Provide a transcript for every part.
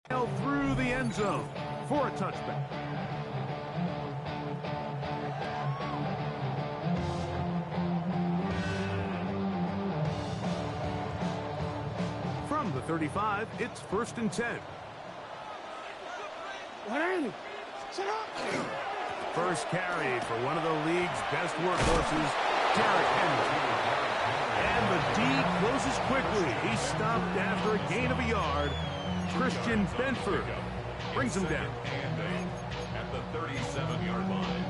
Through the end zone for a touchback. From the 35, it's 1st and 10. First carry for one of the league's best workhorses, Derrick Henry. And the D closes quickly. He's stopped after a gain of a yard. Christian Benford brings him down. At the 37-yard line.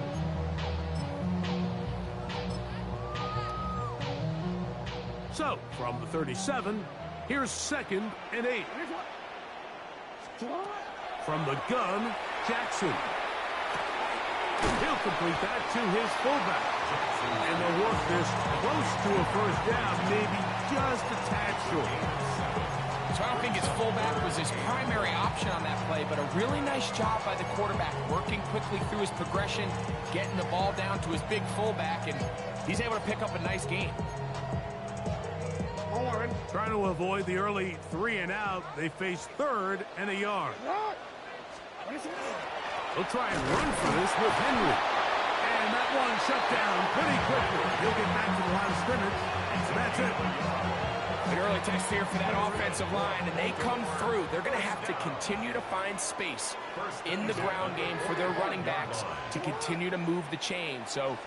So, from the 37, here's 2nd and 8. From the gun, Jackson. He'll complete that to his fullback. And they'll work this close to a first down, maybe just a tad short. So I don't think his fullback was his primary option on that play, but a really nice job by the quarterback working quickly through his progression, getting the ball down to his big fullback, and he's able to pick up a nice gain. Trying to avoid the early 3 and out, they face 3rd and a yard. They'll try and run for this with Henry. And that one shut down pretty quickly. He'll get back to the line of scrimmage, so that's it. An early test here for that offensive line, and they come through. They're going to have to continue to find space in the ground game for their running backs to continue to move the chain. So,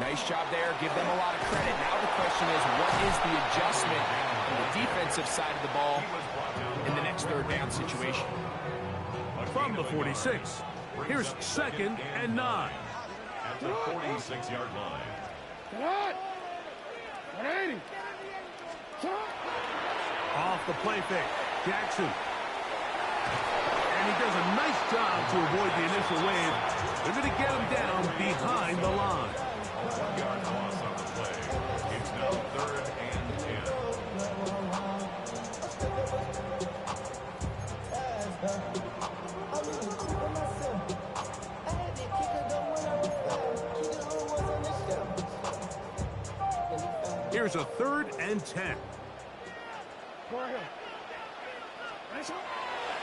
nice job there. Give them a lot of credit. Now the question is, what is the adjustment on the defensive side of the ball in the next 3rd down situation? From the 46, here's 2nd and 9. At the 46-yard line. Off the play fake, Jackson. And he does a nice job to avoid the initial wave. They're going to get him down behind the line. 1-yard loss on the play. It's now 3rd and 10. Here's a 3rd and 10.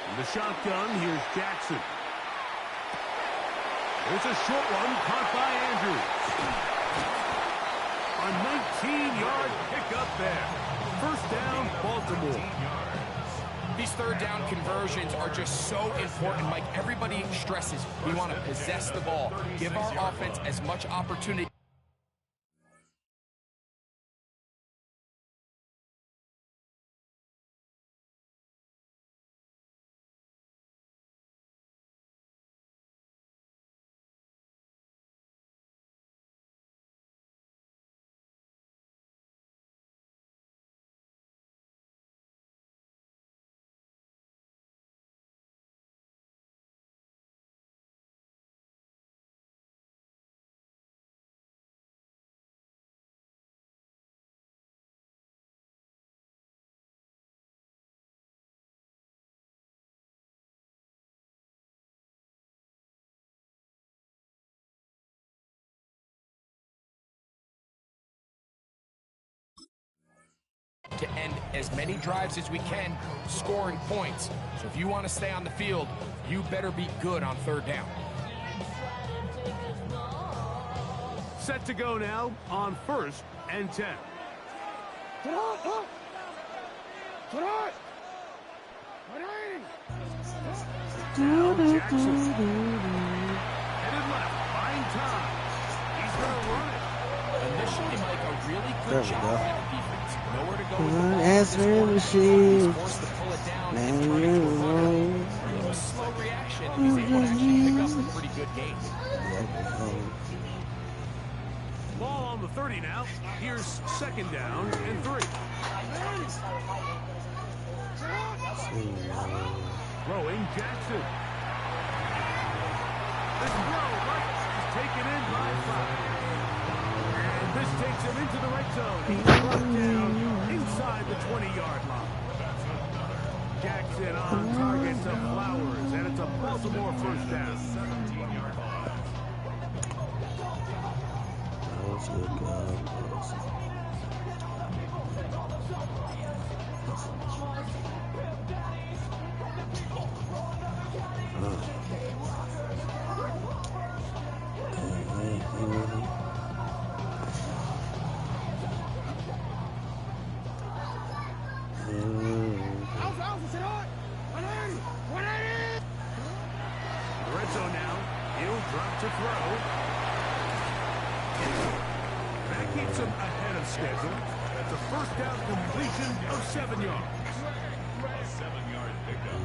In the shotgun, here's Jackson. There's a short one caught by Andrews. A 19-yard pickup there. 1st down, Baltimore. These 3rd down conversions are just so important, Mike. Everybody stresses we want to possess the ball, give our offense as much opportunity. To end as many drives as we can, scoring points. So if you want to stay on the field, you better be good on 3rd down. Set to go now on 1st and 10. Now Jackson. Headed left, buying time. He's going to run it. Initially, Mike, a really good job by the defense. Nowhere to go with the ball. Answering machine. Forced to pull it down Man, and run it you're to wrong. a little slow reaction. He's able to actually pick up a pretty good gain. Ball on the 30 now. Here's 2nd down and 3. Throwing Jackson. This throw right is taken in by 5. And this takes him into the red zone. He's brought down inside the 20-yard line. Jackson on target to Flowers, and it's a Baltimore 1st down. 17-yard line. Lorenzo now. He'll drop to throw. That keeps him ahead of schedule. That's a first down completion of 7 yards. A 7-yard pickup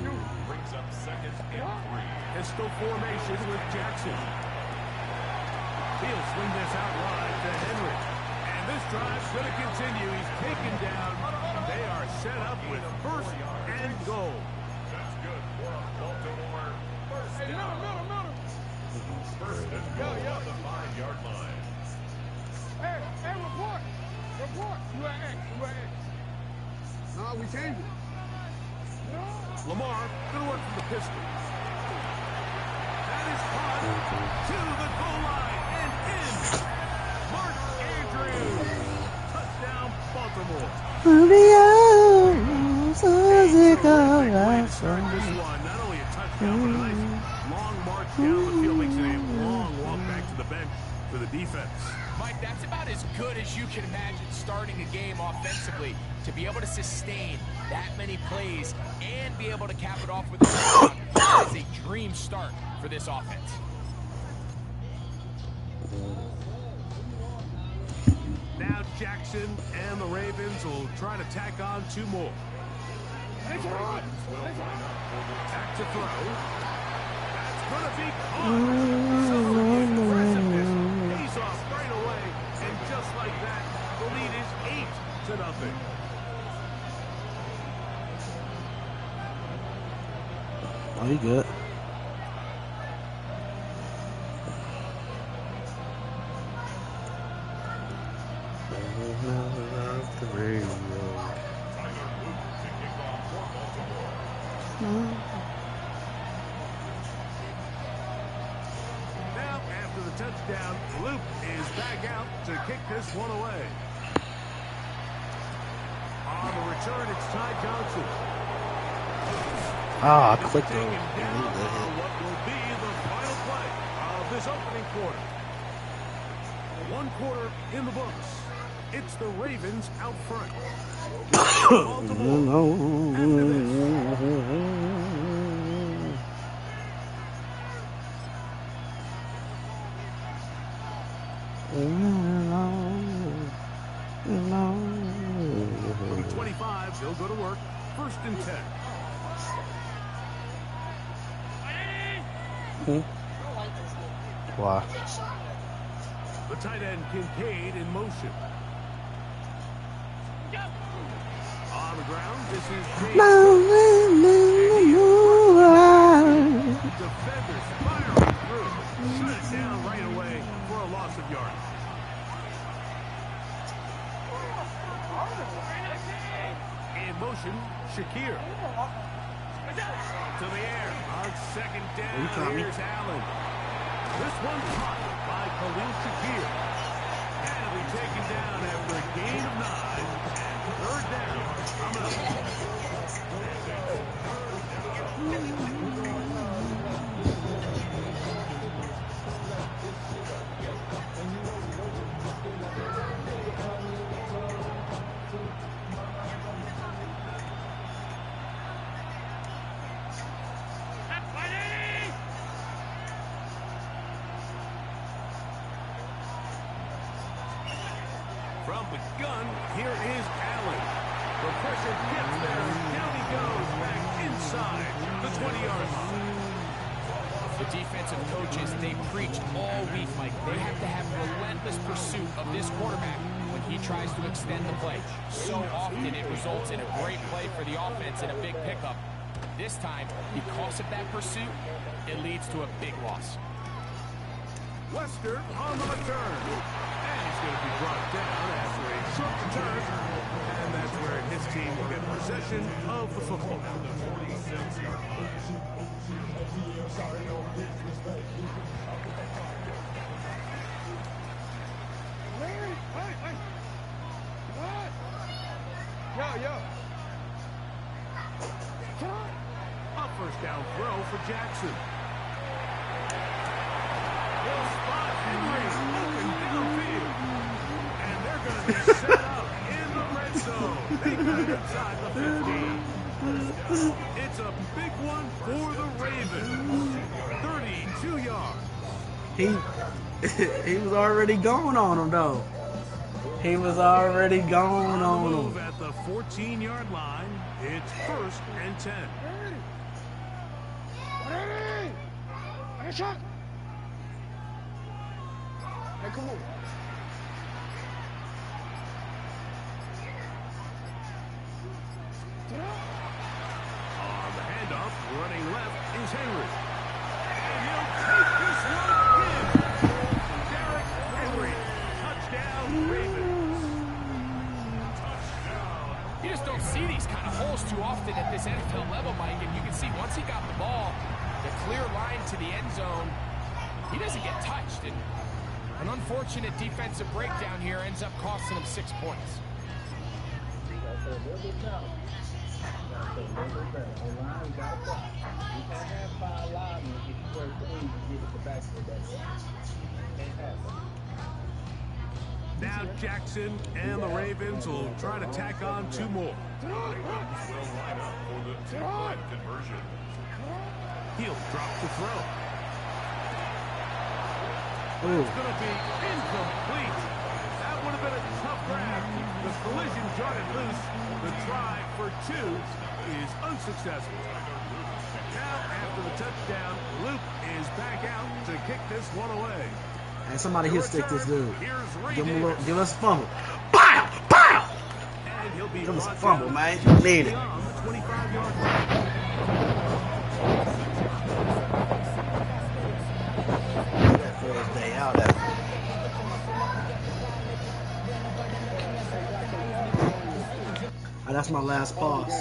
brings up 2nd and 3. Pistol formation with Jackson. He'll swing this out wide to Henry. And this drive's going to continue. He's taken down. They are set up with 1st and goal. That's good for Baltimore. First down. First and goal on the 5-yard line. Hey, report. You at X. No, we changed it. Lamar going to work from the pistol. That is caught to the goal line and in. Mark Andrews. Touchdown, Baltimore. Start this one. Not only a touchdown, but a nice long march down the field. Makes it a long walk back to the bench for the defense. Mike, that's about as good as you can imagine starting a game offensively. To be able to sustain that many plays and be able to cap it off with a touchdown, that is a dream start for this offense. Now Jackson and the Ravens will try to tack on 2 more. Back to throw. That's going to be caught. Some aggressiveness. He's off right away. And just like that, the lead is 8-0. Oh, you good. Now, after the touchdown, Luke is back out to kick this one away. On the return, it's Ty Johnson. Ah, I clicked on Taken it. down on what will be the final play of this opening quarter. 1 quarter in the books. It's the Ravens out front. Baltimore after this. From 25, they'll go to work. 1st and 10. Why? The tight end Kincaid in motion. On the ground, this is James. Defenders firing through. Shut it down right away for a loss of yardage. In motion, Shakir. To the air. On 2nd down, here's Allen. This one caught by Khalil Shakir. And it'll be taken down after a gain of 9. And 3rd down. From the gun, here is Allen. The pressure gets there, and down he goes back inside the 20-yard line. The defensive coaches, they preached all week, Mike. They have to have relentless pursuit of this quarterback when he tries to extend the play. So often it results in a great play for the offense and a big pickup. This time, because of that pursuit, it leads to a big loss. Wester on the return. And he's going to be brought down after a short return. And that's where his team will get possession of the football. A 1st down throw for Jackson. He'll spot Henry open downfield. And they're going to be set up in the red zone. They got it inside the 15. It's a big one for the Ravens. 32 yards. He was already going on him, though. He was already going on him. At the 14-yard line, it's 1st and 10. Hey, shot. Hey, come on. On the handoff, running left is Henry. And he'll take this one in. Derrick Henry. Touchdown, Ravens. Touchdown. You just don't see these kind of holes too often at this NFL level, Mike. And you can see once he got the ball, the clear line to the end zone, he doesn't get touched. And an unfortunate defensive breakdown here ends up costing him 6 points. Now Jackson and the Ravens will try to tack on 2 more. Will line up for the two-point conversion. He'll drop the throw. Ooh. It's going to be incomplete. That would have been a tough grab. The collision jarred loose. The try for 2 is unsuccessful. Now, after the touchdown, Luke is back out to kick this one away. And somebody hit stick this dude. Here's Give him a little, give us a fumble. Pow! Pow! And he'll be Give us a brought fumble, down man. You need it. beyond the 25-yard line. First day out at that's my last pause.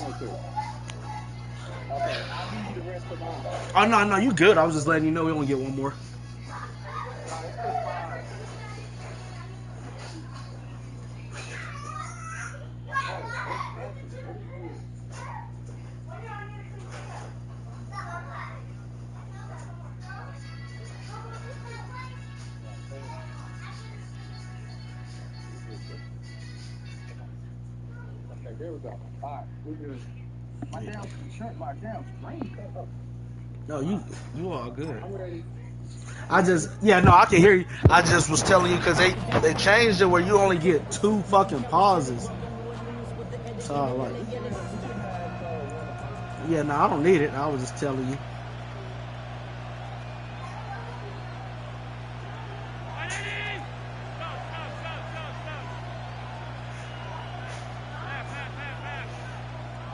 Oh, no, you good. I was just letting you know we only get one more. There we go. All right, we're good. My damn shirt, my damn screen. No, you all good. I'm ready. I can hear you. I just was telling you because they changed it where you only get 2 fucking pauses. So like, yeah, no, I don't need it. I was just telling you.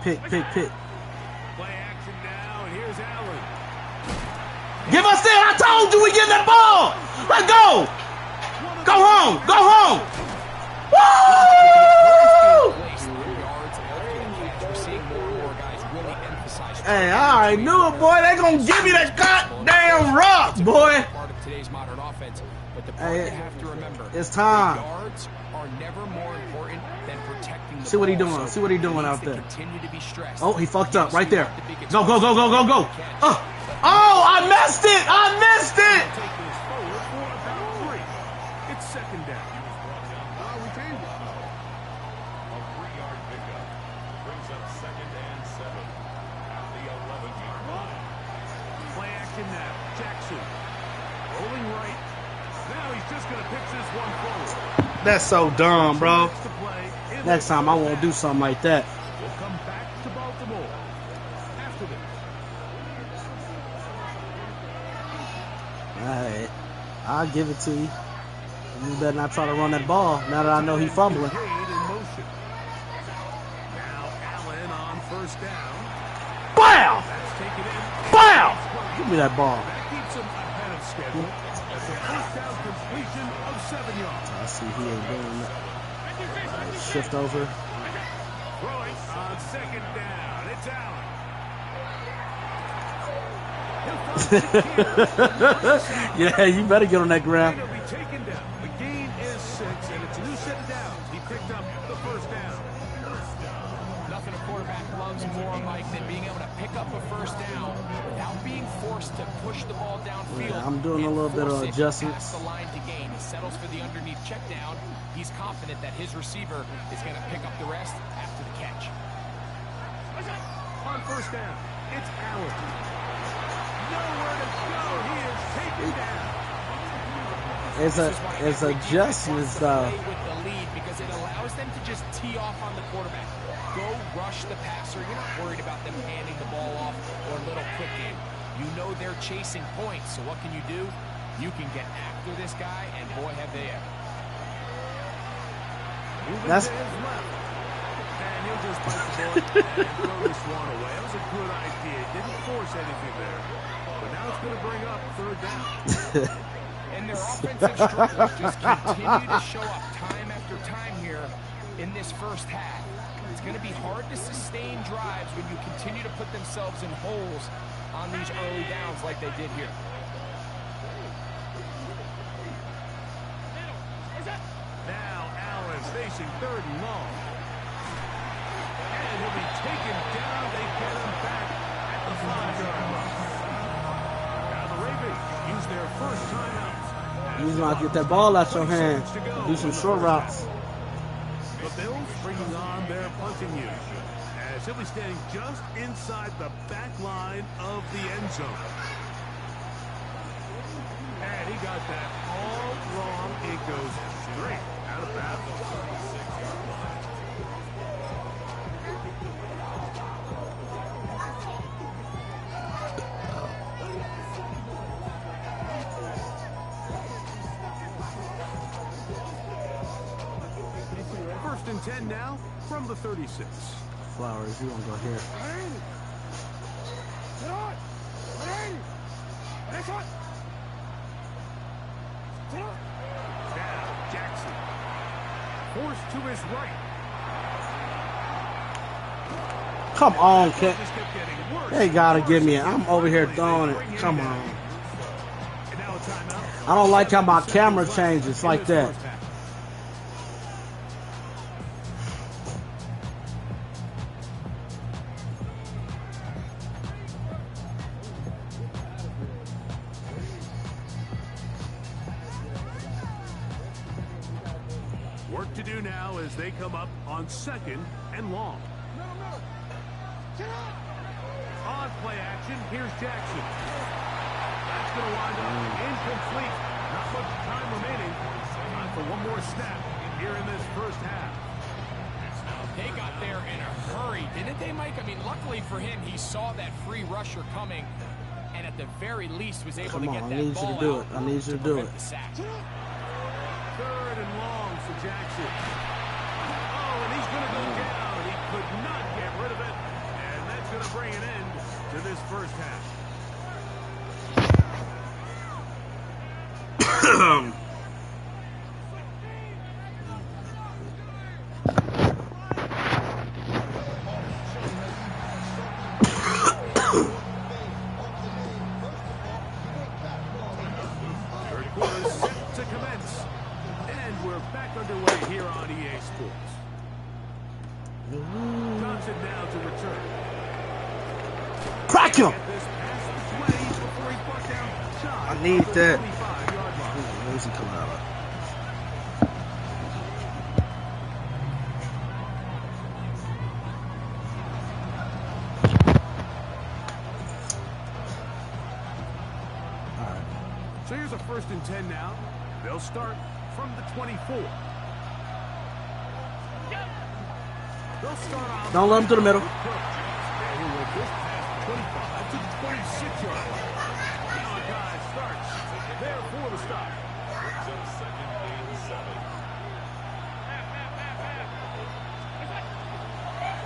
Pick. Play action now, and here's Allen. Give us that. I told you we get that ball. Let's go. Go home. Woo! Hey, I already knew it, boy. They gonna give me that goddamn rock, boy. Part of today's modern offense, but the part you have to remember, it's time. Yards are never more important than protecting the See what he ball. doing. See what he doing out there. Continue to be stressed. Oh, he fucked up right there. Go. Oh, I missed it. Take this forward for about 3. It's 2nd down. We changed it. A 3-yard pickup brings up 2nd and 7 at the 11-yard line. Play action now. Jackson rolling right. Now he's just going to pitch this one forward. That's so dumb, bro. To play in Next time I won't do something like that. We'll come back to Baltimore after this. Alright, I'll give it to you. You better not try to run that ball now that I know he's fumbling. Cade in motion. Now Allen on 1st down. Wow! That's taken in. Wow! Give me that ball. That keeps him ahead of schedule. That's a 1st down completion of 7 yards. I see he ain't doing that. Right, shift over. Throwing on 2nd down. It's Allen. Yeah, you better get on that ground. He'll be taken down. The gain is 6, and it's a new set of downs. He picked up the 1st down. Nothing, of quarterback loves more, Mike, than being able to pick up a first down without being forced to push the ball downfield. Yeah, I'm doing a little bit of adjustments. Past the line to gain. He settles for the underneath check down. He's confident that his receiver is going to pick up the rest after the catch. On first down, it's Allen. Nowhere to go. He is taken down. It's adjustments though. With the lead because it allows them to just tee off on the quarterback. Go rush the passer. You're not worried about them handing the ball off or a little quick game. You know they're chasing points, so what can you do? You can get after this guy, and boy, have they ever. That's and he'll just bite the bullet and throw this one away. That was a good idea. Didn't force anything there. But now it's going to bring up third down. And their offensive struggles just continue to show up time after time here in this first half. It's going to be hard to sustain drives when you continue to put themselves in holes on these early downs like they did here. Now Allen facing third and long. And he'll be taken down. They get him back at the 5-yard line. Now the Ravens use their first timeout. You want to get that ball out your hand. Do some short routes. The Bills bringing on their punting unit as he'll be standing just inside the back line of the end zone. And he got that all wrong. It goes straight out of bounds. First and 10 now from the 36. Flowers, you want to go here. Now Jackson forced to his right. Come on, kid. Just kept getting worse. They gotta give me it. I'm over here throwing it. Come on. And now a timeout. I don't like how my camera changes like that. Work to do now as they come up on second and long. On play action, here's Jackson. That's going to wind up incomplete. Not much time remaining. Time for one more snap here in this first half. They got there in a hurry, didn't they, Mike? I mean, luckily for him, he saw that free rusher coming, and at the very least was able to get that ball out. I need you to do it. Third and long for Jackson. Oh, and he's going to go down. He could not get rid of it. And that's going to bring an end to this first half. Third quarter set to commence. And we're back underway here on EA Sports. Johnson now to return. Crack him! Get this past the 20 before he's brought down shy I need of the that. 25-yard line. Where's he coming out of? So here's a first and 10 now. They'll start from the 24. They'll start off. Don't let him to the middle. And he will just pass 25 to the 26-yard line. Now a guy starts there for the stop.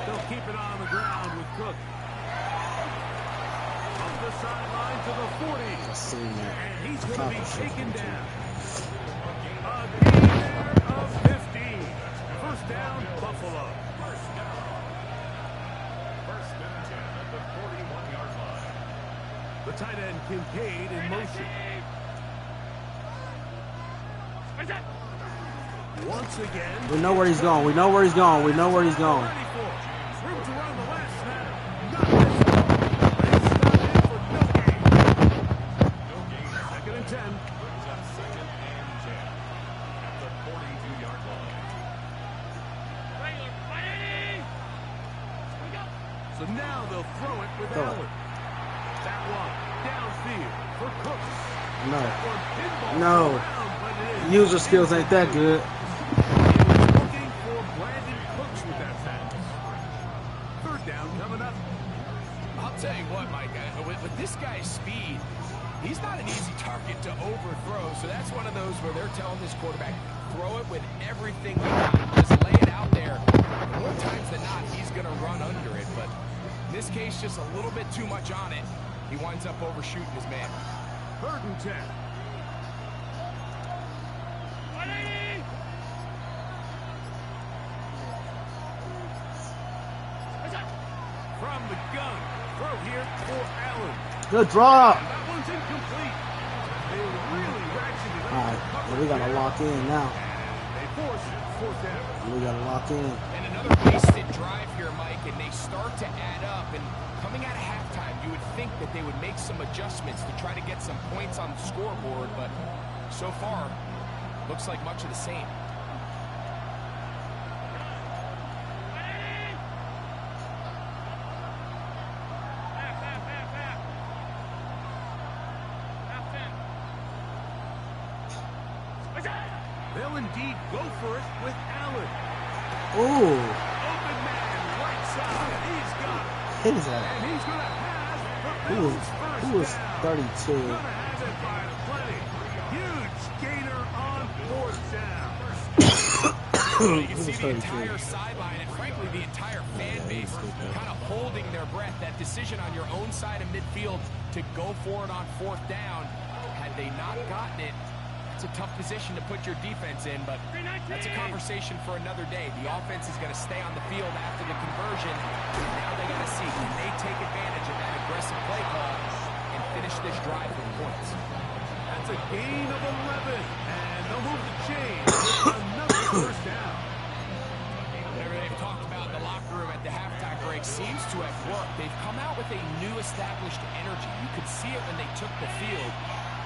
They'll keep it on the ground with Cook. Up the sideline to the 40. I've seen that. And he's going to be taken down. A gain there of 15. First down, Buffalo. First and 10 at the 41-yard line. The tight end Kincaid in motion. Once again. We know where he's going. We know where he's going. We know where he's going. Room to run the 10. Brings up 2nd and 10 at the 42-yard line. So now they'll throw it with Allen. That one downfield for Cooks. No. That one pinballs No. around, but it is User skills ain't that good. He was looking for Brandon Cooks with that pass. 3rd down coming up. I'll tell you what, Mike, with this guy's speed, he's not an easy target to overthrow. So that's one of those where they're telling this quarterback, throw it with everything you got. Just lay it out there. More times than not, he's going to run under it. But in this case, just a little bit too much on it. He winds up overshooting his man. 3rd and 10. From the gun, throw here for Allen. Good drop. That one's incomplete. They really ratcheted it up. All right, well, we gotta lock in now. They force 4th down. We gotta lock in. And another wasted drive here, Mike, and they start to add up. And coming out of halftime, you would think that they would make some adjustments to try to get some points on the scoreboard, but so far, looks like much of the same. They'll indeed go for it with Allen. Ooh, Open man, right side. He's got it. hit his ass. And he's going to pass for Who Bills was first down. 32? Going to have it by plenty. Huge gainer on 4th down. You can Who see was the 32? entire sideline and, frankly, the entire fan base kind of holding their breath. That decision on your own side of midfield to go for it on 4th down, had they not gotten it, it's a tough position to put your defense in, but that's a conversation for another day. The offense is going to stay on the field after the conversion. Now they got to see, can they take advantage of that aggressive play call and finish this drive with points? That's a gain of 11. And they'll move the chains with another 1st down. Whatever they've talked about in the locker room at the halftime break seems to have worked. They've come out with a new established energy. You could see it when they took the field.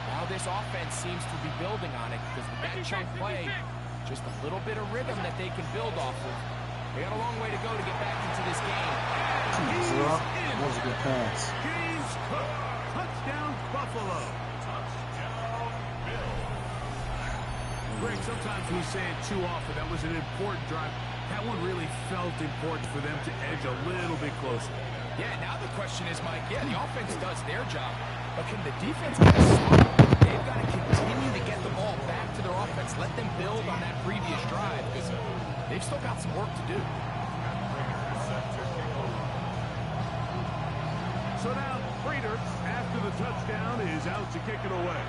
Now this offense seems to be building on it because with that chunk play, just a little bit of rhythm that they can build off of. They got a long way to go to get back into this game. That was a good pass. James Cook, touchdown Buffalo. Greg, sometimes we say it too often. That was an important drive. That one really felt important for them to edge a little bit closer. Yeah, now the question is, Mike, yeah, the offense does their job, but can the defense get a stop? They've got to continue to get the ball back to their offense. Let them build on that previous drive because they've still got some work to do. So now Prater, after the touchdown, is out to kick it away.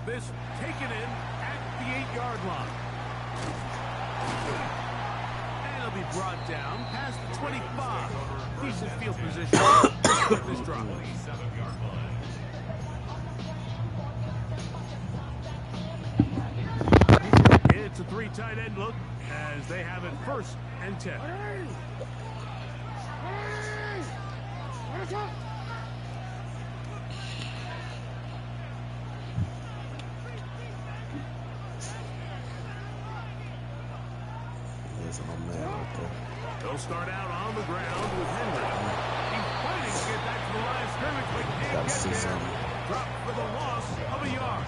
This taken in at the 8-yard line. And it'll be brought down past the 25. Decent field position with this drop. 7-yard line. It's a 3 tight end look as they have it 1st and 10. There's an old man right there. They'll start out on the ground with Henry. He's fighting to get back to the line of scrimmage, but can't Gotta get see there. something. Drop for the loss of a yard.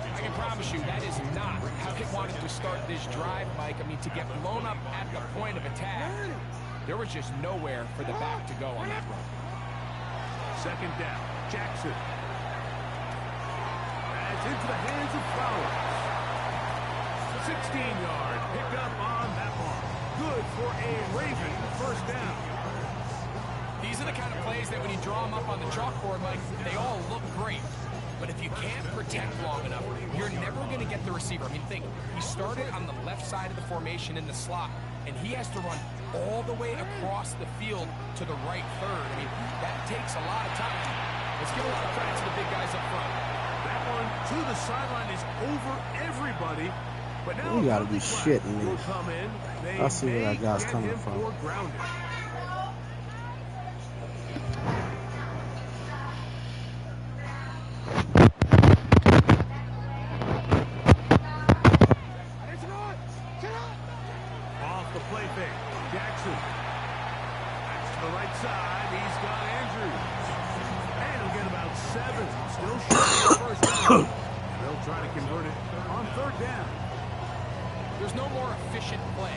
I can promise you that is not how they wanted to start this drive, Mike. I mean, to get blown up at the point of attack, there was just nowhere for the back to go on that run. 2nd down. Jackson. That's into the hands of Flowers. 16-yard pickup on that one. Good for a Raven 1st down. These are the kind of plays that when you draw them up on the chalkboard, Mike, they all look great. But if you can't protect long enough, you're never going to get the receiver. I mean, think, he started on the left side of the formation in the slot, and he has to run all the way across the field to the right third. I mean, that takes a lot of time. Let's give a lot of credit to the big guys up front. That one to the sideline is over everybody. But now You gotta a be flag shitting me. will come in. They I see where that may guy's get coming him from. for grounding. They'll try to convert it on third down. There's no more efficient play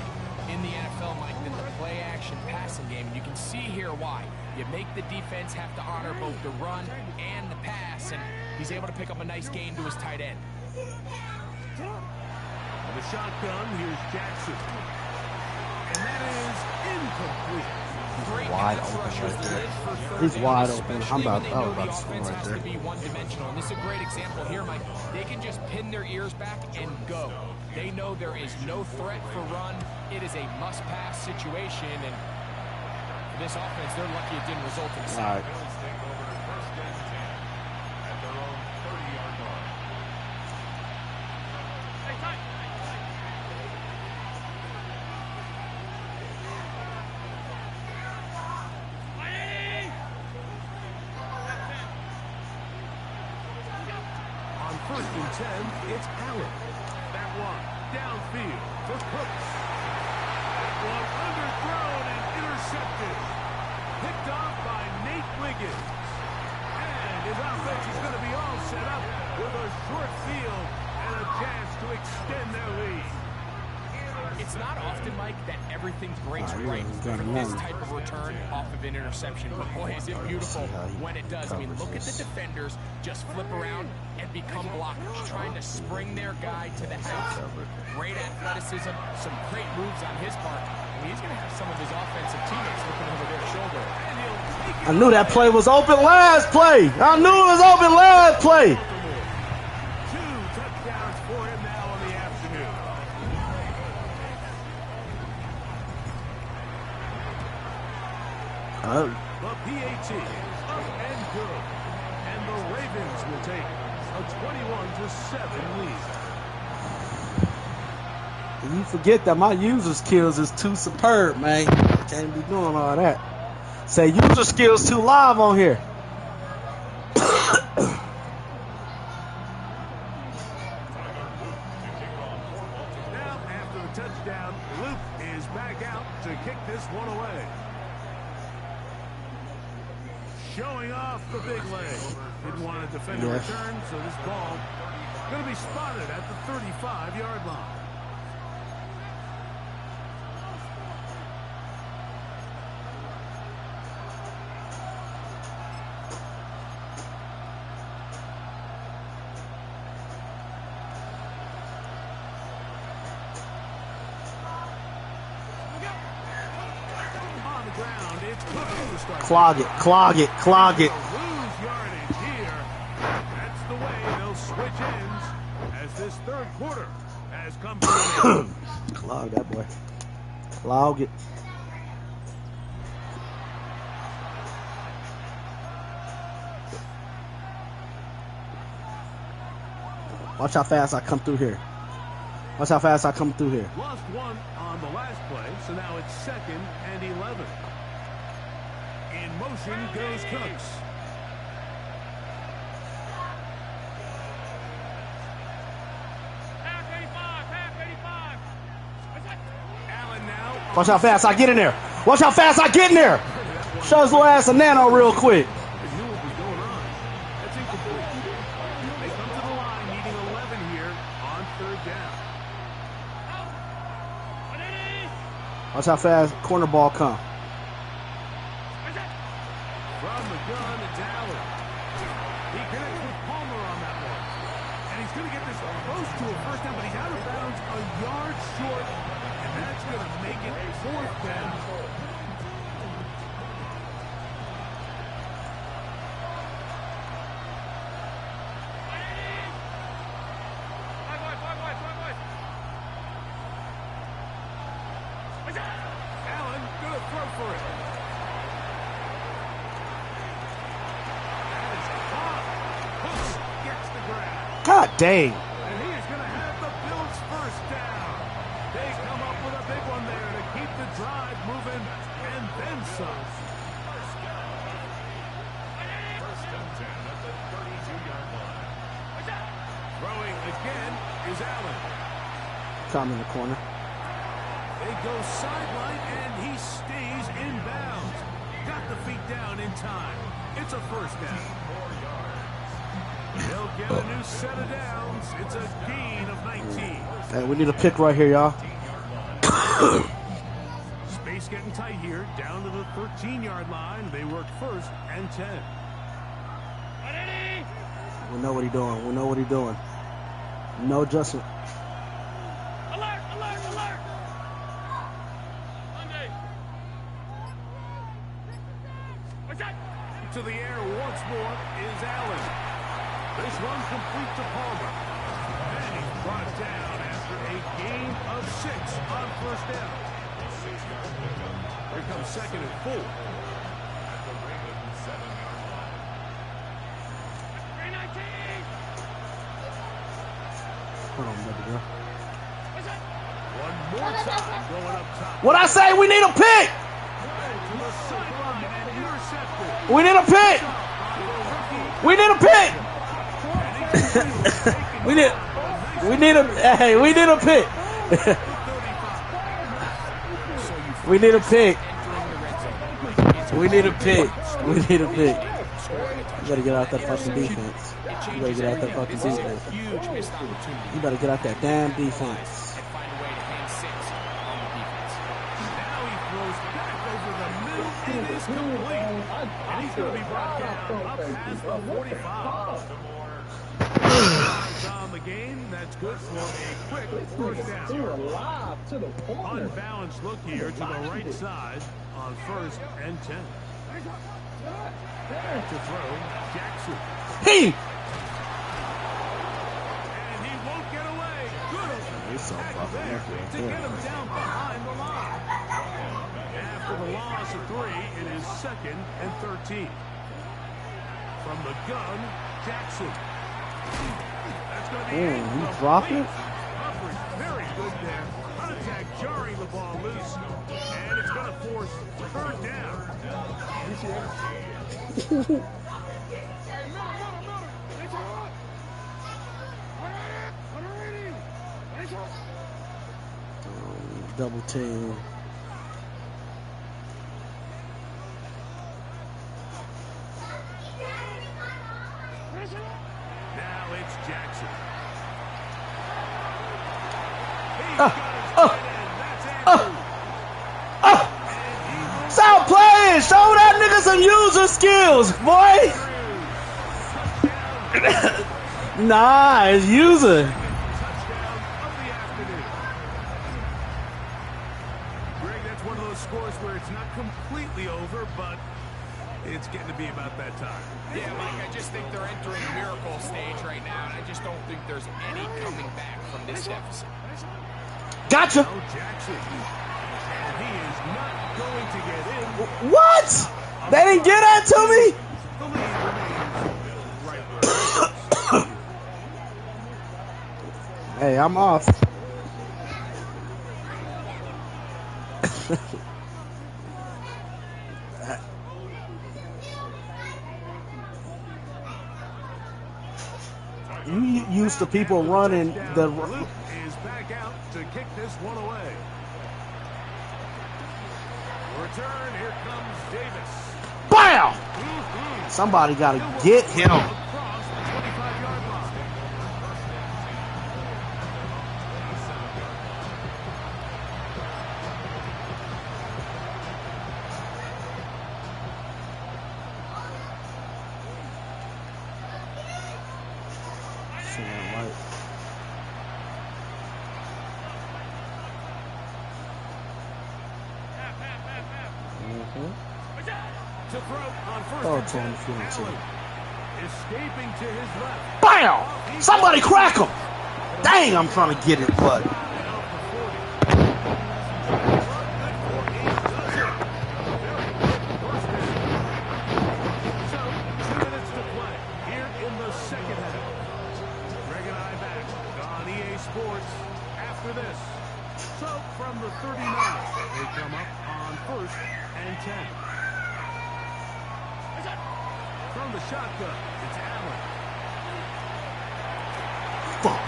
in the NFL, Mike, than the play-action passing game. And you can see here why. You make the defense have to honor both the run and the pass, and he's able to pick up a nice gain to his tight end. The shotgun, here's Jackson. And that is incomplete. Great wide pass open rushers right there. live for third He's down, wide open. especially I when was they about know to the score offense right has there. to be one-dimensional. And this is a great example here, Mike. They can just pin their ears back and go. They know there is no threat for run. It is a must-pass situation, and for this offense, they're lucky it didn't result in a sack. All right. Bills take over first and 10 at their own 30-yard line. On first and 10, it's Allen. That one downfield for Cooks. That one underthrown and intercepted. Picked off by Nate Wiggins. And his offense is going to be all set up with a short field and a chance to extend their lead. It's not often, Mike, that everything breaks Oh, right he's for got this one. type of return off of an interception. But boy, is it beautiful when it does. I mean, look at the defenders just flip around and become blockers, trying to spring their guy to the house. Great athleticism, some great moves on his part. I mean, he's going to have some of his offensive teammates looking over their shoulder. And he'll take it. I knew that play was open last play. I knew it was open last play. 2 touchdowns for him now on the afternoon. Oh, The PAT up and good. And the Ravens will take a 21-7 lead. you forget that my user skills is too superb, man. Can't be doing all that. Say user skills too live on here. Now, after the touchdown, Luke is back out to kick this one away. Showing off the big leg. Didn't want to defend a return, so this ball going to be spotted at the 35-yard line. On the ground, it's Cooks to start. Clog it, clog it, clog it. Lose yardage here. That's the way they'll switch ends as this third quarter has come to an end. Clog that boy. Clog it. Watch how fast I come through here. Watch how fast I come through here. Lost one on the last play, so now it's 2nd and 11. In motion goes Cooks. Allen now. Watch how fast I get in there. Watch how fast I get in there. Show his little ass a nano real quick. They knew what was going on. That's incomplete. They come to the line needing 11 here on third down. Watch how fast corner ball come. From the gun, it's Allen. He connects with Palmer on that one. And he's going to get this close to a first down, but he's out of bounds a yard short. And that's going to make it 4th down. Allen going to throw for it. That is caught. Cooks gets the grab. God dang. And he is going to have the Bills first down. They come up with a big one there to keep the drive moving and then some. First and 10 at the 32-yard line. Throwing again is Allen. Come in the corner. They go sideline and he stays in bounds. Got the feet down in time. It's a first down. 4 yards. They'll get a new set of downs. It's a gain of 19. Hey, we need a pick right here, y'all. Space getting tight here. Down to the 13-yard line. They work 1st and 10. We know what he's doing. We know what he's doing. No adjustment. Alert, alert, alert. Monday. What's that? To the air once more is Allen. This one complete to Palmer. And he's brought down after a gain of 6 on 1st down. Here comes 2nd and 4. Hold on, baby girl. One more time going up top. What I say? We need a pick. To the sideline and intercepted. We need a pick. We need a pick. we need a pick. We need a pick. We need a pick. We need a pick. You better get out that fucking defense. You better get out that fucking defense. Huge missed opportunity. You better get out that damn defense. And find a way to hang 6 on the defense. Now he throws back over the middle. It is complete. And he's going to be brought down up past the 45. On the game, that's good for a quick 1st down. Unbalanced look here to the right side on 1st and 10. To throw, Jackson. Hey! And he won't get away. Good tackle there to get him down behind the line. After the loss of 3, it is 2nd and 13. From the gun, Jackson. That's going to be he dropped it? Coverage very good there. Contact jarring the ball loose. And it's going to force 3rd down. Double team. Now it's Jackson. Stop playing! Show that nigga some user skills, boy! Nah, it's user. Touchdown of the afternoon. Greg, that's one of those scores where it's not completely over, but it's getting to be about that time. Yeah, Mike, I just think they're entering a miracle stage right now, and I just don't think there's any coming back from this deficit. Gotcha. Now Jackson. And he is not going to get in. What? They didn't get that to me? The lead remains right where it is. Hey, I'm off. You used to people running the. Luke is back out to kick this one away. Return, here comes Davis. BAM! Somebody got to get him. Across the 25-yard line. To throw on 1st and 10. Allen escaping to his left. BAM! Somebody crack him. Dang, I'm trying to get it, but. After this, so from the 39, they come up on 1st and 10. From the shotgun, it's Allen. Fuck.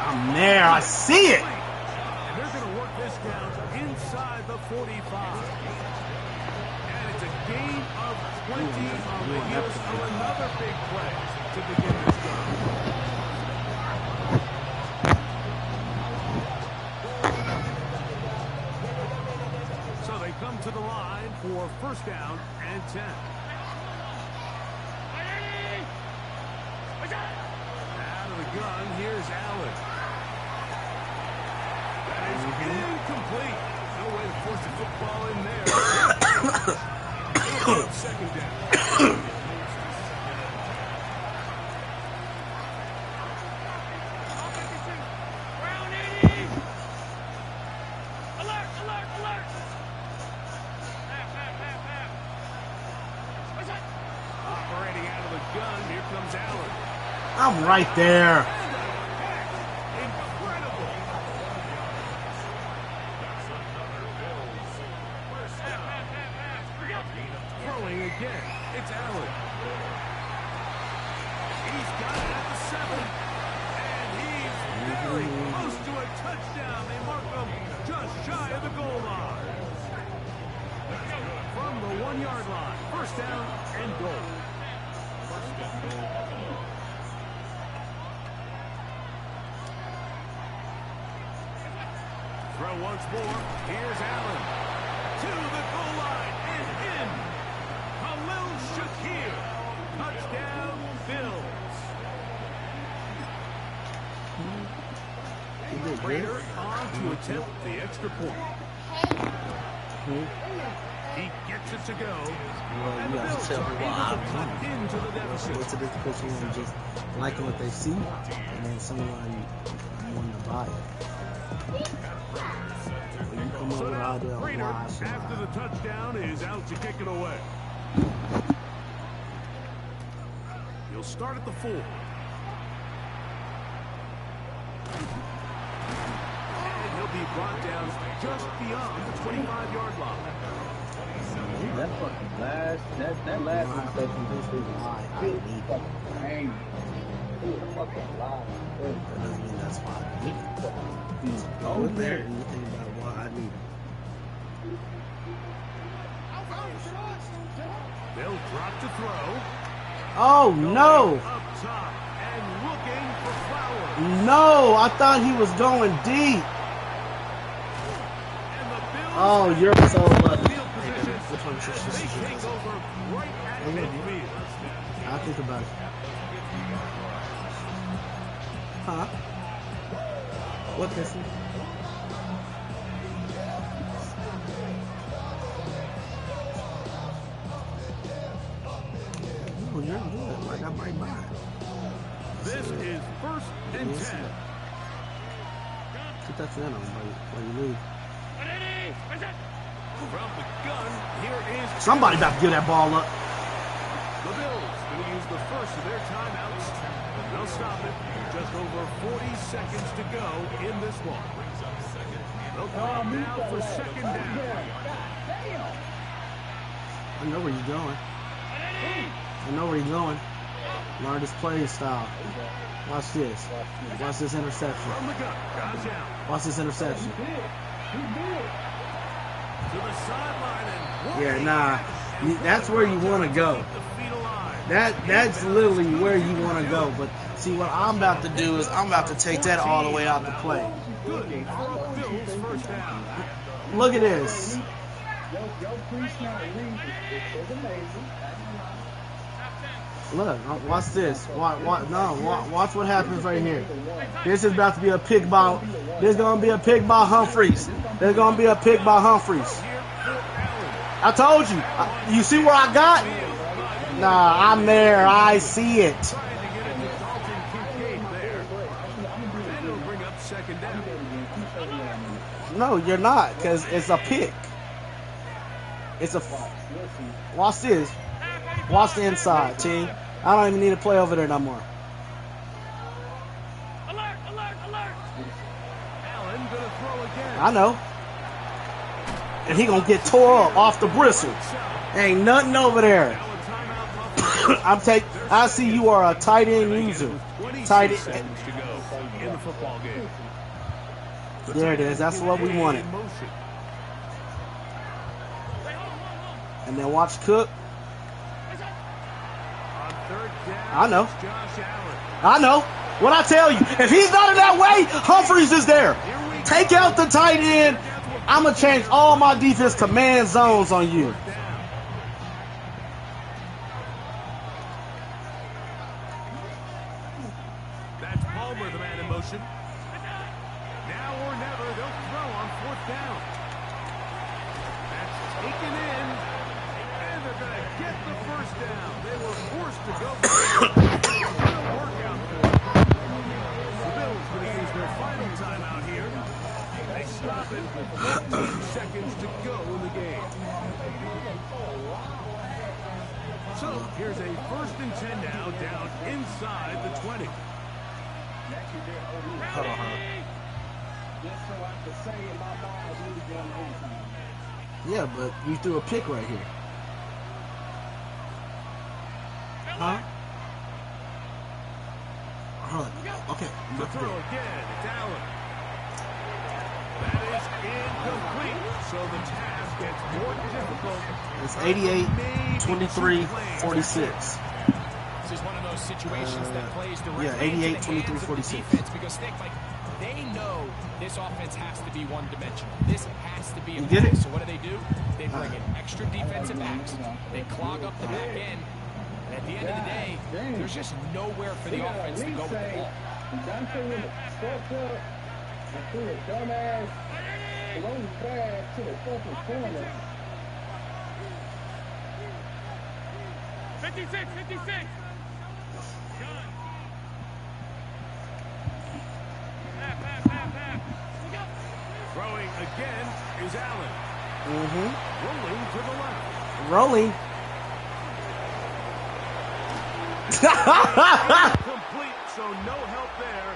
I'm there. I see it. And they're going to work this down inside the 45. And it's a gain of 20 on the heels of another big play. to begin this drive. So they come to the line for first down and 10. Out of the gun, here's Allen. That is incomplete. No way to force the football in there. Second down. Operating out of the gun, here comes Allen. I'm right there. Incredible. Throwing again. It's Allen. He's got it at the 7. And he's very close to a touchdown. They mark him just shy of the goal line. From the 1-yard line. First down and goal. Throw once more. Here's Allen. To the goal line and in. Khalil Shakir. Touchdown, Bills. Prater on to attempt the extra point. He gets it to go. And the Bills are able to cut into the deficit. What's the difference between just liking what they see and then someone wanting to buy it? When you come up So with now all the Prater, lies, after the touchdown, is out to kick it away. He'll start at the 4. And he'll be brought down just beyond the 25-yard line. That fucking last, that last I reception need it. came. It was fucking live. That doesn't mean that's why I need it. Go in there and you think about why I need it. They'll drop to throw. Oh no! Up top and looking for Flowers. No! I thought he was going deep. And the Bills Oh, you're so lucky. field position. Which one should They take over right at midfield. I'll think about it. Huh? What kissing? Oh, you're good. Like I'm right by it. This is first and 10. Keep that in on while you leave. From the gun, here is Somebody about to give that ball up. the Bills. Going to use the first of their timeouts. They'll stop it. Just over 40 seconds to go in this one. They'll come now for second down. I know where you're going. I know where you're going. Learn this play style. Watch this. Watch this interception. From the gun, guys out. Watch this interception. To the sideline and Yeah, nah. That's where you want to go. keep the feet alive. That's literally where you want to go. But see, what I'm about to do is I'm about to take that all the way out the play. Good for the Bills first down. Look at this. Yo, pre-snap read is amazing. Look, watch this. Watch what happens right here. This is about to be a pick by. There's gonna be a pick by Humphreys. There's gonna be a pick by Humphreys. I told you. You see where I got? Nah, I'm there. I see it. Trying to get it to Dalton Kincaid there. And it'll bring up second down. No, you're not, because it's a pick. It's a. Watch this. Watch the inside, team. I don't even need to play over there no more. Allen gonna throw again. I know. And he gonna get tore up off the bristle. Ain't nothing over there. I see you are a tight end user. Tight end. To go in the football game. There it is. That's what we wanted. And then watch Cook. On Third down. I know. It's Josh Allen. I know. What I tell you, if he's not in that way, Humphreys is there. Take out the tight end. I'm going to change all my defense command zones on you. That's Palmer, the man in motion. Now or never, they'll throw on fourth down. That's taken in, and they're going to get the first down. They were forced to go. Work out there. The Bills going to use their final timeout here. They stop it with 14 seconds to go in the game. So here's a 1st and 10 now, down inside the 20. Hold on, Just so I can say in my mind, we going overtime. Yeah, but you threw a pick right here. Huh? Hold on. Okay. The throw again, it's Allen. That is incomplete, so the task gets more difficult. It's 88, 23, 46. This is one of those situations that plays directly Yeah, 88, into the 23, hands of the 46. defense because they know this offense has to be one-dimensional. This has to be a You get it? pass. So what do? They bring in extra defensive backs. They clog up the back end. And at the end of the day, there's just nowhere for the offense to go with the ball. Dante with the fucked up and threw a dumbass long pass to the fucking corner. 56. Throwing again is Allen. Rolling to the left. Rolling. Complete, so no help there.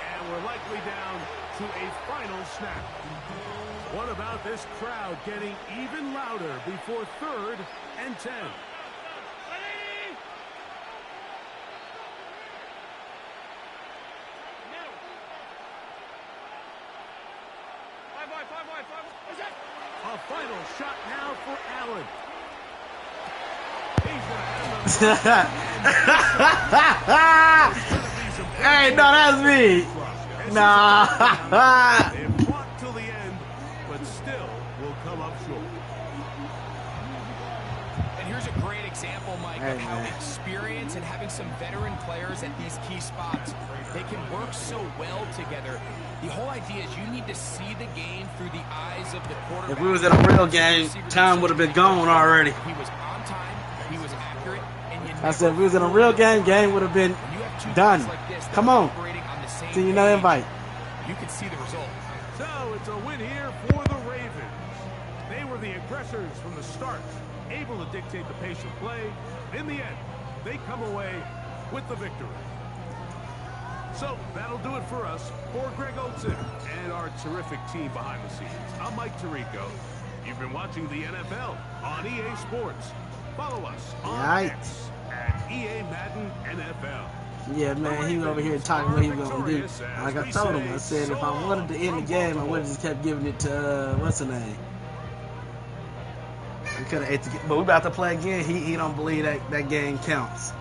And we're likely down to a final snap. What about this crowd getting even louder before 3rd and 10? A final shot now for Allen. He's going to have Hey, no, that's me. Nah. They fought till the end, but still will come up short. And here's a great example, Mike, of how experience and having some veteran players at these key spots, they can work so well together. The whole idea is you need to see the game through the eyes of the quarterback. If we was in a real game, time would have been gone already. He was on time, he was accurate, and I said, if we was in a real game, game would have been done. Come on. See you no invite. You can see the result. So it's a win here for the Ravens. They were the aggressors from the start, able to dictate the pace of play. In the end, they come away with the victory. So that'll do it for us. For Greg Olsen and our terrific team behind the scenes, I'm Mike Tirico. You've been watching the NFL on EA Sports. Follow us on X at EA Madden NFL. Yeah, man, he was over here talking what he was going to do. Like I told him, I said if I wanted to end the game, I would have just kept giving it to, what's her name? We could have ate the game. But we about to play again. He don't believe that game counts.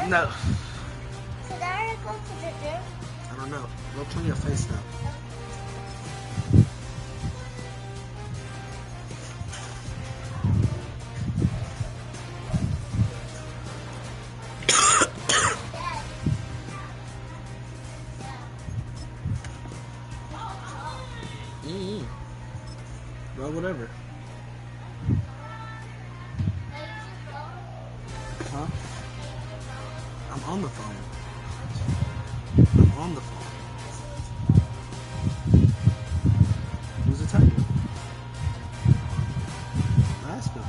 No. Should I go to the gym? I don't know. Go clean your face now. Well, whatever. Huh? I'm on the phone. I'm on the phone. Who's the type? Ask her.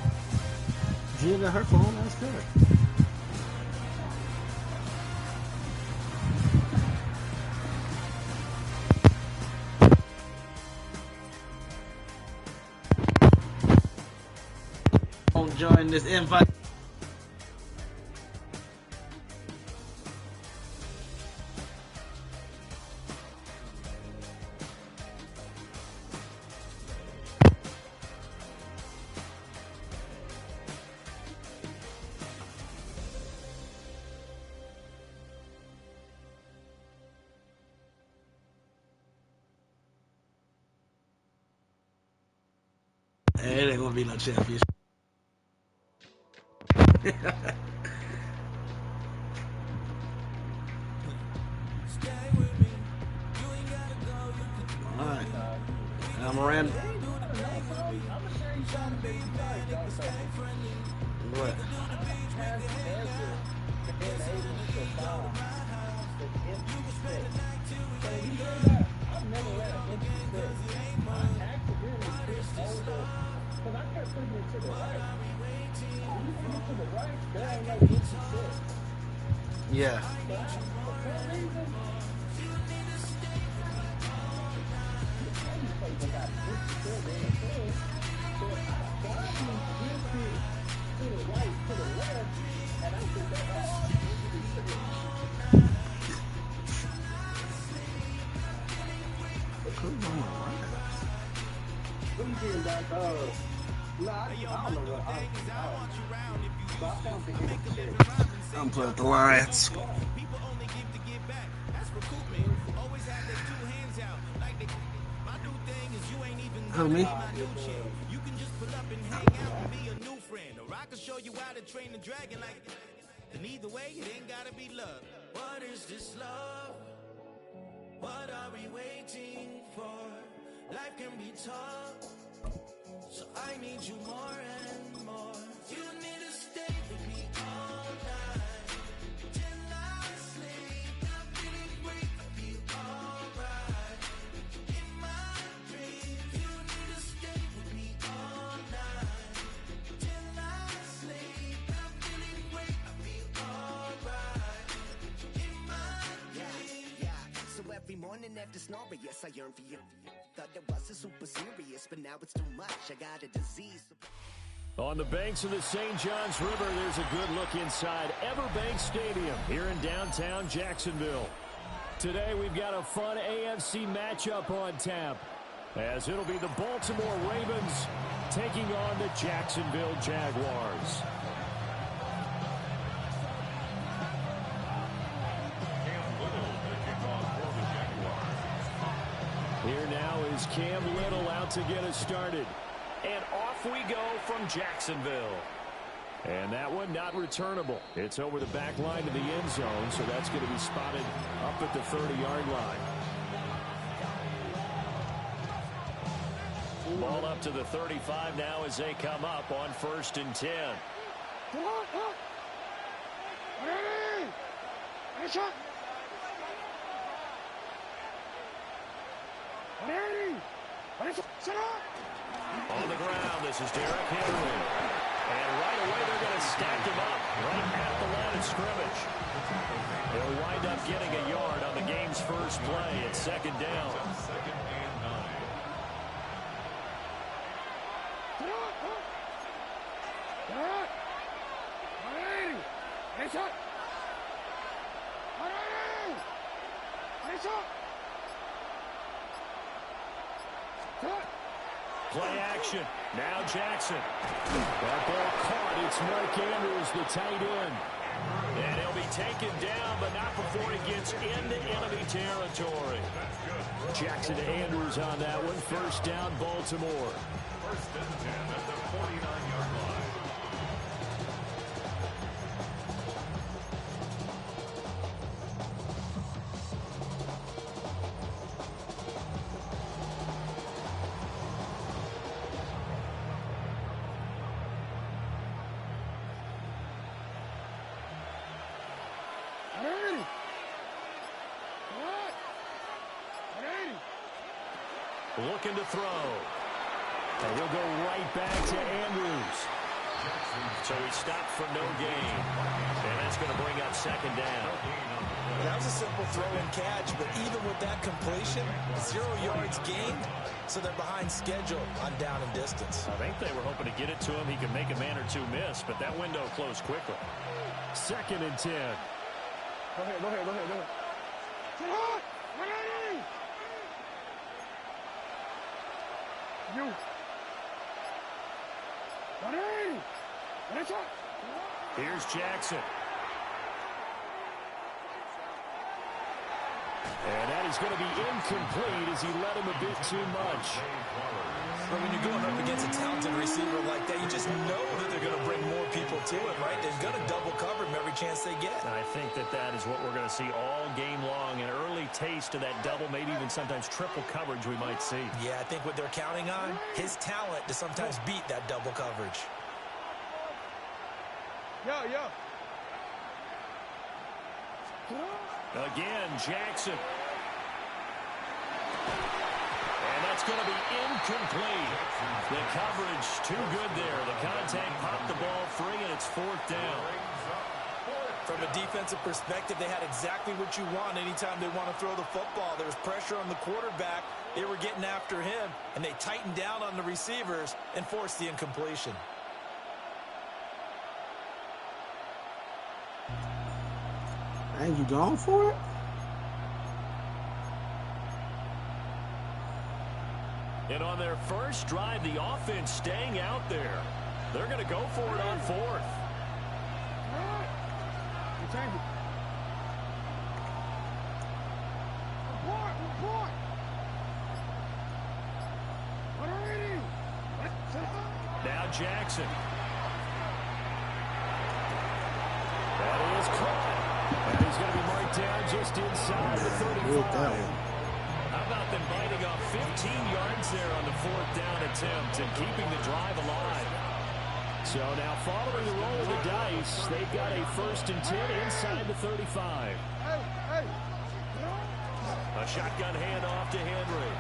Gia got her phone. Ask her. Join this invite. Hey, it ain't gonna be no championship. All right. Now Miranda. What? Yeah. I'm putting up the Lions. Who, me? You can just pull up and hang out and be a new friend, or I can show you how to train the dragon like. And either way, it ain't gotta be love. What is this love? What are we waiting for? Life can be tough, so I need you more and more. You need to stay with me all night till I sleep. I'm feeling great, I feel alright. In my dreams, you need to stay with me all night till I sleep. I'm feeling great, I feel alright. In my dreams. Yeah. So every morning after snoring, yes, I yearn for you. Thought it wasn't super serious, but now it's too much. I got a disease. On the banks of the St. Johns River, there's a good look inside Everbank Stadium here in downtown Jacksonville. Today, we've got a fun AFC matchup on tap, as it'll be the Baltimore Ravens taking on the Jacksonville Jaguars. Here now is Cam Little out to get us started. And off we go from Jacksonville. And that one not returnable. It's over the back line to the end zone, so that's going to be spotted up at the 30-yard line. Ball up to the 35 now as they come up on 1st and 10. On the ground, this is Derrick Henry. And right away, they're going to stack him up right at the line of scrimmage. They'll wind up getting a yard on the game's first play at 2nd down. Play action. Now Jackson. That ball caught. It's Mark Andrews, the tight end. And he'll be taken down, but not before he gets into enemy territory. Jackson to Andrews on that one. 1st down, Baltimore. 1st and 10 at the 49-yard line. Looking to throw. And he'll go right back to Andrews. So he stopped for no gain. And that's going to bring up 2nd down. That was a simple throw and catch, but even with that completion, 0 yards gained, so they're behind schedule on down and distance. I think they were hoping to get it to him. He could make a man or two miss, but that window closed quickly. 2nd and 10. Go ahead. You. Here's Jackson. And that is going to be incomplete as he led him a bit too much. But when you're going up against a talented receiver like that, you just know that they're going to bring more people to him, right? They're going to double cover him every chance they get. And I think that is what we're going to see all game long. An early taste of that double, maybe even sometimes triple coverage we might see. Yeah, I think what they're counting on, his talent to sometimes beat that double coverage. Yeah. Again, Jackson. And that's going to be incomplete. The coverage too good there. The contact popped the ball free, and it's 4th down. From a defensive perspective, they had exactly what you want anytime they want to throw the football. There was pressure on the quarterback. They were getting after him, and they tightened down on the receivers and forced the incompletion. And you going for it? And on their first drive, the offense staying out there. They're going to go for it on 4th. Now Jackson. That is caught. And he's going to be marked down just inside the 35. How about them biting off 15 yards there on the 4th down attempt and keeping the drive alive? So now following the roll of the dice, they've got a 1st and 10 inside the 35. A shotgun handoff to Henry.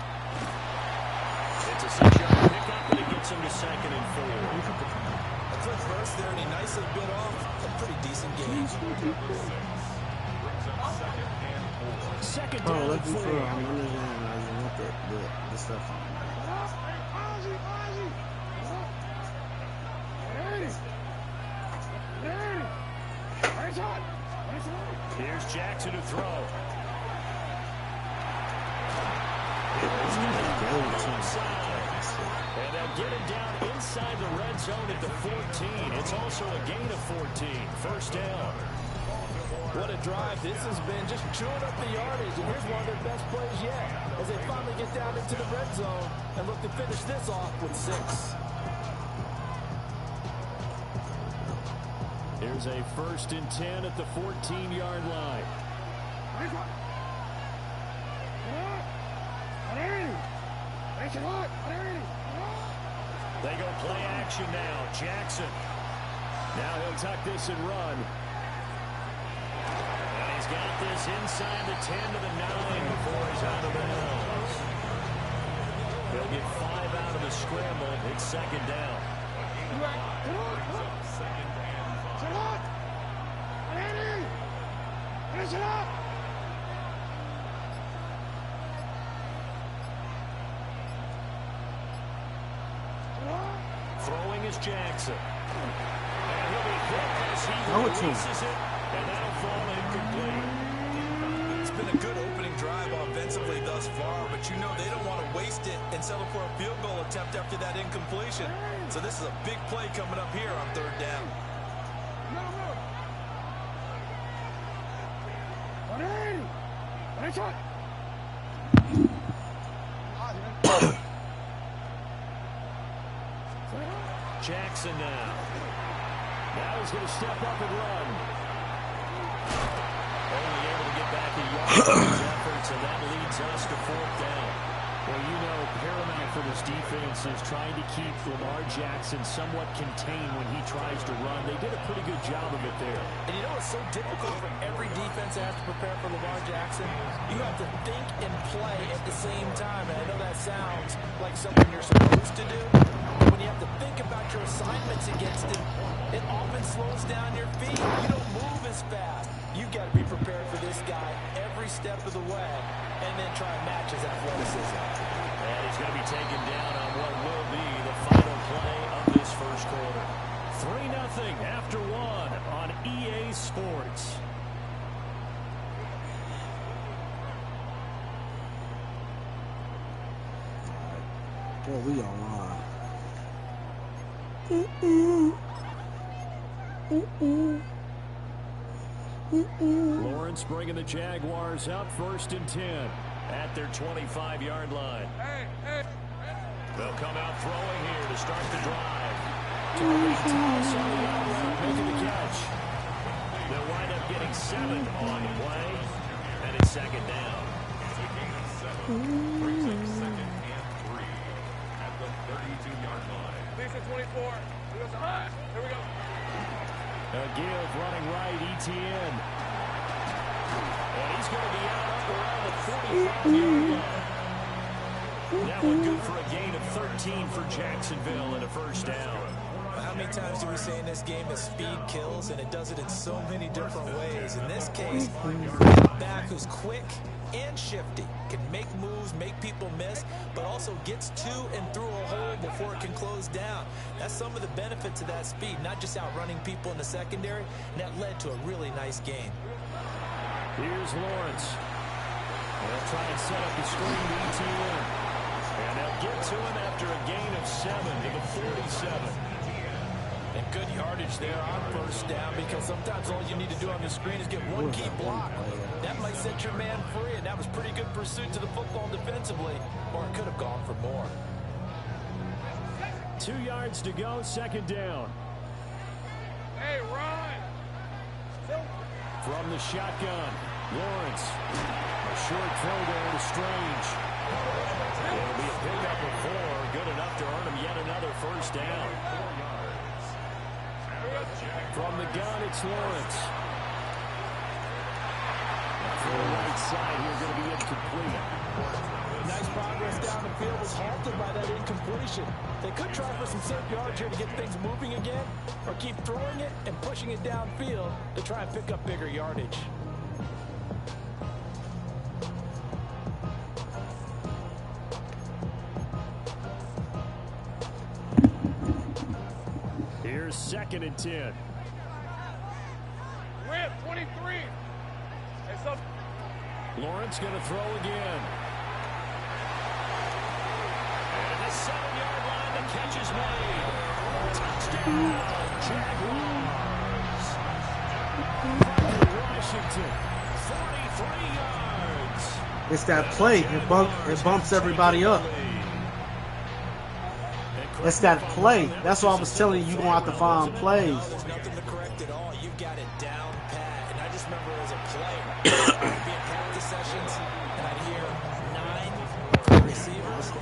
It's a 6-yard pickup, and it gets him to 2nd and 4. A quick burst there, and he nicely bit off a pretty decent game. 2nd down and 4. I'm understanding with the stuff on. Here's Jackson to throw. And they'll get him down inside the red zone at the 14. It's also a gain of 14. 1st down. What a drive. This has been just chewing up the yardage, and here's one of their best plays yet as they finally get down into the red zone and look to finish this off with 6. Here's a 1st and 10 at the 14-yard line. They go play action now. Jackson. Now he'll tuck this and run. And he's got this inside the 10 to the 9 before he's out of bounds. He'll get 5 out of the scramble. It's 2nd down. Throwing is Jackson. And he'll be hit as he releases it, and that'll fall incomplete. It's been a good opening drive offensively thus far, but you know they don't want to waste it and settle for a field goal attempt after that incompletion. So this is a big play coming up here on 3rd down. Jackson now. Now he's going to step up and run. Only able to get back a yard on his efforts, and that leads us to 4th down. Well, you know, paramount for this defense is trying to keep Lamar Jackson somewhat contained when he tries to run. They did a pretty good job of it there. And you know it's so difficult for every defense that has to prepare for Lamar Jackson? You have to think and play at the same time. And I know that sounds like something you're supposed to do. But when you have to think about your assignments against him, it often slows down your feet. You don't move as this fast, you've got to be prepared for this guy every step of the way and then try and match his athleticism. And he's going to be taken down on what will be the final play of this first quarter. 3-0 after one on EA Sports. Boy, we online. Lawrence bringing the Jaguars up 1st and 10 at their 25-yard line. They'll come out throwing here to start the drive. Tariq Thomas on the outright making the catch. They'll wind up getting 7 on the play, and it's 2nd down. Brings up 2nd and 3 at the 32-yard line. Lisa 24. Here we go. A give running right, Etienne. And he's going to be out around the 45-yard line. That one good for a gain of 13 for Jacksonville and a 1st down. How many times do we say in this game that speed kills, and it does it in so many different ways? In this case, a back who's quick and shifty, can make moves, make people miss, but also gets to and through a hole before it can close down. That's some of the benefits of that speed, not just outrunning people in the secondary, and that led to a really nice game. Here's Lawrence. They'll try and set up the screen to Etienne. And they'll get to him after a gain of 7 to the 47. And good yardage there on 1st down, because sometimes all you need to do on the screen is get one key block. That might set your man free, and that was pretty good pursuit to the football defensively, or it could have gone for more. 2 yards to go, 2nd down. Hey, Ron. From the shotgun, Lawrence. A short throw there to Strange. It'll be a pickup of 4, good enough to earn him yet another 1st down. From the gun, it's Lawrence. For the right side here, going to be incomplete. Nice progress down the field was halted by that incompletion. They could try for some safe yards here to get things moving again, or keep throwing it and pushing it downfield to try and pick up bigger yardage. Here's 2nd and 10. We're at 23. Lawrence going to throw again. And the 7-yard line, the catch is made. Touchdown, Jaguars. Michael Washington, 43 yards. It's that play. It bumps everybody up. It's that play. That's what I was telling you. You're going to have to find plays. There's nothing to correct at all. You've got it down pat. And I just remember as a player, I'd be at practice sessions, and I'd hear 9 receivers.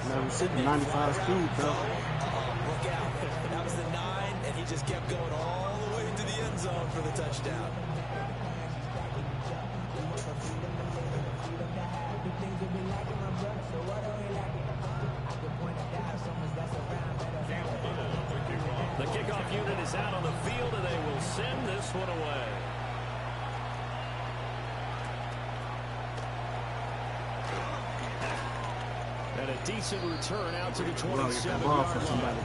95 speed, bro. Look out. That was the 9, and he just kept going all the way to the end zone for the touchdown. The kickoff unit is out on the field, and they will send this one away. And a decent return out to the 27-yard line.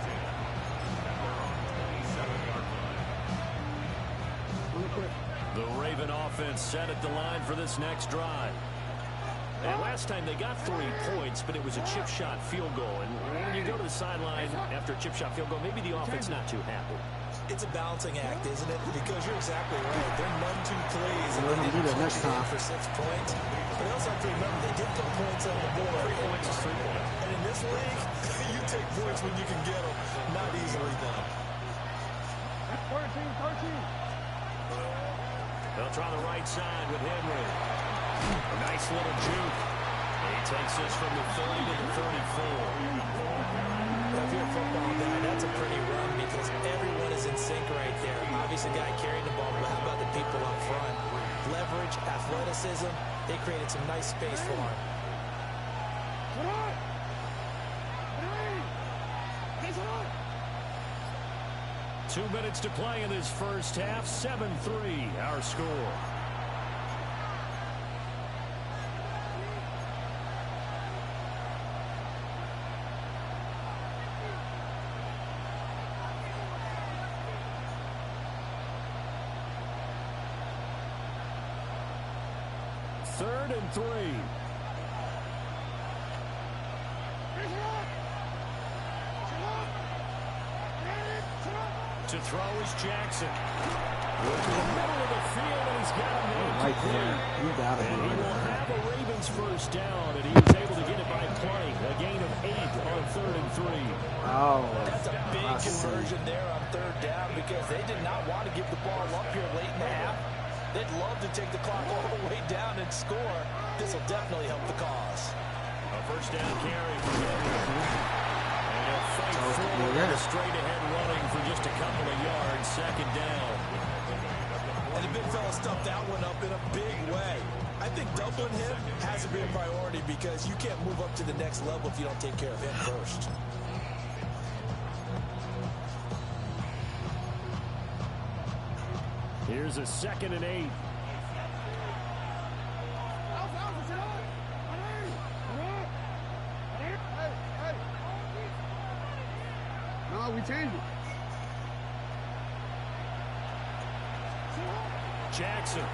The Raven offense set at the line for this next drive. And last time they got 3 points, but it was a chip shot field goal. And when you go to the sideline after a chip shot field goal, maybe the offense not too happy. It's a balancing act, isn't it? Because you're exactly right. They're 1-2 plays, and Let them do that next time. for 6 points. But they also have to remember they did put points on the board. 3 points is 3 points. And in this league, you take points when you can get them. Not easily done. 13. They'll try the right side with Henry. A nice little juke. He takes this from the 30 to the 34. If you're a football guy, that's a pretty run because everyone is in sync right there. Obviously, the guy carrying the ball, but how about the people up front? Leverage, athleticism, they created some nice space for him. 2 minutes to play in this first half. 7-3, our score. Third and 3. To throw is Jackson. Look to the middle of the field, and he's got him right there. You got it. And he will have a Ravens first down, and he was able to get it by play. A gain of 8 on 3rd and 3. Oh, that's a big conversion there on 3rd down because they did not want to give the ball up here late in the half. They'd love to take the clock all the way down and score. This will definitely help the cause. A first down carry for Henry. And he'll fight forward with a straight-ahead running for just a couple of yards. 2nd down. And the big fella stuffed that one up in a big way. I think doubling him has to be a priority because you can't move up to the next level if you don't take care of him first. Here's a 2nd and 8. No, we changed it. Jackson.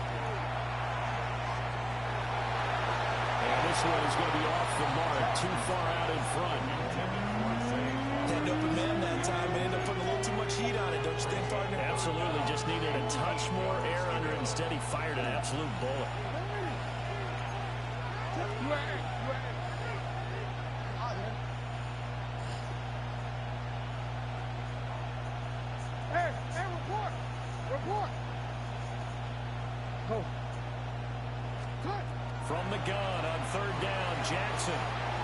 And this one is going to be off the mark, too far out in front. Had open man that time and ended up putting a little too much heat on it, don't you think, partner? Absolutely, just needed a touch more air under it. Instead, he fired an absolute bullet. Hey, report. Oh. From the gun on 3rd down, Jackson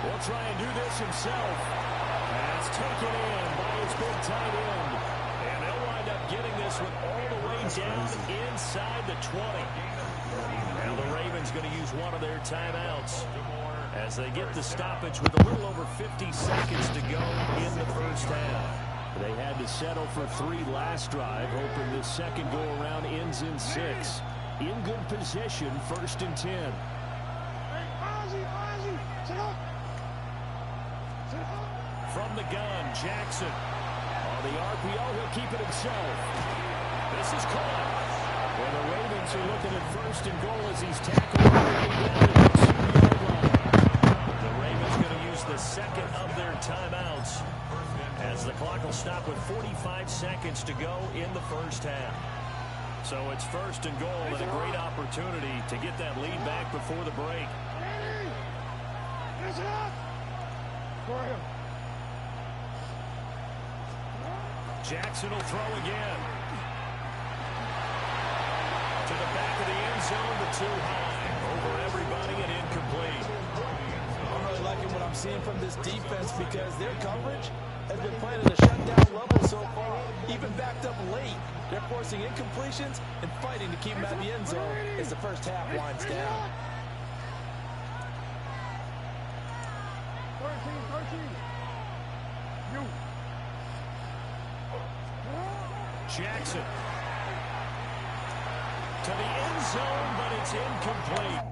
will try and do this himself. That's taken in by his big tight end. And they'll wind up getting this one all the way down inside the 20. Now the Ravens going to use one of their timeouts as they get the stoppage with a little over 50 seconds to go in the first half. They had to settle for 3 last drive, hoping this second go-around ends in 6. In good position, 1st and 10. From the gun, Jackson. On the RPO, he'll keep it himself. This is caught. And the Ravens are looking at 1st and goal as he's tackled all the way down to the 2-yard line. The Ravens going to use the 2nd of their timeouts as the clock will stop with 45 seconds to go in the first half. So it's 1st and goal and a great opportunity to get that lead back before the break. Jackson will throw again. To the back of the end zone, but too high. Over everybody and incomplete. I'm really liking what I'm seeing from this defense because their coverage has been playing at a shutdown level so far. Even backed up late, they're forcing incompletions and fighting to keep them out of the end zone as the first half winds down. 13. You. Jackson. To the end zone, but it's incomplete.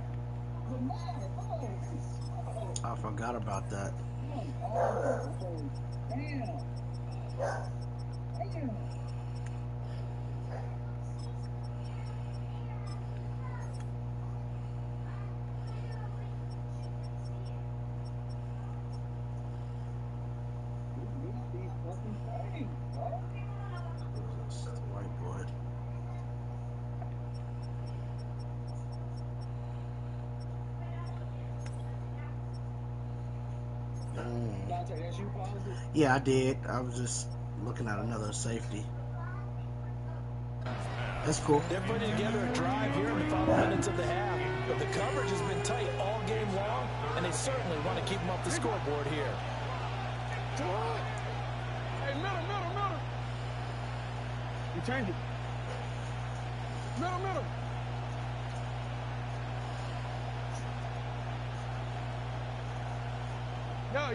I forgot about that. Whiteboard. Yeah, I did. I was just looking at another safety. That's cool. They're putting together a drive here in the final minutes of the half, but the coverage has been tight all game long, and they certainly want to keep them off the scoreboard here. Hey, middle. You change it. Middle.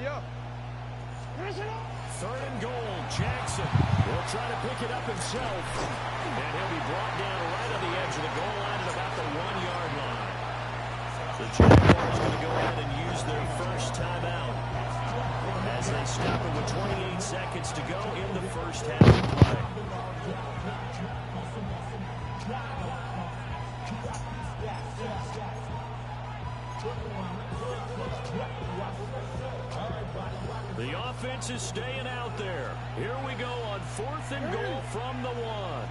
Yeah. 3rd and goal. Jackson will try to pick it up himself. And he'll be brought down right on the edge of the goal line at about the 1-yard line. The Jaguars going to go ahead and use their first timeout as they stop it with 28 seconds to go in the first half of play. The offense is staying out there. Here we go on 4th and goal from the 1.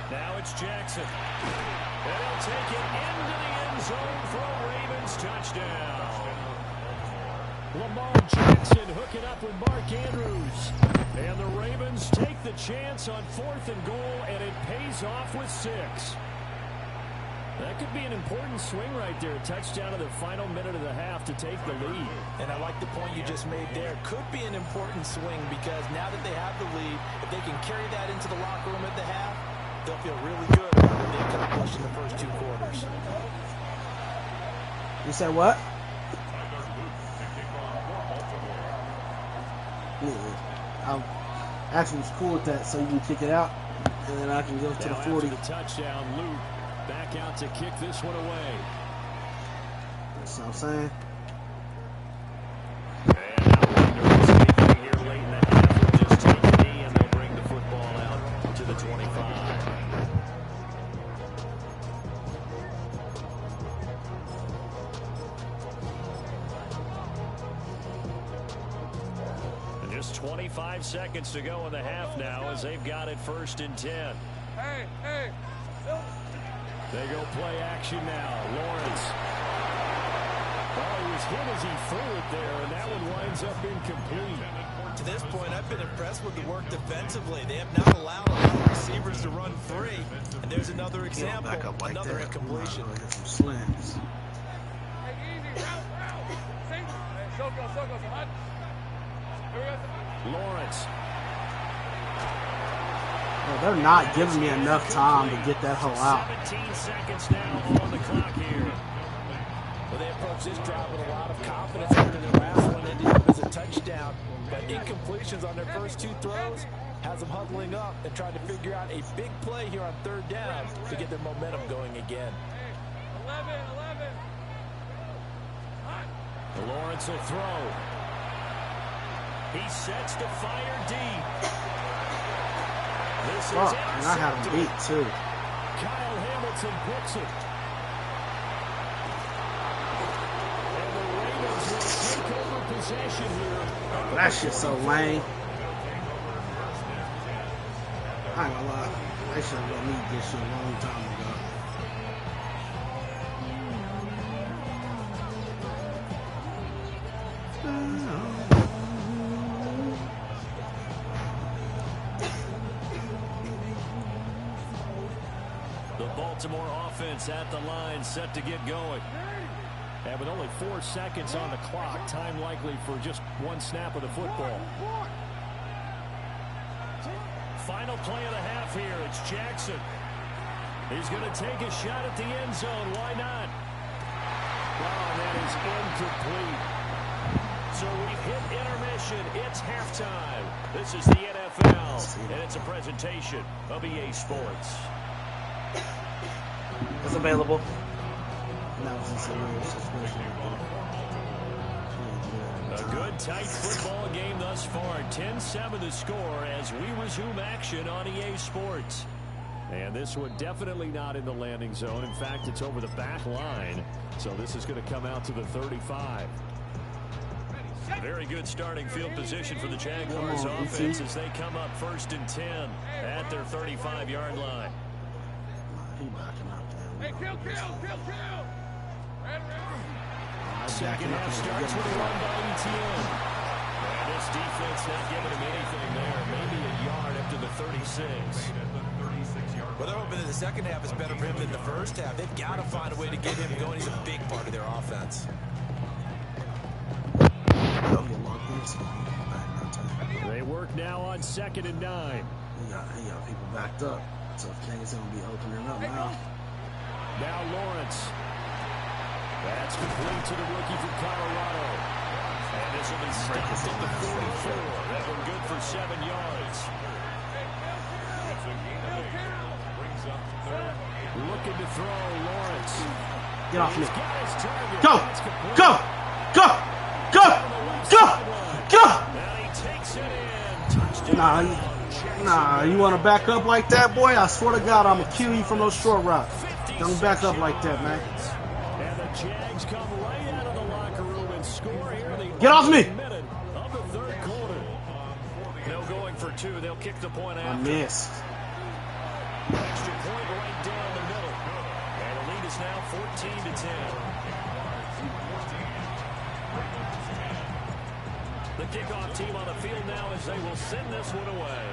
Now it's Jackson. And he'll take it into the end zone for a Ravens touchdown. Lamar Jackson hooking up with Mark Andrews. And the Ravens take the chance on 4th and goal, and it pays off with 6. That could be an important swing right there. A touchdown in the final minute of the half to take the lead. And I like the point you just made there. Could be an important swing because now that they have the lead, if they can carry that into the locker room at the half, they'll feel really good about what they accomplished in the first 2 quarters. You said what? I'm actually cool with that, so you can kick it out, and then I can go to the 40. The touchdown, Luke back out to kick this one away. That's what I'm saying. And now we're here late in the half. We'll just take a knee, and they'll bring the football out to the 25. Just 25 seconds to go in the half now as they've got it 1st and 10. Hey. They go play action now. Lawrence. Oh, he was hit as he threw it there, and that one winds up incomplete. To this point, I've been impressed with the work defensively. They have not allowed a lot of receivers to run free. And there's another example, another incompletion. Some slants. Hey, easy. Route. Hey, Soko. Lawrence. Well, they're not giving me enough time to get that hole out. 17 seconds now on the clock here. Well, they approach this drive with a lot of confidence after their last one ended up as a touchdown. But incompletions on their first 2 throws has them huddling up and trying to figure out a big play here on 3rd down to get their momentum going again. 11. Lawrence will throw. He sets to fire deep. This is and I have him beat too. Kyle Hamilton picks it. And the Ravens will take over possession here. That shit's so lame. I ain't gonna lie. They should have let me get this shit a long time ago. Baltimore offense at the line, set to get going. And with only 4 seconds on the clock, time likely for just 1 snap of the football. Final play of the half here. It's Jackson. He's going to take a shot at the end zone. Why not? Oh, that is incomplete. So we've hit intermission. It's halftime. This is the NFL, and it's a presentation of EA Sports. It's available. A good, tight football game thus far. 10-7 the score as we resume action on EA Sports. And this one definitely not in the landing zone. In fact, it's over the back line. So this is going to come out to the 35. Very good starting field position for the Jaguars offense as they come up 1st and 10 at their 35-yard line. Hey, kill. Second half starts with a run by ETN. And this defense not giving him anything there. Maybe a yard after the 36. Well, they're hoping that the second half is better for him than the first half. They've got to find a way to get him going. He's a big part of their offense. They work now on 2nd and 9. He got people backed up. So things going to be opening up now. Now Lawrence. That's complete to the rookie from Colorado. And this will be stopped at the 44. That one good for 7 yards. Looking to throw, Lawrence. Get off me. Go! Go! Go! Go! Go! Go! And he takes it in. Nah, you want to back up like that, boy? I swear to God, I'm going to kill you from those short routes. Don't back up like that, man. And the Jags come right out of the locker room and score here in the Get off me! minute of the third quarter. No going for 2. They'll kick the point I after. missed. Extra point right down the middle. And the lead is now 14-10. The kickoff team on the field now as they will send this one away.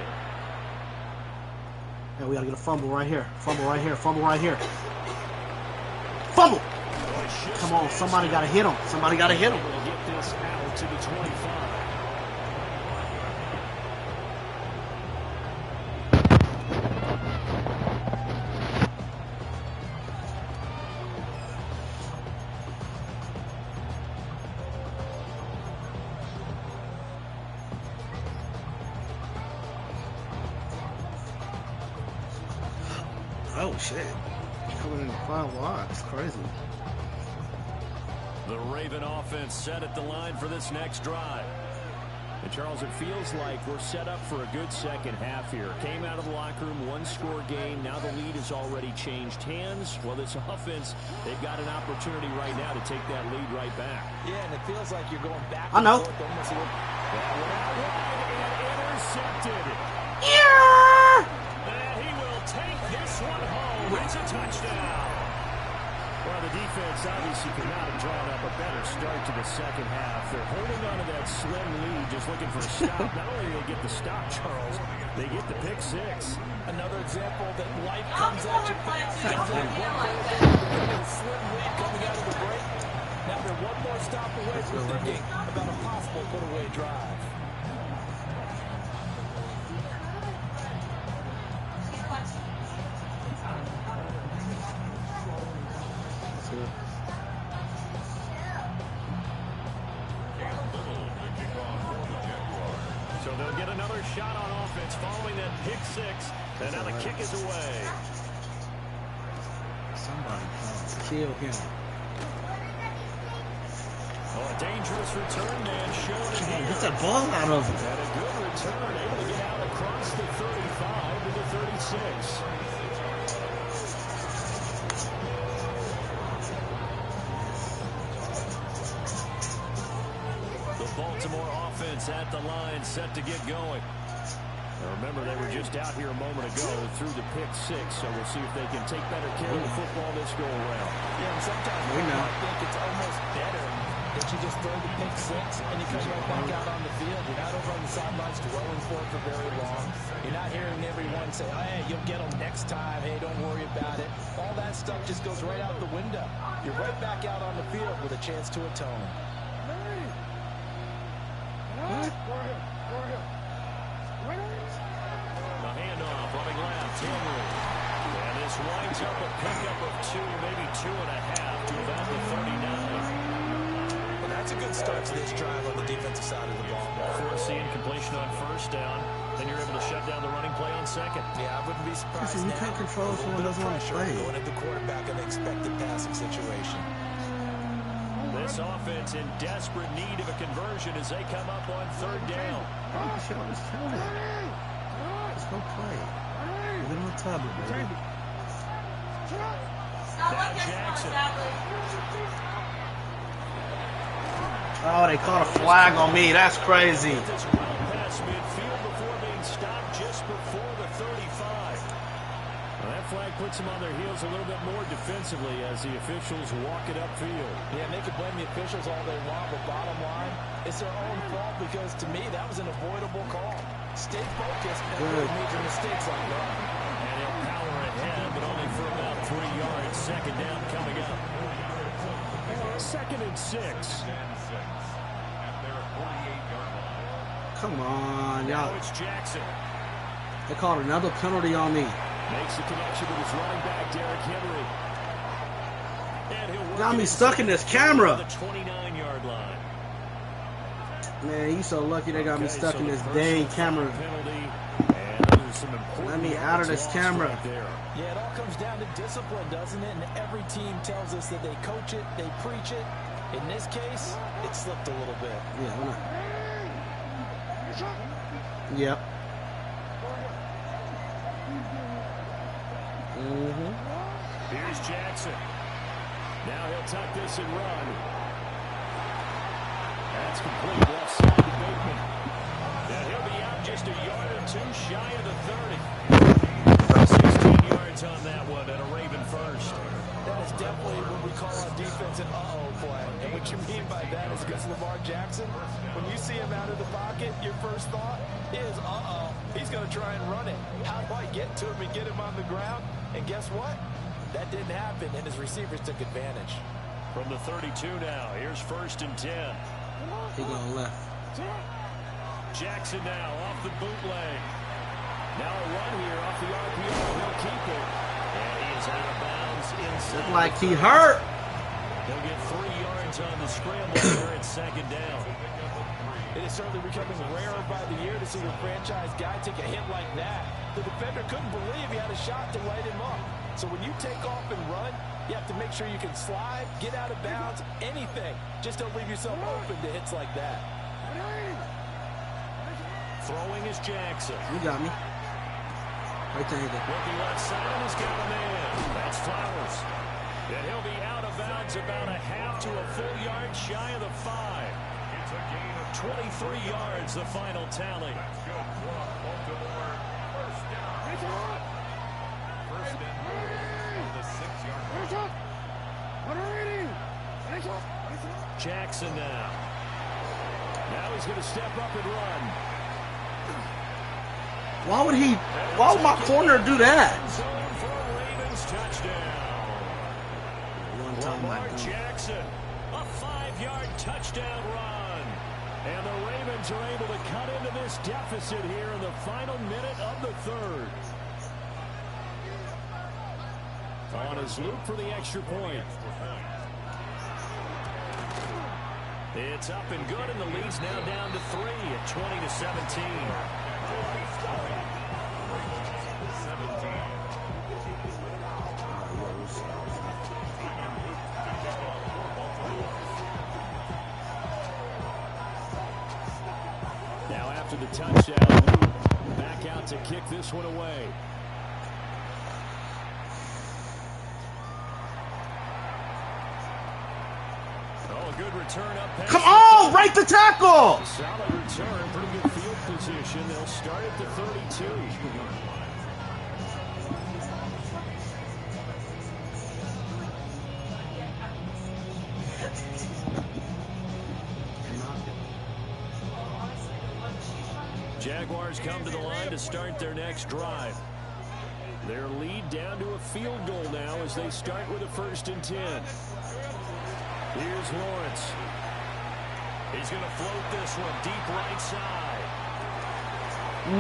Hey, we got to get a fumble right here. Fumble right here. Fumble right here. Fumble! Come on, somebody got to hit him. Somebody got to hit him. We'll get this out to the 25. Oh, shit. Coming in 5 wide. It's crazy. The Raven offense set at the line for this next drive. And Charles, it feels like we're set up for a good second half here. Came out of the locker room, 1-score game. Now the lead has already changed hands. Well, this offense, they've got an opportunity right now to take that lead right back. Yeah, and it feels like you're going back. I know. That went out wide and intercepted. Yeah! And he will take this one home. It's a touchdown. Well, the defense obviously could not have drawn up a better start to the second half. They're holding on to that slim lead, just looking for a stop. Not only do they get the stop, Charles, they get the pick 6. Another example that life comes at you fast. Slim lead coming out of the break. Now they're one more stop away from thinking about a possible put-away drive. So they'll get another shot on offense following that pick 6. And now the kick is away. Somebody kill him. Oh, a dangerous return man shown in here. Get that ball out of him. And a good return, able to get out across the 35 to the 36. The Baltimore offense at the line, set to get going. Now remember, they were just out here a moment ago through the pick 6, so we'll see if they can take better care of the football this go around. Yeah, and sometimes I think it's almost better that you just throw the pick 6 and you come right back out on the field. You're not over on the sidelines dwelling for it for very long. You're not hearing everyone say, oh, hey, you'll get them next time. Hey, don't worry about it. All that stuff just goes right out the window. You're right back out on the field with a chance to atone. The handoff, running left, Henry. And this winds up a pickup of 2, maybe 2.5 to about the 39. Well, that's a good start to this drive on the defensive side of the ball. Forcing completion on first down. Then you're able to shut down the running play on second. Yeah, I wouldn't be surprised. Listen, you can't control someone doesn't want to play. Going at the quarterback in the expected passing situation. This offense in desperate need of a conversion as they come up on third down. Just tell him. Just go play. Get on the tablet, baby. Now Jackson. Oh, they caught a flag on me. That's crazy. This run past midfield before being stopped just before the 35. Well, that flag puts them on their heels a little bit more defensively as the officials walk it upfield. Yeah, and they can blame the officials all they want, but bottom line, it's their own fault because, to me, that was an avoidable call. Stay focused and avoid major mistakes like that. And he'll power ahead, but only for about 3 yards. Second down coming up. 2nd and 6. Come on, Now y'all. it's Jackson. They called another penalty on me. Makes the connection with his running back, Derrick Henry. Got me stuck in this camera. The 29-yard line. Man, you so lucky they got me stuck in this dang camera. Let me out of this camera. Yeah, it all comes down to discipline, doesn't it? And every team tells us that they coach it, they preach it. In this case, it slipped a little bit. Yeah, why not? Yep. Here's Jackson. Now he'll tuck this and run. That's complete left side to Bateman. And he'll be out just a yard or two shy of the 30. 16 yards on that one and a Raven first. That is definitely what we call on defense an uh-oh play. And what you mean by that is against Lamar Jackson, when you see him out of the pocket, your first thought is, uh-oh, he's going to try and run it. How do I get to him and get him on the ground? And guess what? That didn't happen, and his receivers took advantage. From the 32 now, here's 1st and 10. He going left. Jackson now off the bootleg. Now a run here off the RPO. He'll keep it. And he is out of bounds inside. Look like he hurt. He'll get 3 yards on the scramble here at 2nd down. It is certainly becoming rarer by the year to see a franchise guy take a hit like that. The defender couldn't believe he had a shot to light him up. So when you take off and run, you have to make sure you can slide, get out of bounds, anything. Just don't leave yourself open to hits like that. Throwing is Jackson. You got me. Right there. Looking left side and he's got a man. That's Flowers. And he'll be out of bounds about a half to a full yard shy of the 5. It's a gain of 23 yards, the final tally. That's good for Baltimore. First down. First and on the 6-yard line. Jackson now. Now he's going to step up and run. Why would my corner do that? Ravens touchdown. Lamar Jackson, a 5-yard touchdown run. And the Ravens are able to cut into this deficit here in the final minute of the 3rd. On his loop for the extra point. It's up and good, and the lead's now down to 3 at 20-17. Now after the touchdown, back out to kick this one away. Good return up. Come on, right the tackle. Solid return, pretty good field position. They'll start at the 32. Jaguars come to the line to start their next drive. Their lead down to a field goal now as they start with a 1st and 10. Here's Lawrence. He's going to float this one deep right side.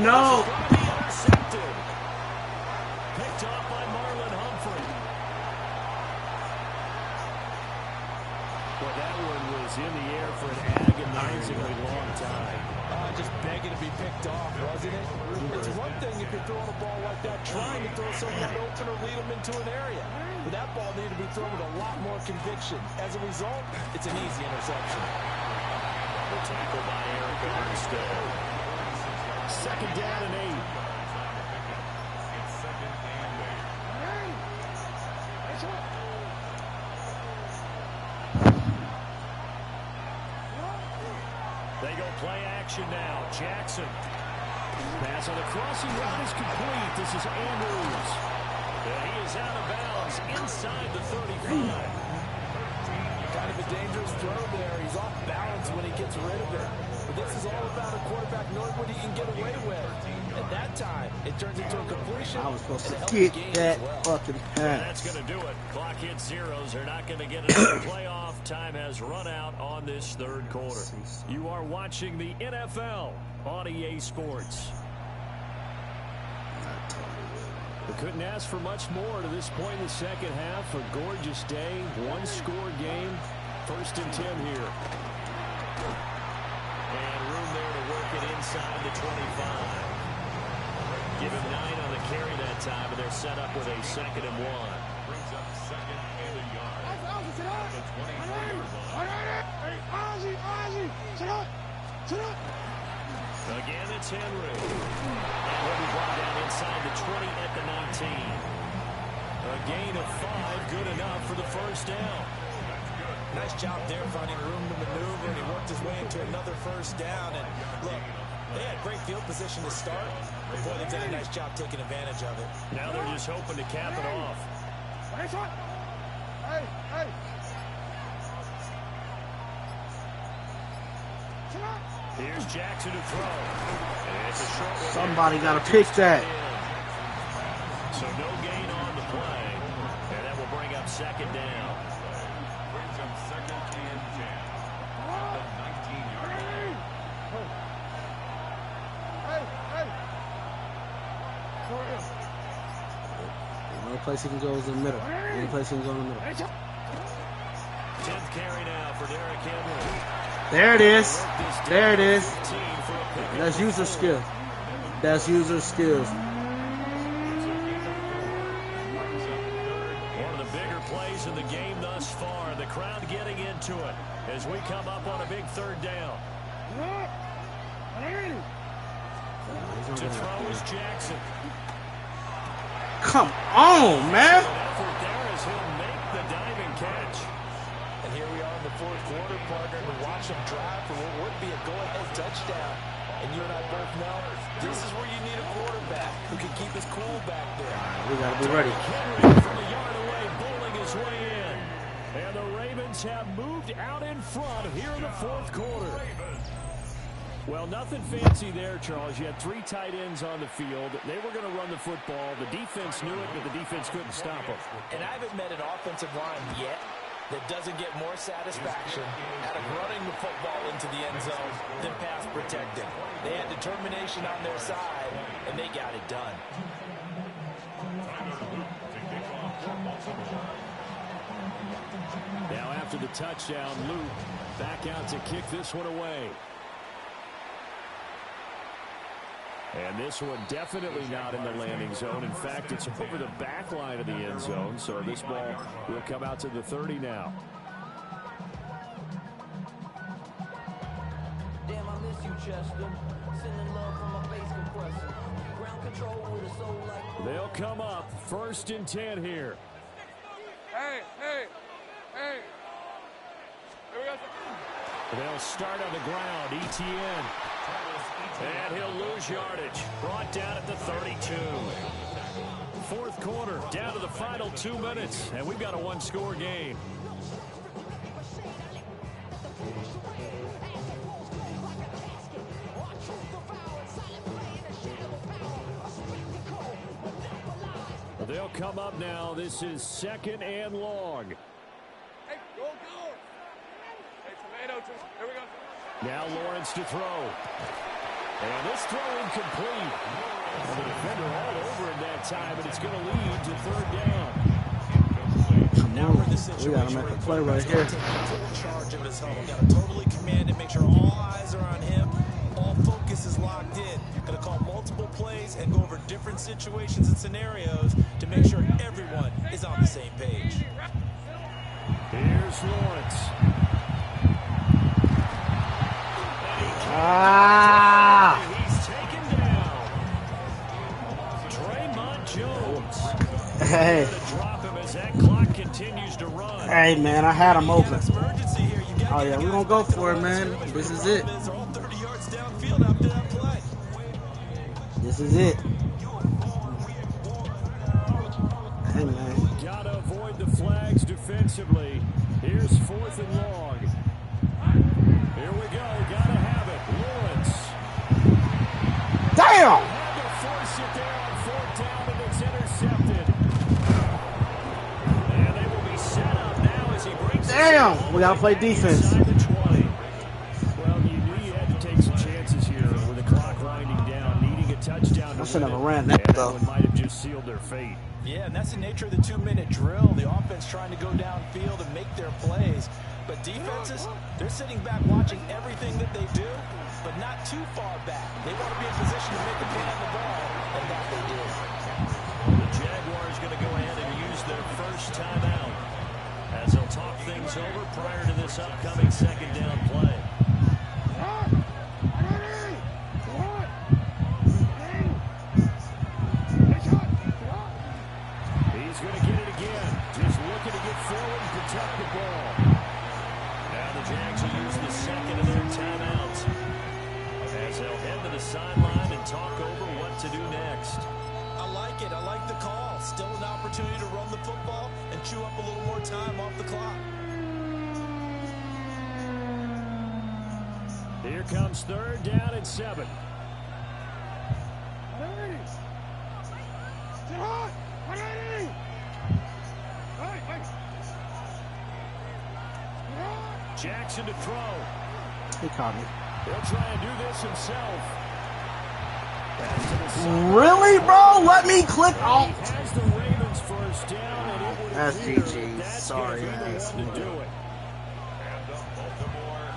No. Intercepted. Picked off by Marlon Humphrey. Well, that one was in the air for an agonizingly long time. Just begging to be picked off, wasn't it? It's one thing if you're throwing a ball like that, trying to throw someone open or lead them into an area. But that ball needed to be thrown with a lot more conviction. As a result, it's an easy interception. The tackle by Eric Armstead. 2nd down and 8. They go play action now. Jackson. Pass on the crossing route is complete. This is Andrews. And he is out of bounds inside the 35. Kind of a dangerous throw there. He's off balance when he gets rid of it. But this is all about a quarterback knowing what he can get away with. At that time, it turns into a completion. I was supposed to get that fucking pass. That's going to do it. Clock hits zeros. They're not going to get another playoff. Time has run out on this 3rd quarter. You are watching the NFL on EA Sports. We couldn't ask for much more to this point in the second half. A gorgeous day, one-score game. 1st and 10 here. And room there to work it inside the 25. Give him 9 on the carry that time, and they're set up with a 2nd and 1. Brings up 2nd and a yard. The 23-yard line. Again, it's Henry. And he'll be brought down inside the 20 at the 19. A gain of 5, good enough for the 1st down. Nice job there finding room to maneuver, and he worked his way into another 1st down. And look, they had great field position to start, but boy, they did a nice job taking advantage of it. Now they're just hoping to cap it off. Here's Jackson to throw. And it's a short one. Somebody got to pick that. So no gain on the play. And that will bring up 2nd down. Brings up 2nd and 10. At the 19-yard line. The only place he can go is in the middle. The only place he can go in the middle. 10th carry now for Derrick Henry. There it is. There it is. That's user skill. That's user skills. One of the bigger plays in the game thus far. The crowd getting into it as we come up on a big 3rd down. To throw is Jackson. Come on, man. Effort there as he'll make the diving catch. And here we are in the 4th quarter, partner, to watch them drive for what would be a go-ahead touchdown. And you and I both know this is where you need a quarterback who can keep his cool back there. We got to be ready. Henry from a yard away, bowling his way in. And the Ravens have moved out in front here in the 4th quarter. Well, nothing fancy there, Charles. You had 3 tight ends on the field. They were going to run the football. The defense knew it, but the defense couldn't stop them. And I haven't met an offensive line yet that doesn't get more satisfaction out of running the football into the end zone than pass protecting. They had determination on their side, and they got it done. Now after the touchdown, Luke back out to kick this one away. And this one definitely not in the landing zone. In fact, it's over the back line of the end zone. So this ball will come out to the 30 now. Damn, I miss you, Chester. Sending love from my face compressor. Ground control with a soul like... They'll come up 1st and 10 here. Hey. Here we go. They'll start on the ground. Etienne. And he'll lose yardage. Brought down at the 32. 4th quarter, down to the final 2 minutes. And we've got a 1-score game. They'll come up now. This is 2nd and long. Hey, go. Hey, tomato. Here we go. Now Lawrence to throw. And this throw incomplete. And the defender all over him that time, and it's going to lead to 3rd down. Now we're in the situation we got to make a play right here. Take total charge of his home. Got to totally command and make sure all eyes are on him. All focus is locked in. Going to call multiple plays and go over different situations and scenarios to make sure everyone is on the same page. Here's Lawrence. He's taken down. Draymond Jones. Hey. Drop him as that clock continues to run. Hey, man, I had him open. Oh, yeah, we're going to go for it, man. This is it. This is it. Hey, man. Got to avoid the flags defensively. Here's 4th and long. Here we go. Got to have it. Lawrence. Damn! Had to force it there on 4th down, and it's intercepted. And they will be set up now as he brings it. Damn! We got to play defense. Inside the 20. Well, you knew you had to take some chances here with the clock winding down, needing a touchdown. I should never ran that, and though. that one might have just sealed their fate. Yeah, and that's the nature of the 2-minute drill. The offense trying to go downfield and make their plays. But defenses, they're sitting back watching everything that they do, but not too far back. They want to be in position to make a play on the ball, and that they did. The Jaguars going to go ahead and use their first timeout as they'll talk things over prior to this upcoming second down play. He's going to get it again. Just looking to get forward and protect the ball. Now the Jags will use the second of their timeouts as they'll head to the sideline and talk over what to do next. I like it. I like the call. Still an opportunity to run the football and chew up a little more time off the clock. Here comes 3rd down and 7. Jackson to throw. He caught me. He'll try and do this himself. Really, bro? Let me click off. He has the Ravens first down, and it would That's appear GG. that's Sorry, going to be the ass. one to do it. And the Baltimore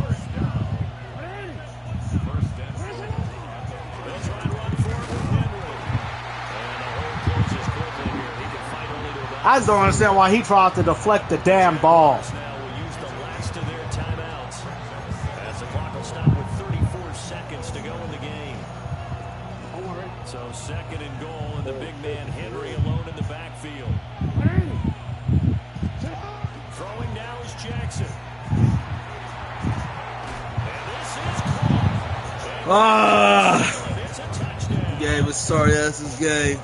first down. First and 10. They'll try and run forward with Henry. And the hole closes quickly here. He can fight only to about I just don't understand why he tried to deflect the damn ball. now will use the last of their timeouts as the clock will stop with 34 seconds to go in the game. So 2nd and goal, and the big man Henry alone in the backfield. Throwing now is Jackson. And this is caught. It's a touchdown. Gave a sorry ass's game.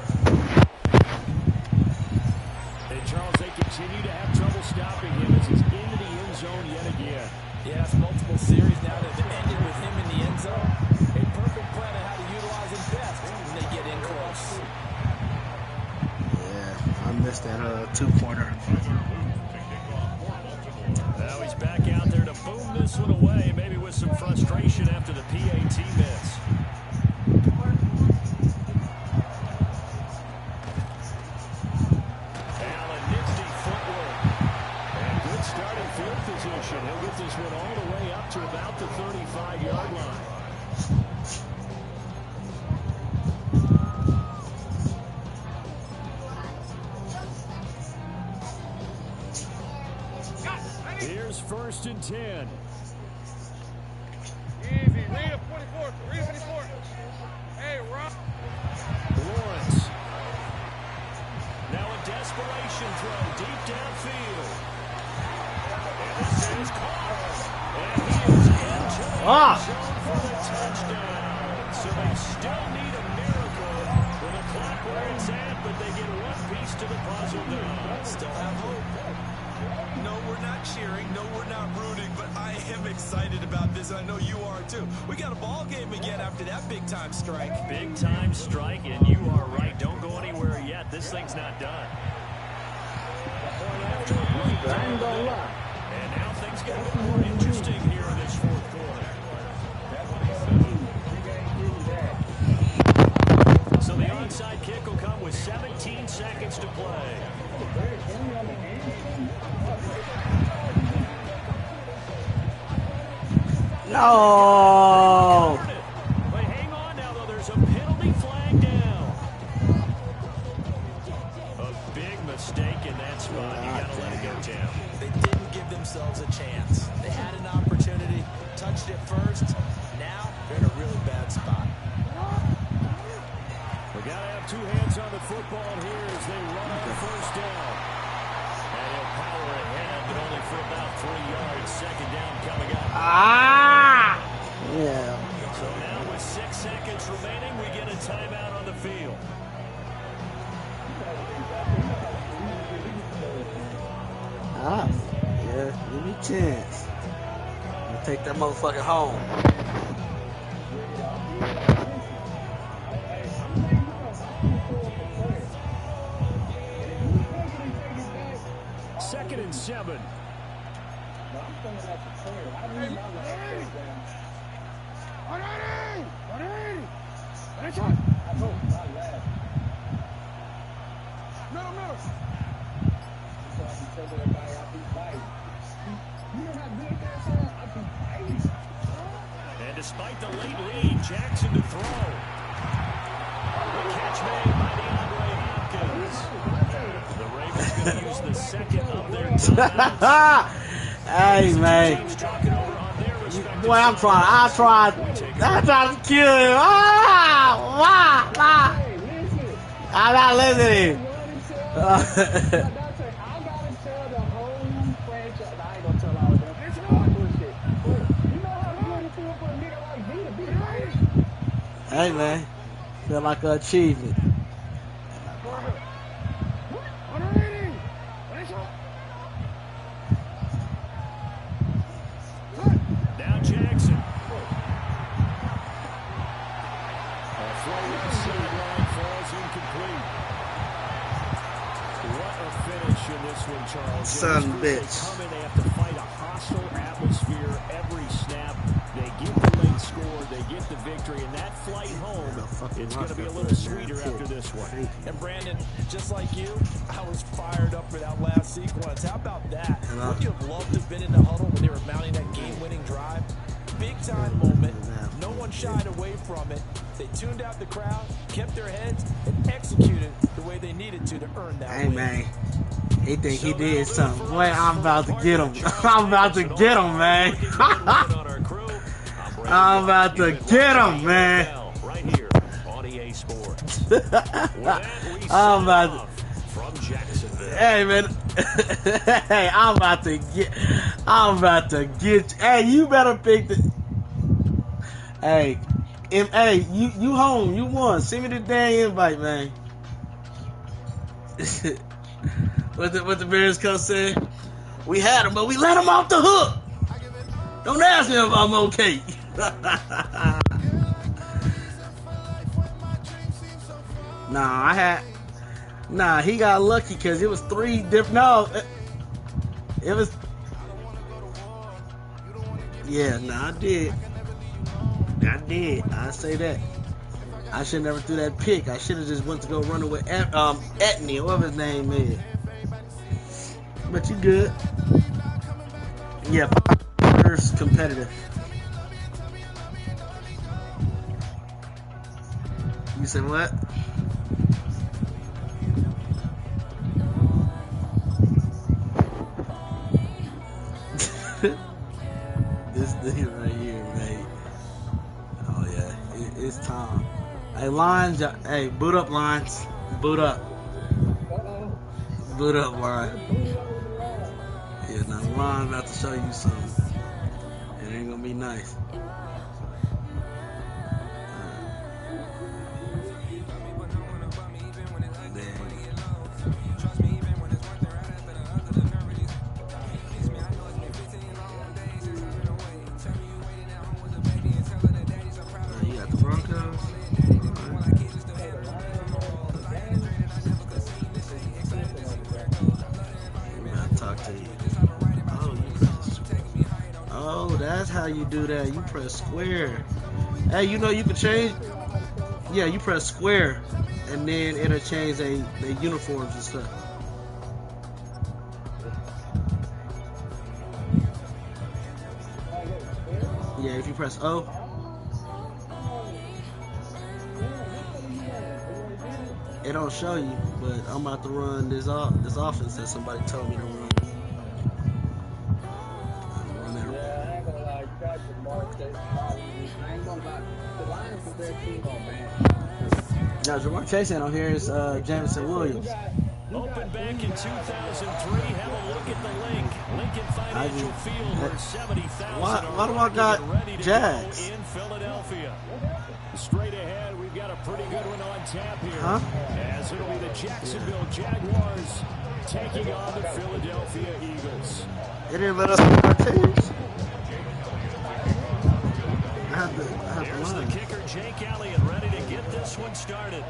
And Charles, they continue to have trouble stopping him as he's into the end zone yet again. Yeah, it's multiple series now that have ended with him in the end zone. A perfect plan on how to utilize him best when they get in close. Yeah, I missed that 2-pointer. Now he's back out there to boom this one away, maybe with some frustration after the PAT miss. Allen, nifty footwork. And good starting field position. He'll get this one all the way up to about the 35-yard line. Here's 1st and 10. Easy. Read a 44. Read a 44. Hey, Rob. Lawrence. Now a desperation throw deep downfield. And this is caught. And he is into the end zone for the touchdown. So they still need a miracle with the clock where it's at, but they get one piece to the puzzle now. Still have hope. No, we're not cheering. No, we're not rooting, but I am excited about this. I know you are too. We got a ball game again after that big-time strike. Big-time strike, and you are right. Don't go anywhere yet. This thing's not done. And now things get a little more interesting here in this 4th quarter. So the onside kick will come with 17 seconds to play. No. But hang on now, though. There's a penalty flag down. A big mistake in that spot. You got to let it go down. They didn't give themselves a chance. They had an opportunity, touched it first. Now they're in a really bad spot. We got to have 2 hands on the football here as they run on 1st down. And he'll power ahead, but only for about 3 yards. 2nd down coming up. Yeah. So now with 6 seconds remaining, we get a timeout on the field. Yeah, give me a chance. I'll take that motherfucker home. Second and 7. And despite the late lead, Jackson to throw. The catch made by DeAndre Hopkins. The Ravens going to use the second of their timeouts. Hey, man. Boy, I tried to kill him. Why? I'm not listening. Hey, man. Feel like an achievement. Now Jackson. A throw left sideline falls incomplete. What a finish in this one, Charles. Son of a bitch. They come in, they have to fight a hostile atmosphere every snap. They get the late score, they get the victory, and that flight home, it's going to be a little sweeter after this one. And Brandon, just like you, I was fired up for that last sequence. How about that? Would you have loved to have been in the huddle when they were mounting that game-winning drive? Big time moment. No one shied away from it. They tuned out the crowd, kept their heads, and executed the way they needed to earn that Hey, win. man. He think he did something. Boy, I'm about to get him. I'm about to get him, man. I'm about to get him, man. Right here on EA Sports. I'm about to. From Jacksonville. Hey, man. Hey, I'm about to get. Hey, you better pick the. Hey, you home. You won. Send me the dang invite, man. What the Bears coach said? We had him, but we let him off the hook. Don't ask him if I'm okay. Nah, he got lucky because it was 3 different. No, it was. Yeah, I did. I say that. I should never threw that pick. I should have just went to go run with Etney, whatever his name is. But you good. Yeah, first competitive. You said what? This thing right here, mate. Oh yeah, it's time. Hey, Lions. Hey, boot up, Lions. Boot up. Boot up, Lion. Yeah, now Lion about to show you something. It ain't gonna be nice. You got the Broncos. Talk to you. Oh, that's how you do that. You press square. Hey, you know you can change. Yeah, you press square, and then it'll change their uniforms and stuff. Yeah, if you press O. It don't show you, but I'm about to run this offense that somebody told me to run. Now, Jamar Chase ain't on here. It's Jamison Williams. Opened back in 2003. Have a look at the link. Lincoln Financial Field, where 70,000 why do I got Jags? in Philadelphia. Straight ahead, we've got a pretty good one on tap here. As it'll be the Jacksonville Jaguars taking on the Philadelphia Eagles. They didn't let us pick our teams. There's the kicker, Jake Elliott, ready to get this one started.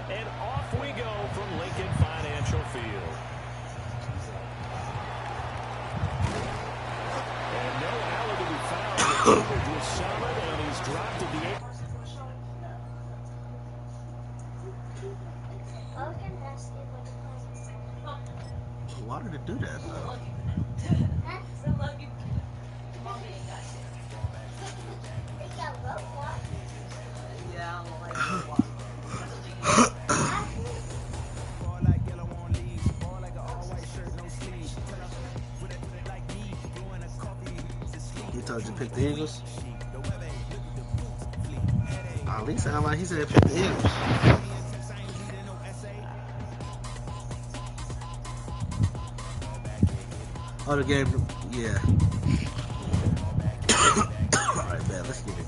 And off we go from Lincoln Financial Field. And no Allen to be found. The was summoned, and he's dropped at the 8. Why did it do that though? He told you to pick the Eagles? At least sound like he said pick the Eagles. Oh, the game, yeah. Alright, man, let's get it.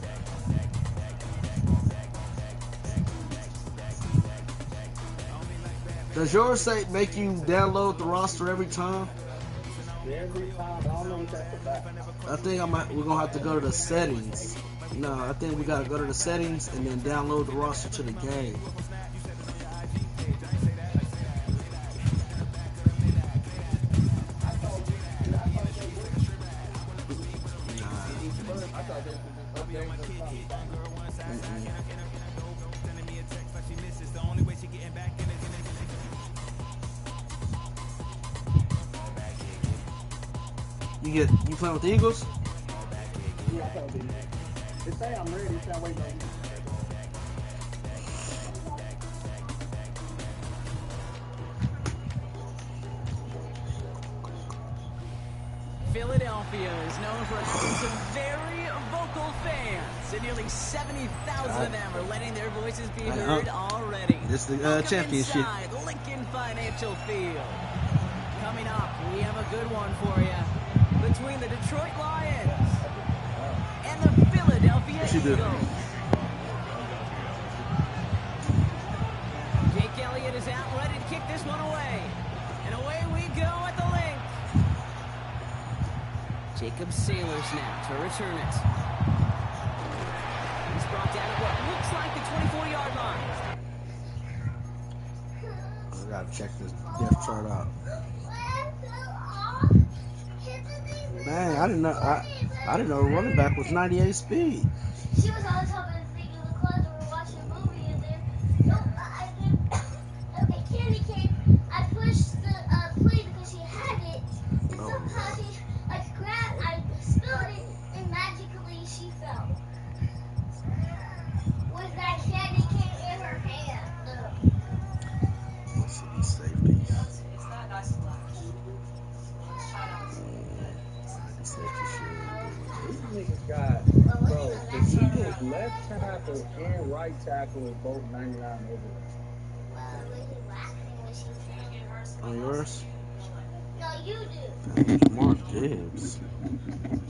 Does yours say make you download the roster every time? Every time, I don't know what that's about. I think we're gonna have to go to the settings. No, I think we gotta go to the settings and then download the roster to the game. You playing with the Eagles? Yeah, I told you. They say I'm ready, so I'm waiting on you. Philadelphia is known for having some very vocal fans, and nearly 70,000 of them are letting their voices be heard already. This is the championship. Inside Lincoln Financial Field. Coming up, we have a good one for you. Between the Detroit Lions and the Philadelphia Eagles. Jake Elliott is out, ready to kick this one away. And away we go at the link. Jacob Sailors now to return it. He's brought down at what looks like the 24-yard line. I gotta check this depth chart out. Man, I didn't know. I didn't know the running back was 98 speed. She was on top of the thing in the closet. We were watching a movie in there. No, okay, Candy came. I pushed the play because she had it, and somehow she grabbed. I spilled it, and magically she fell. With that candy cane in her hand. Let's see these safeties. It's not nice and loud. These niggas got, bro, the Eagles left tackle and right tackle is both 99 over. On yours? No, you do. Mark Gibbs.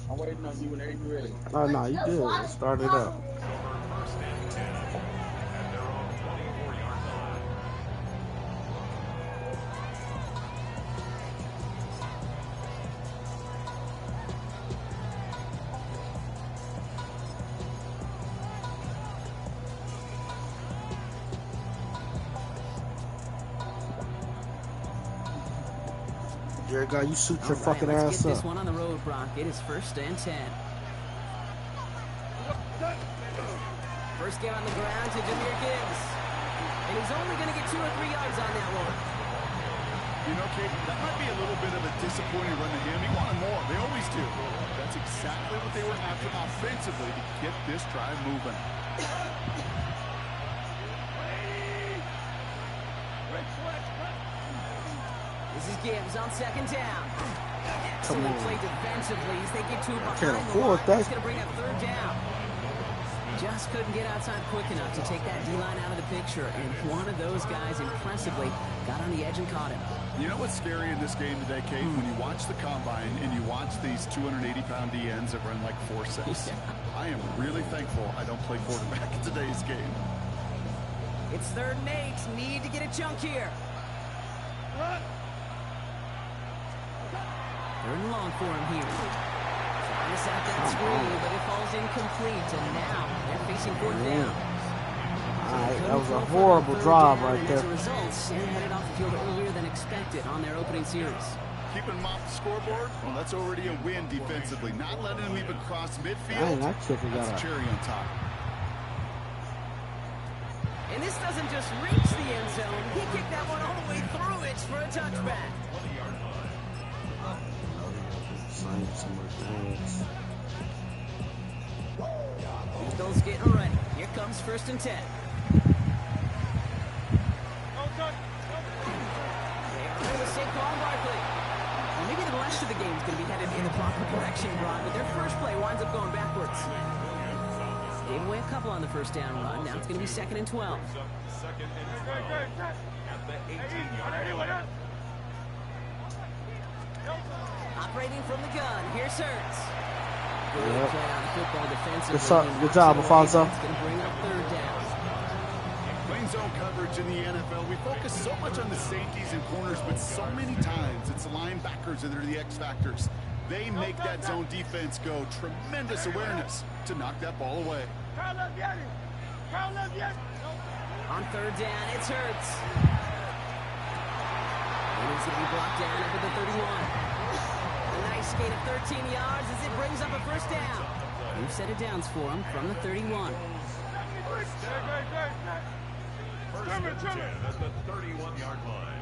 I'm waiting on you whenever you're ready. Oh, no, you good. Let's start it up. Jared, God, you shoot your fucking ass let's get up. this one on the road, Brock. It is 1st and 10. First get on the ground to Jahmyr Gibbs. And he's only going to get 2 or 3 yards on that one. You know, Kate, that might be a little bit of a disappointing run to him. He wanted more. They always do. That's exactly what they were after offensively to get this drive moving. This is Gibbs on 2nd down. Come Excellent on. play defensively as they get 2 behind Can't the afford line. that. He's going to bring up 3rd down. Just couldn't get outside quick enough to take that D-line out of the picture, and one of those guys impressively got on the edge and caught him. You know what's scary in this game today, Kate? When you watch the combine and you watch these 280-pound DNs that run like 4.6. I am really thankful I don't play quarterback in today's game. It's 3rd and 8. Need to get a chunk here. 3rd and long for him here. Trying to set that screen, but it falls incomplete, and now they're facing 4th down. Alright, that was a horrible drive right there. As a result, they're headed off the field earlier than expected on their opening series. Keeping them off the scoreboard, well, that's already a win defensively. Not letting them even cross midfield, Dang, that kicker got that's a cherry on top. And this doesn't just reach the end zone. He kicked that one all the way through it for a touchback. Eagles getting ready. Here comes 1st and 10. Saquon Barkley. Well, maybe the rest of the game is going to be headed in the proper direction, Ron, but their first play winds up going backwards. Gave away a couple on the first down run. Now it's going to be 2nd and 12. Second and 12 at the 18-yard line. Operating from the gun. Here's Hurts. Good play on the football defensively. Good job, Alfonso. It's going to bring up 3rd down. Playing zone coverage in the NFL, we focus so much on the safeties and corners, but so many times it's the linebackers that are the X factors. They make that zone defense go. Tremendous awareness to knock that ball away. On 3rd down, it's Hurts. And he's going to be blocked down after the 31. A nice gain of 13 yards as it brings up a 1st down. New set of downs for him from the 31. First and 10 at the 31-yard line.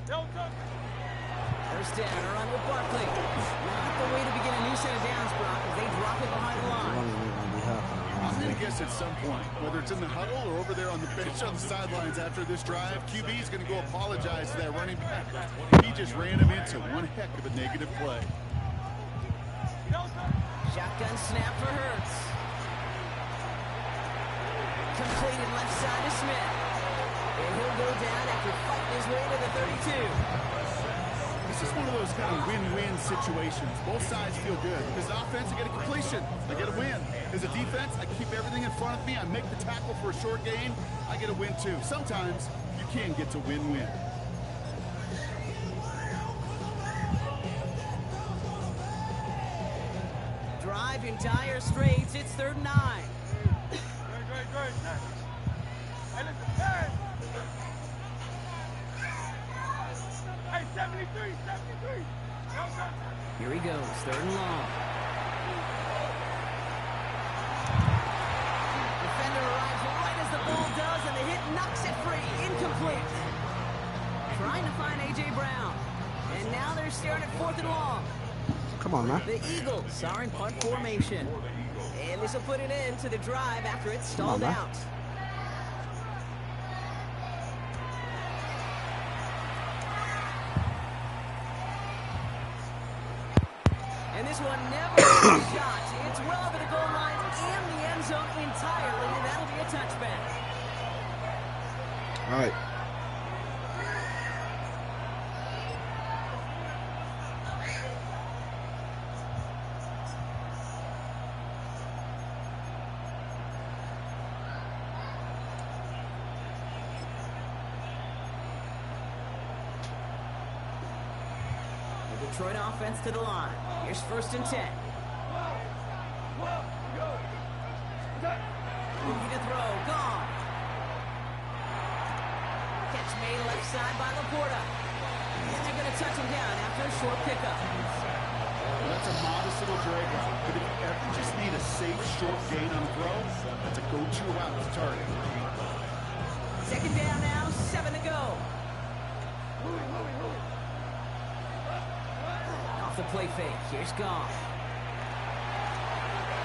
First down, a run with Barkley. Not the way to begin a new set of downs, Brock, as they drop it behind the line. I'm going to guess at some point, whether it's in the huddle or over there on the bench on the sidelines after this drive, QB is going to go apologize to that running back. He just ran him into one heck of a negative play. Shotgun snap for Hurts. Completed left side to Smith. And he'll go down after fighting his way to the 32. This is one of those kind of win-win situations. Both sides feel good. As an offense, I get a completion. I get a win. As a defense, I keep everything in front of me. I make the tackle for a short gain. I get a win, too. Sometimes you can get to win-win. Drive in dire straits. It's 3rd and 9. Here he goes, 3rd and long. Defender arrives right as the ball does, and the hit knocks it free. Incomplete. Trying to find A.J. Brown. And now they're staring at 4th and long. Come on, man. The Eagles are in punt formation. And this will put an end to the drive after it's stalled out. And this one never shot. It's well over the goal line and the end zone entirely. And that'll be a touchback. All right. Detroit offense to the line. Here's 1st and 10. Looking to throw. Gone. Catch made left side by Laporta. And they're going to touch him down after a short pickup. Well, that's a modest little drag route. But if you ever just need a safe, short gain on the throw, that's a go-to route to target. 2nd down now. 7 to go. The play fake. Here's Goff.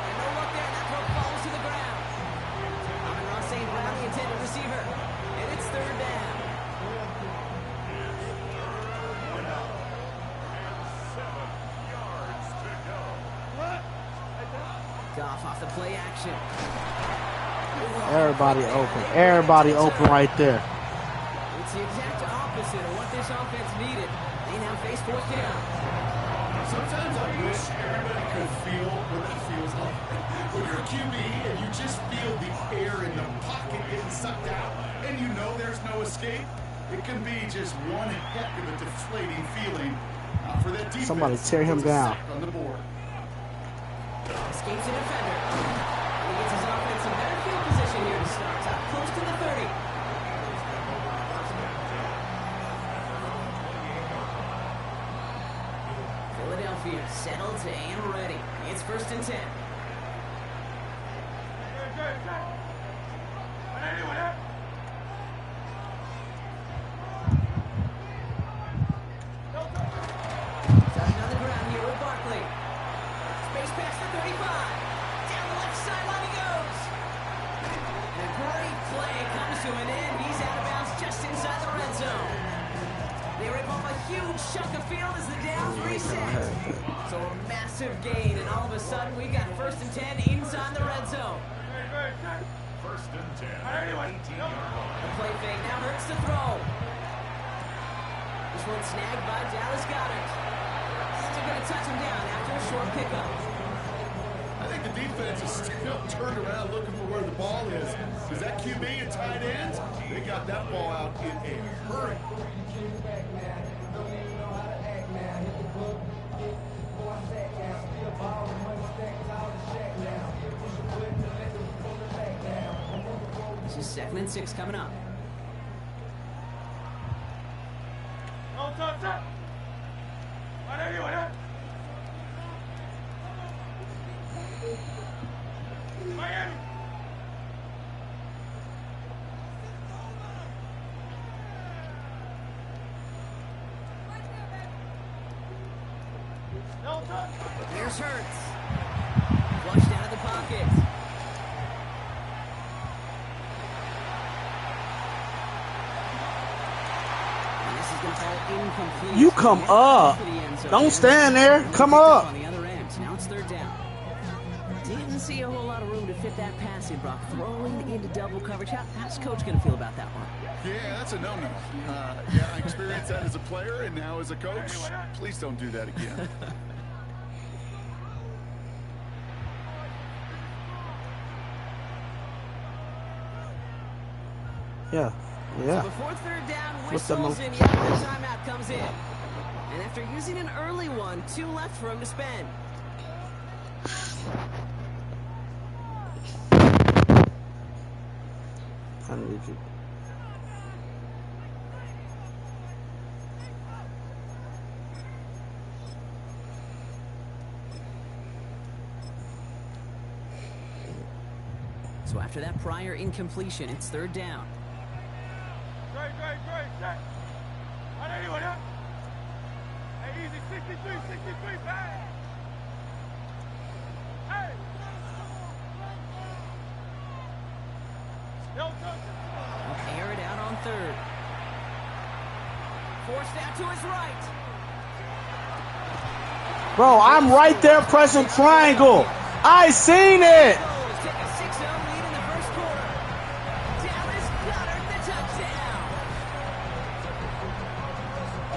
And no look there. That throw falls to the ground. Amon-Ra St. Brown, the intended receiver. And it's 3rd down. 7 yards to go. Goff off the play action. Everybody open. Everybody open right there. It's the exact opposite of what this offense needed. They now face 4th down. Sometimes I wish everybody could feel what that feels like. When you're a QB and you just feel the air in the pocket getting sucked out, and you know there's no escape, it can be just one heck of a deflating feeling for that defense. Somebody tear him down. On the board. Escapes the defender. He gets his offense in better field position here to start. Up close to the 30. Philadelphia settled and ready. It's 1st and 10. huge chunk of field as the downs reset. So a massive gain, and all of a sudden we got 1st and 10 inside the red zone. 1st and 10. The play fake now hurts to throw. This one snagged by Dallas Goedert. Still going to touch him down after a short pickup. I think the defense is still turned around looking for where the ball is. Because that QB and tight ends, they got that ball out in a hurry. This is 2nd and 6 coming up. Miami. Here's Hurts. Flushed out of the pocket. And this is going to fall incomplete. You come up. Don't stand there. Come up. On the other end. Now it's 3rd down. Didn't see a whole lot of room to fit that passing, Brock. Throwing into double coverage. How's Coach going to feel about that one? Yeah, that's a no-no. Yeah, I experienced that as a player and now as a coach. Please don't do that again. Yeah. So before 3rd down, whistles and the timeout comes in. And after using an early one, 2 left for him to spend. I need you. So after that prior incompletion, it's 3rd down. Great. Set. Anyone up? Hey, easy. 63, back. Hey. Air it out on 3rd. Forced out to his right. Bro, I'm right there pressing triangle. I seen it. Take a 6-0 lead in the 1st quarter. Dallas Goedert the touchdown.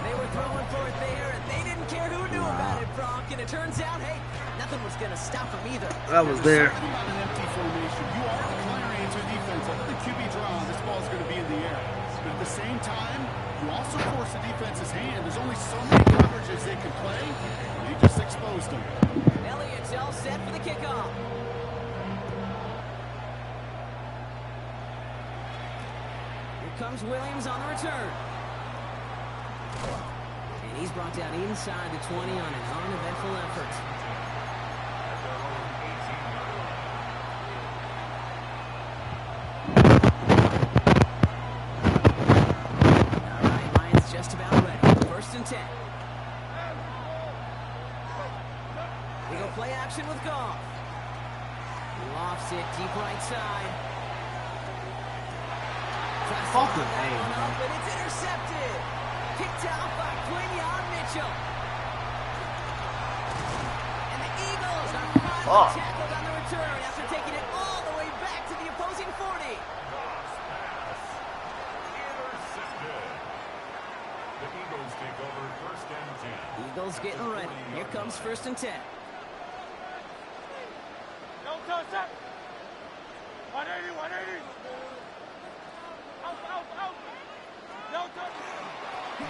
They were throwing for it there, and they didn't care who knew about it, Brock. And it turns out, hey, nothing was going to stop them either. That was there. Something about an empty formation. You are declaring into defense. Under the QB draw, this ball is going to be in the air. But at the same time, you also force the defense's hand. There's only so many coverages they can play. And you just exposed them. Elliott's all set for the kickoff. Here comes Williams on the return. And he's brought down inside the 20 on an uneventful effort. All right, Lions just about ready. 1st and 10. They go play action with Goff. Lofts it deep right side. Fucking A, man. But it's intercepted. Picked out by Quinion Mitchell. And the Eagles are finally tackled on the return after taking it all the way back to the opposing 40. The Eagles take over 1st and 10. Eagles getting ready. Here comes 1st and 10. Don't touch that. 180. Out. Don't touch it.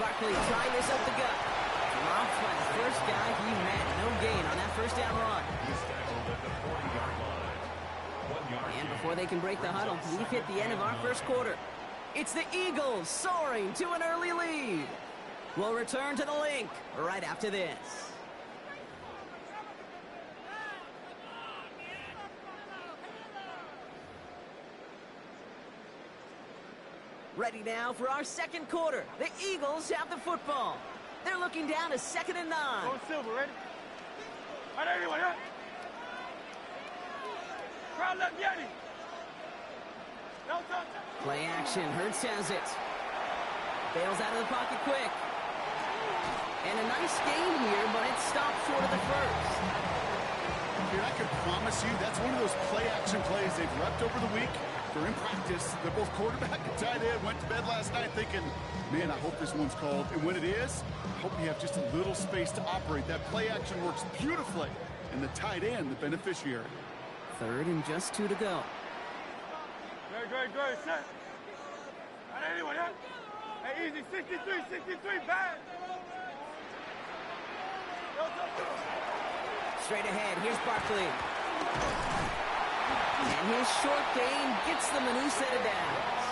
Barkley trying this up the gut. Dropped by the first guy he met. No gain on that 1st down run. He's tackled at the 40-yard line. 1 yard. And before they can break the huddle, we've hit the end of our 1st quarter. It's the Eagles soaring to an early lead. We'll return to the link right after this. Ready now for our 2nd quarter. The Eagles have the football. They're looking down to 2nd and 9. Going Silver, ready? 180. Crowd left Yeti. Don't touch it. Play action. Hurts has it. Bails out of the pocket quick. And a nice gain here, but it stopped short of the first. Dude, I can promise you that's one of those play-action plays they've repped over the week. They're in practice. They're both quarterback and tight end. Went to bed last night thinking, man, I hope this one's called. And when it is, I hope you have just a little space to operate. That play-action works beautifully. And the tight end, the beneficiary. 3rd and just 2 to go. Good. Set. Anyway, hey, easy. 63, bad. Straight ahead, here's Barkley. And his short gain gets them a new set of downs.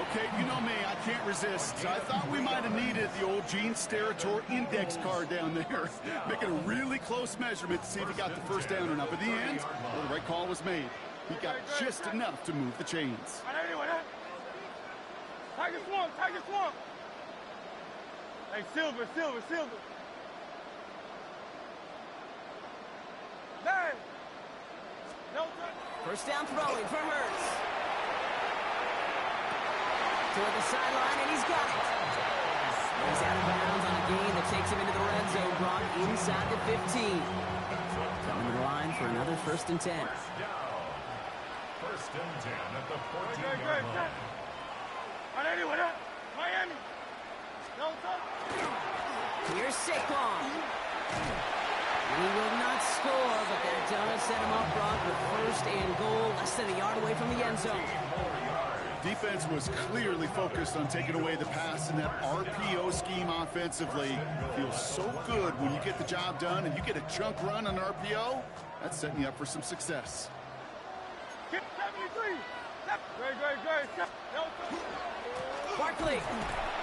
Okay, you know me, I can't resist. I thought we might have needed the old Gene Steratore index card down there. Making a really close measurement to see if he got the first down or not. But in the end, well, the right call was made. He got just enough to move the chains. Tiger Swamp. Hey, Silver. Nine. No touch. First down throwing for Hurts. Toward the sideline, and he's got it. He's out of bounds on a gain that takes him into the red zone, brought inside the 15. Coming to the line for another 1st and 10. First and 10 at the 14-yard line. Miami. No touch. Here's Saquon. He will not score, but that does set him up, Brock, with 1st and goal, less than a yard away from the end zone. Defense was clearly focused on taking away the pass in that RPO scheme offensively. Feels so good when you get the job done and you get a chunk run on RPO. That's setting you up for some success. 73. Great. No touch. Barkley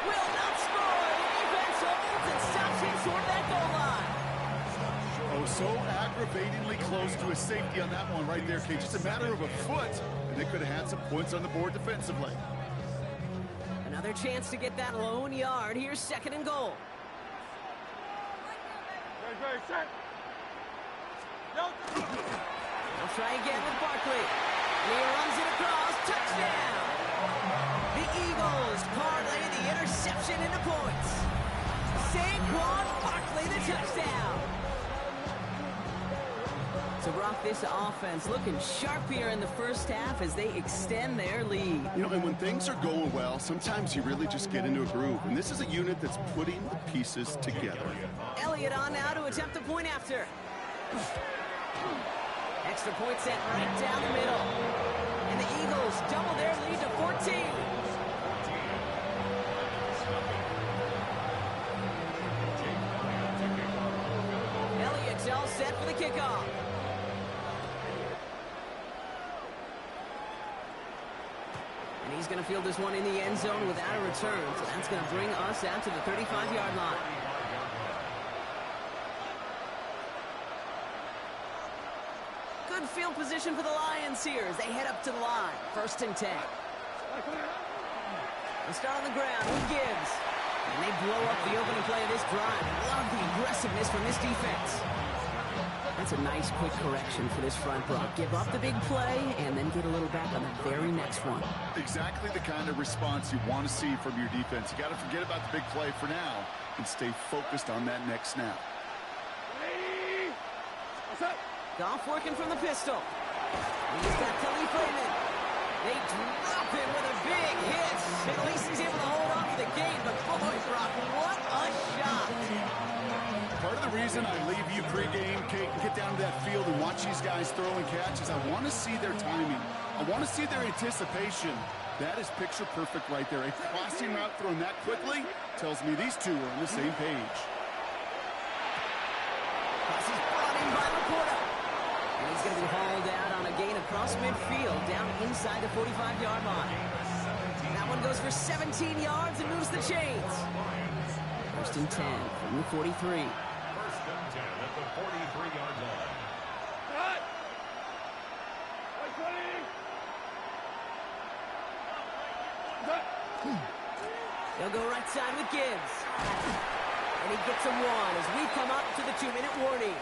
will not score. The defense holds and stops him short of that goal line. Oh, so aggravatingly close to a safety on that one right there, Kate. Just a matter of a foot, and they could have had some points on the board defensively. Another chance to get that lone yard. Here's 2nd and goal. Great. Set. No touch. They'll try again with Barkley. And he runs it across. Touchdown. The Eagles parlay the interception into points. Saquon Barkley, the touchdown. So, Brock, this offense looking sharp here in the first half as they extend their lead. You know, and when things are going well, sometimes you really just get into a groove. And this is a unit that's putting the pieces together. Elliott on now to attempt the point after. Extra point set right down the middle. And the Eagles double their lead to 14. Elliott's all set for the kickoff. And he's going to field this one in the end zone without a return. So that's going to bring us out to the 35-yard line. Good field position for the Lions here as they head up to the line. 1st and 10. They start on the ground with Gibbs. And they blow up the opening play of this drive. Love the aggressiveness from this defense. That's a nice quick correction for this front, Brock. Give up the big play and then get a little back on the very next one. Exactly the kind of response you want to see from your defense. You got to forget about the big play for now and stay focused on that next snap. Goff working from the pistol. He's got Khalif Raymond. They drop him with a big hit. At least he's able to hold on to the game. But boy, Brock, what a shot. Part of the reason I leave you pregame, Kate, and get down to that field and watch these guys throw and catch is I want to see their timing. I want to see their anticipation. That is picture perfect right there. A crossing route thrown that quickly tells me these two are on the same page. Pass is brought in by Laporta. And he's going to be hauled out on a gain across midfield down inside the 45-yard line. That one goes for 17 yards and moves the chains. 1st and 10 from the 43. 1st and 10 at the 43-yard line. Cut! They'll go right side with Gibbs. And he gets a one as we come up to the 2-minute warning.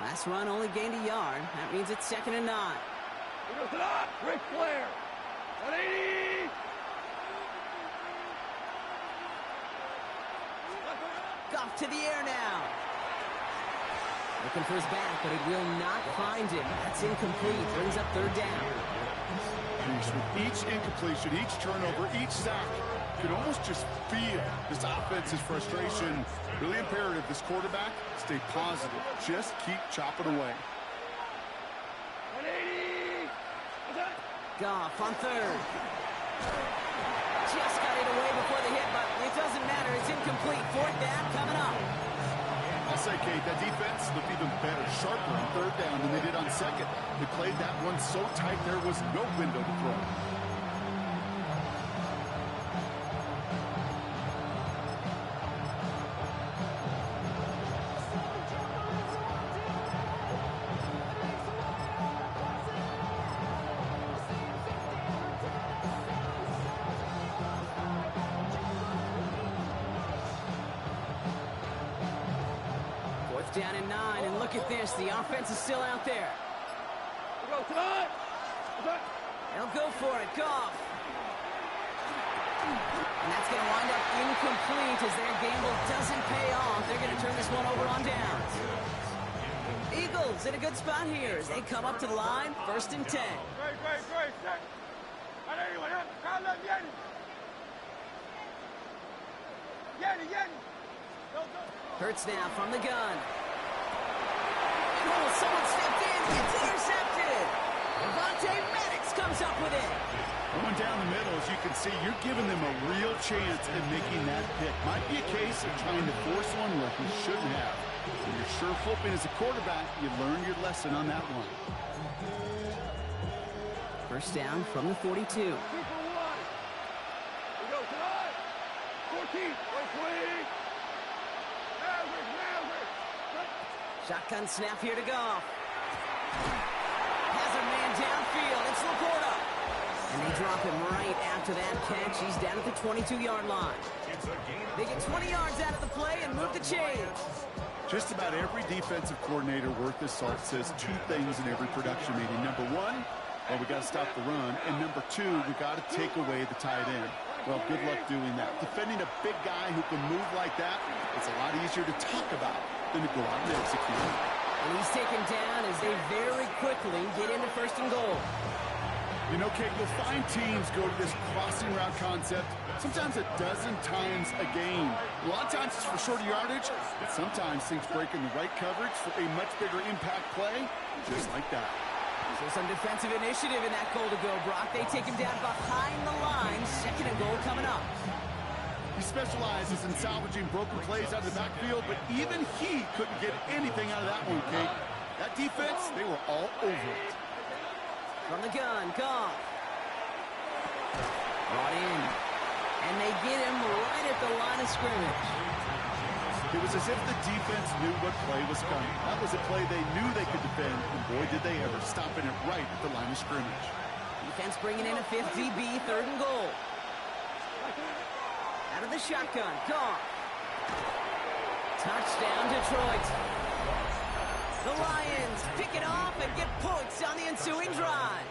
Last run only gained a yard. That means it's 2nd and 9. Ric Flair. 180. Goff to the air now. Looking for his back, but it will not find him. That's incomplete. Brings up 3rd down. With each incompletion, each turnover, each sack, you can almost just feel this offense's frustration. Really imperative, this quarterback, stay positive. Just keep chopping away. 180. Goff on 3rd. Just got it away before the hit, but it doesn't matter. It's incomplete. 4th down coming up. I'll say, Kate, that defense looked even better, sharper on 3rd down than they did on 2nd. They played that one so tight there was no window to throw. Down in 9, and look at this. The offense is still out there. They'll go for it. Goff. And that's going to wind up incomplete as their gamble doesn't pay off. They're going to turn this one over on downs. Eagles in a good spot here as they come up to the line. 1st and 10. Hurts now from the gun. Oh, someone stepped in. It's intercepted. Devontae Maddox comes up with it. Going down the middle, as you can see, you're giving them a real chance at making that pick. Might be a case of trying to force one where he shouldn't have. And you're sure hoping as a quarterback you learn your lesson on that one. 1st down from the 42. Shotgun snap here to Goff. Has a man downfield. It's Laporta. And they drop him right after that catch. He's down at the 22-yard line. They get 20 yards out of the play and move the chains. Just about every defensive coordinator worth his salt says 2 things in every production meeting. Number 1, well, we got to stop the run. And number 2, we got to take away the tight end. Well, good luck doing that. Defending a big guy who can move like that, it's a lot easier to talk about than to go out and execute. And he's taken down as they very quickly get into 1st and goal. You know, Kate, you'll find teams go to this crossing route concept sometimes a dozen times a game. A lot of times it's for shorter yardage, but sometimes things break in the right coverage for a much bigger impact play, just like that. So some defensive initiative in that goal to go, Brock. They take him down behind the line. 2nd and goal coming up. He specializes in salvaging broken plays out of the backfield, but even he couldn't get anything out of that one, Kate. That defense, they were all over it. From the gun, Goff. Brought in. And they get him right at the line of scrimmage. It was as if the defense knew what play was coming. That was a play they knew they could defend, and boy, did they ever, stopping it right at the line of scrimmage. Defense bringing in a 5th DB, 3rd and goal. Out of the shotgun, Goff. Touchdown, Detroit. The Lions pick it off and get points on the ensuing drive.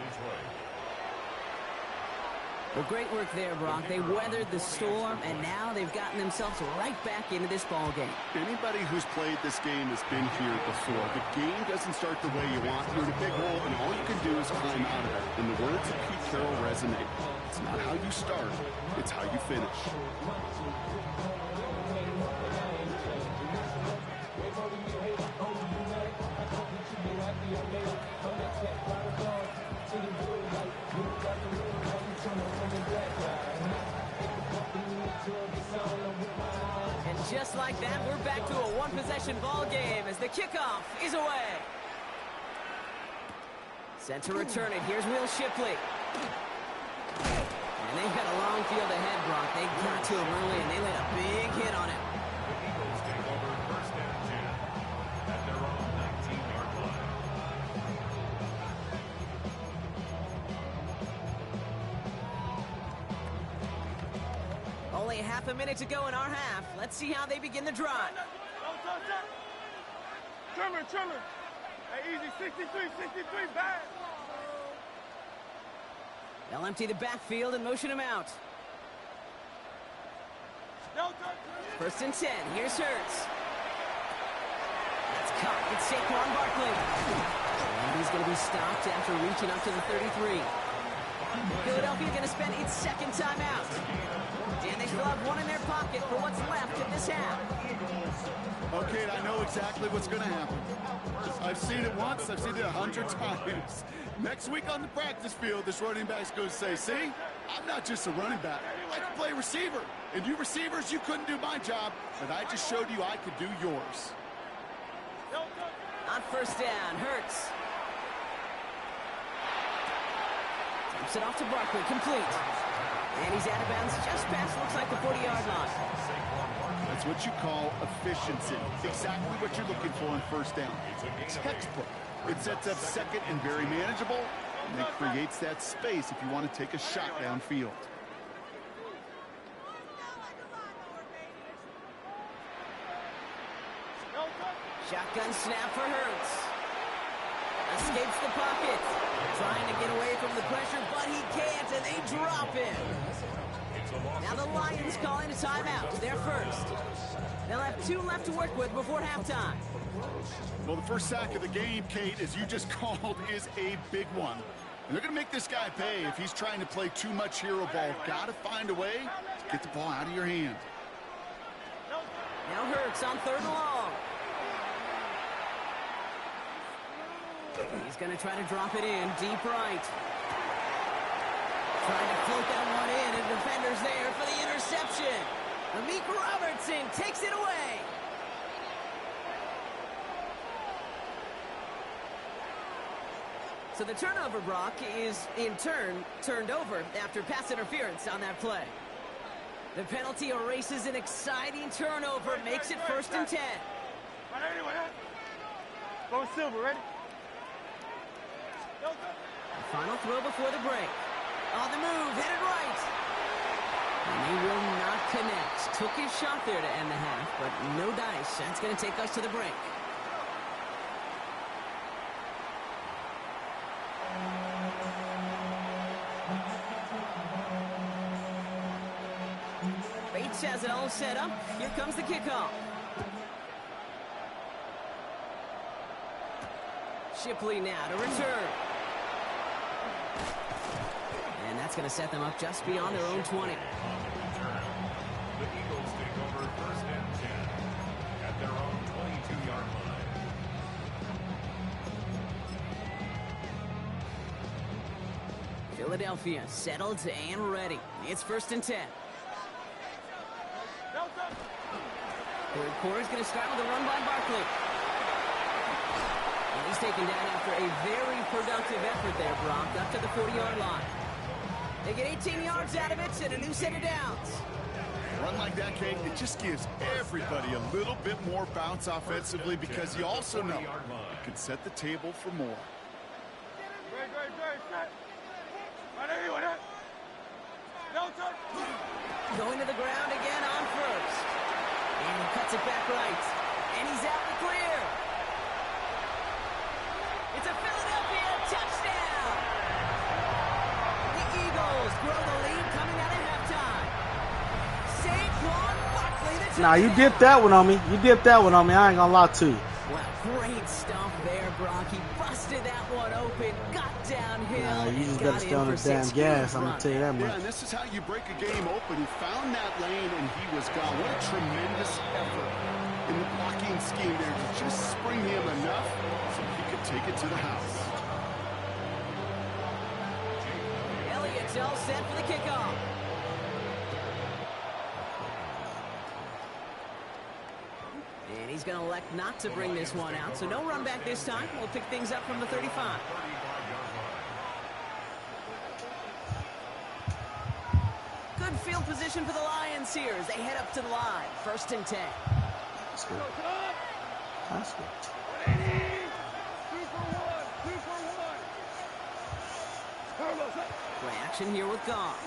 Well, great work there, Brock. They weathered the storm, and now they've gotten themselves right back into this ball game. Anybody who's played this game has been here before. The game doesn't start the way you want. You're in a big hole, and all you can do is climb out of it. And the words of Pete Carroll resonate. It's not how you start, it's how you finish. And just like that, we're back to a one-possession ball game as the kickoff is away. Set to return it. Here's Will Shipley. And they've got a long field ahead, Brock. They got to him early, and they laid a big hit on him. The Eagles take over 1st and 10 at their own 19-yard line. Only half a minute to go in our half. Let's see how they begin the drive. Trimmer. Hey, easy, 63, back. They'll empty the backfield and motion him out. First and 10. Here's Hurts. That's caught. It's Saquon Barkley. And he's going to be stopped after reaching up to the 33. Philadelphia going to spend its second timeout. And they still have one in their pocket for what's left of this half. Okay, I know exactly what's going to happen. I've seen it once. I've seen it 100 times. Next week on the practice field, this running back's going to say, see, I'm not just a running back. I can play receiver. And you receivers, you couldn't do my job, but I just showed you I could do yours. On first down, Hurts. Tips it off to Barkley, complete. And he's out of bounds just past, looks like the 40-yard line. That's what you call efficiency. Exactly what you're looking for on first down. Textbook. It sets up second and very manageable, and it creates that space if you want to take a shot downfield. Shotgun snap for Hurts. Escapes the pocket. Trying to get away from the pressure, but he can't, and they drop him. Now the Lions calling a timeout. They're first. They'll have 2 left to work with before halftime. Well, the first sack of the game, Kate, as you just called, is a big one. And they're going to make this guy pay if he's trying to play too much hero ball. Got to find a way to get the ball out of your hand. Now Hurts on 3rd and long. He's going to try to drop it in deep right. Trying to float that one in, and the defender's there for the interception. Amik Robertson takes it away. So the turnover, Brock, is in turn turned over after pass interference on that play. The penalty erases an exciting turnover, makes it 1st and 10. Go Silver, ready? Final throw before the break. On the move, headed right. And he will not connect. Took his shot there to end the half, but no dice. That's going to take us to the break. Bates has it all set up. Here comes the kickoff. Shipley now to return. And that's going to set them up just beyond their own 20. The Eagles take over 1st and 10 at their own 22-yard line. Philadelphia settled and ready. It's 1st and 10. 3rd quarter is going to start with a run by Barkley. And he's taken down after a very productive effort there, Brock, up to the 40-yard line. They get 18 yards out of it and a new set of downs. Run like that, Kate, it just gives everybody a little bit more bounce offensively because you also know you can set the table for more. Going to the ground again on first. And he cuts it back right. And he's out the clear. It's a Philadelphia touchdown. The Eagles grow the lead coming out of halftime. Saquon Barkley, the touchdown. Nah, you dipped that one on me. You dipped that one on me. I ain't gonna lie to you. Well, great stuff there, Brock. He busted that one open, got downhill. Nah, you just got to stay on the damn gas. I'm gonna tell you that much. Yeah, and this is how you break a game open. He found that lane and he was gone. What a tremendous effort in the blocking scheme there to just spring him enough so he could take it to the house. Elliott's all set for the kickoff. And he's going to elect not to bring this one out. So no run back this time. We'll pick things up from the 35. Good field position for the Lions here as they head up to the line. 1st and 10. That's good. That's good. Play action here with Goff.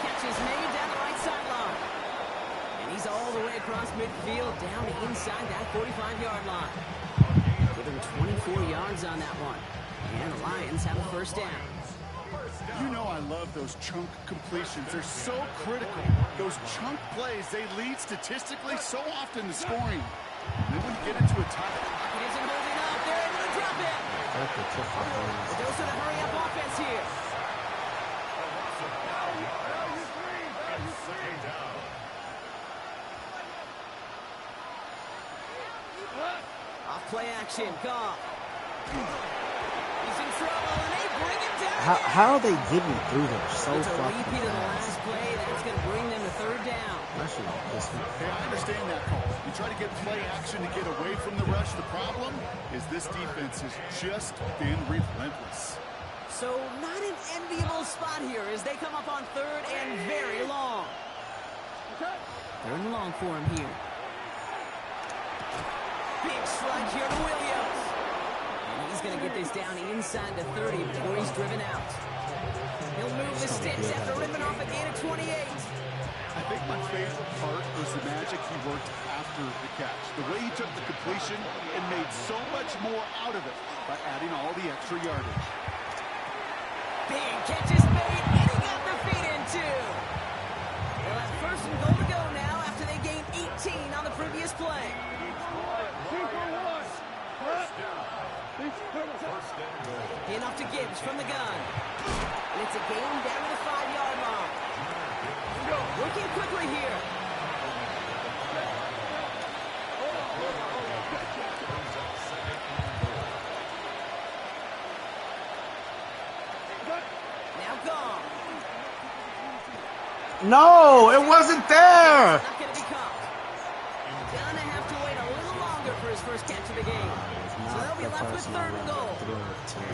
Catch is made down the right sideline. And He's all the way across midfield, down inside that 45-yard line. Give him 24 yards on that one. And the Lions have a first down. You know I love those chunk completions. They're so critical. Those chunk plays, they lead statistically so often to scoring. And then when you get into a tie... He isn't holding up. They're able to drop it. The dose of the hurry-up offense here. Off play action. Goff. He's in trouble, and they bring him down. How are they getting through there so It's a fucking repeat of the fast? last play. That's going to bring them to third down. Hey, I understand that call. You try to get play action to get away from the rush. The problem is this defense has just been relentless. So not an enviable spot here as they come up on third and very long. Third and long for him here. Big slide here to Williams. And he's going to get this down inside the 30 before he's driven out. He'll move the sticks after ripping off a gain of 28. I think my favorite part was the magic he worked after the catch. The way he took the completion and made so much more out of it by adding all the extra yardage. Big catch is made, and he got the feet in too. They'll have first and goal to go now after they gained 18 on the previous play. Enough to Gibbs from the gun. And it's a gain down to the 5-yard line. Working quickly here. Now gone. No, it wasn't there. Not going to be caught. Gonna have to wait a little longer for his first catch of the game. So they'll be left with third and goal.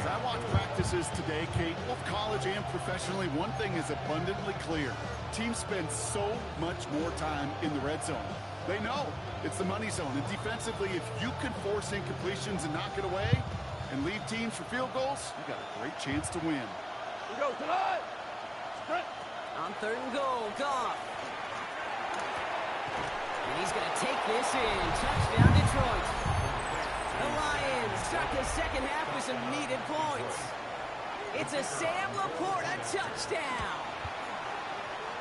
As I watch practices today, Kate, both college and professionally, one thing is abundantly clear. Teams spend so much more time in the red zone. They know it's the money zone. And defensively, if you can force incompletions and knock it away and leave teams for field goals, you got a great chance to win. We go tonight. On third and goal, Goff. And he's going to take this in. Touchdown, Detroit. The Lions start the second half with some needed points. It's a Sam Laporta touchdown.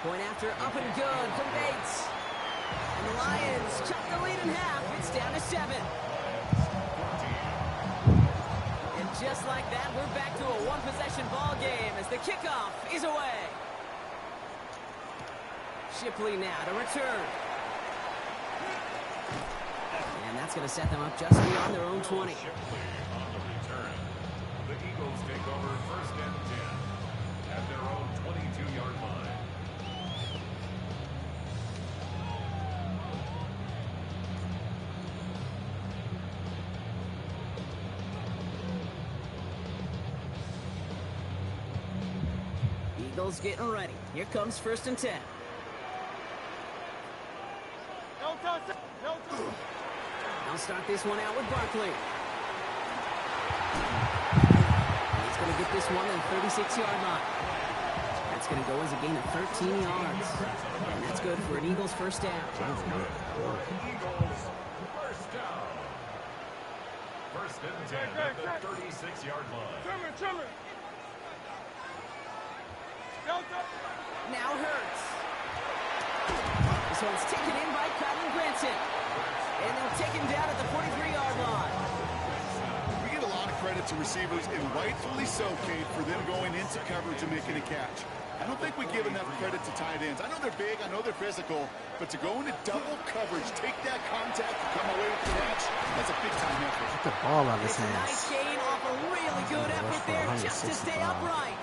Point after up and good from Bates. And the Lions chop the lead in half. It's down to 7. And just like that, we're back to a one-possession ball game as the kickoff is away. Shipley now to return. And that's going to set them up just beyond their own 20. On the return, the Eagles take over first and 10 at their own 22-yard line. Eagles getting ready. Here comes first and 10. No touch. No touch. I'll start this one out with Barkley. He's going to get this one on the 36-yard line. That's going to go as a gain of 13 yards. And that's good for an Eagles first down. Eagles first down. First and 10 at the 36-yard line. Trimmer. No touch. Now Hurts. This one's taken in by Kylan Granson. And they'll take him down at the 43-yard line. We give a lot of credit to receivers, and rightfully so, Kate, for them going into coverage and making a catch. I don't think we give enough credit to tight ends. I know they're big, I know they're physical, but to go into double coverage, take that contact, and come away with the catch, that's a big-time effort. Get the ball out of his It's a hands. nice gain off a really good effort there just to stay upright.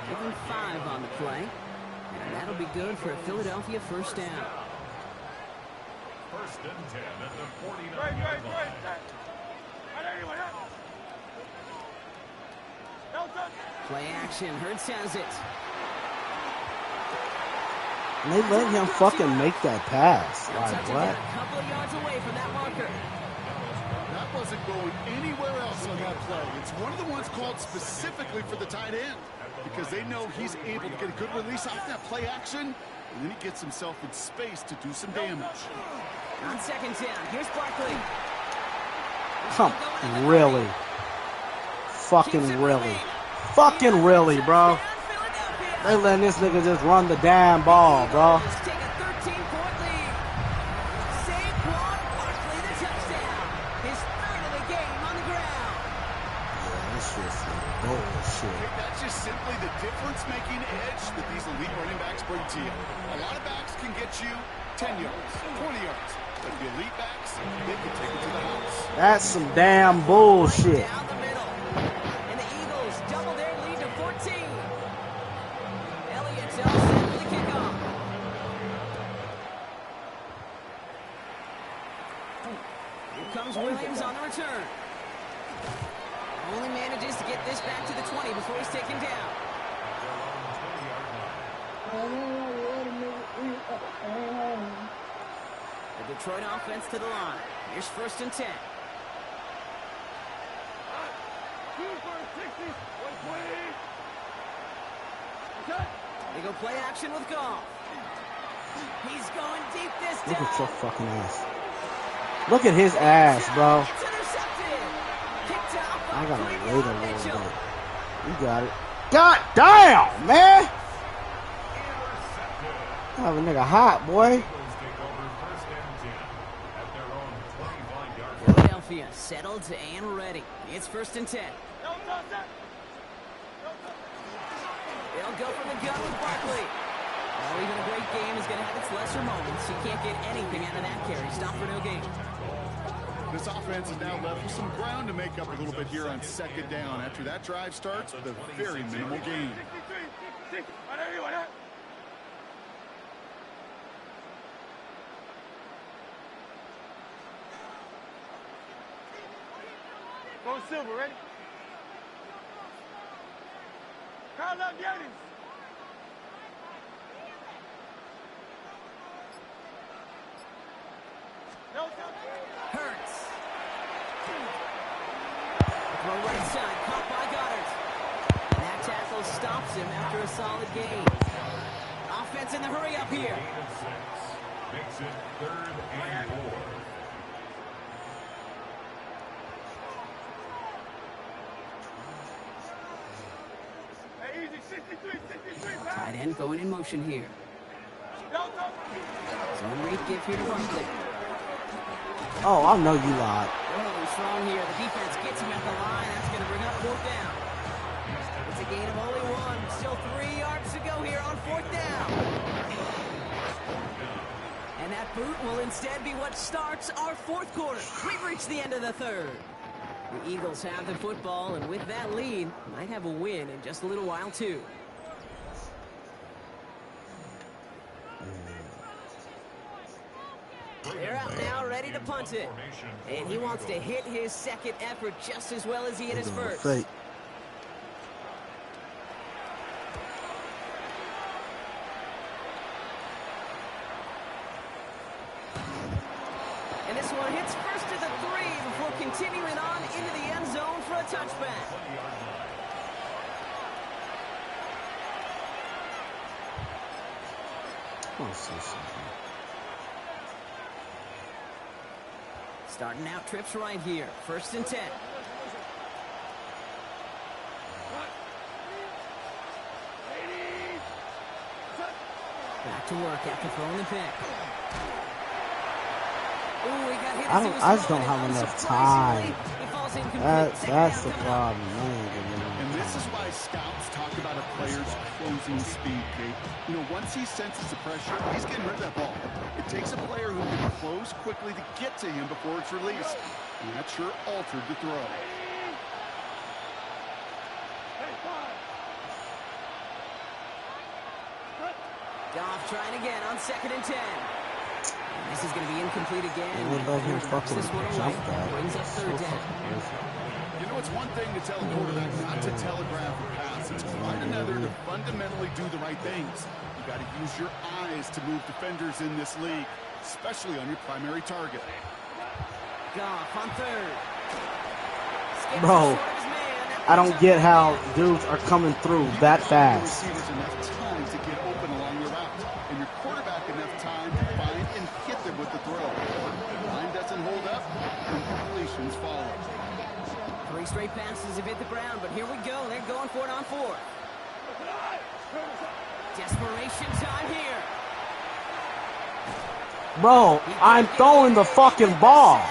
Give him 5 on the play. And that'll be good for a Philadelphia first down. First and 10 at the 49-yard line. No touch. Play action. Hurts has it. And they let him fucking make that pass. Like, Touchdown, what? a couple of yards away from that marker. That wasn't going anywhere else on that play. It's one of the ones called specifically for the tight end because they know he's able to get a good release off that play action and then he gets himself in space to do some damage. On second down, here's Barkley. Come, really? Fucking really? Fucking really, bro? They letting this nigga just run the damn ball, bro. Take a 13-point lead. Saquon Barkley, the touchdown. His third of the game on the ground. Yeah, this shit's bullshit. That's just simply the difference-making edge that these elite running backs bring to you. A lot of backs can get you 10 yards, 20 yards. But the elite backs, they can take it to the house. That's some damn bullshit. Down the middle. And the Eagles double their lead to 14. Elliott's all set for the kickoff. Here comes Williams on the return. Only manages to get this back to the 20 before he's taken down. The Detroit offense to the line. Here's first and 10. They go play action with Goff. He's going deep this time. Look at your fucking ass. Look at his ass, bro. It's intercepted. Kicked out by I gotta Quinn wait a little Mitchell. bit. You got it. God damn, man. Have a nigga hot, boy. Philadelphia settled and ready. It's first and 10. They'll go from the gun with Barkley. Oh, even a great game is going to have its lesser moments. You can't get anything out of that carry. Stop for no gain. This offense is now left with some ground to make up a little bit here on second down. After that drive starts with a very minimal gain. Go Silver, ready? Carl up, Giannis. No, Hurts. Throw right side, caught by Goddard. And that tackle stops him after a solid gain. Offense in the hurry up here. Makes it 3rd and 4. Tight end going in motion here. Zone read give here to Barkley. Oh, I know you lied. They're holding strong here. The defense gets him at the line. That's going to bring up fourth down. It's a gain of only one. Still 3 yards to go here on fourth down. And that boot will instead be what starts our fourth quarter. We've reached the end of the third. The Eagles have the football, and with that lead, might have a win in just a little while, too. They're out now, ready to punt it. And he wants to hit his second effort just as well as he hit his first. Fake. And this one hits first to the 3 before continuing on into the end zone for a touchback. Let's see something. Starting out trips right here. First and 10. Back to work after throwing the pick. Ooh, he got hit as he was I just throwing don't it. have enough time. He falls incomplete. That's the Second down problem. Man. And this is why scouts talk about a player's closing speed, Kate. You know, once he senses the pressure, he's getting rid of that ball. It takes a player who can close quickly to get to him before it's released. And that sure altered the throw. Goff trying again on second and 10. This is going to be incomplete again. What about him fucking This one jump away. that? Brings up third down. You know, it's one thing to tell a quarterback not to telegraph a pass. It's quite another to fundamentally do the right things. You got to use your eyes to move defenders in this league, especially on your primary target. Goff on third. Bro, I don't get how dudes are coming through that fast. Receivers enough time to get open along the route, and your completions follow. 3 straight passes have hit the ground, but here we go. They're going for it on 4th. Desperation time here. Bro, I'm throwing the fucking ball.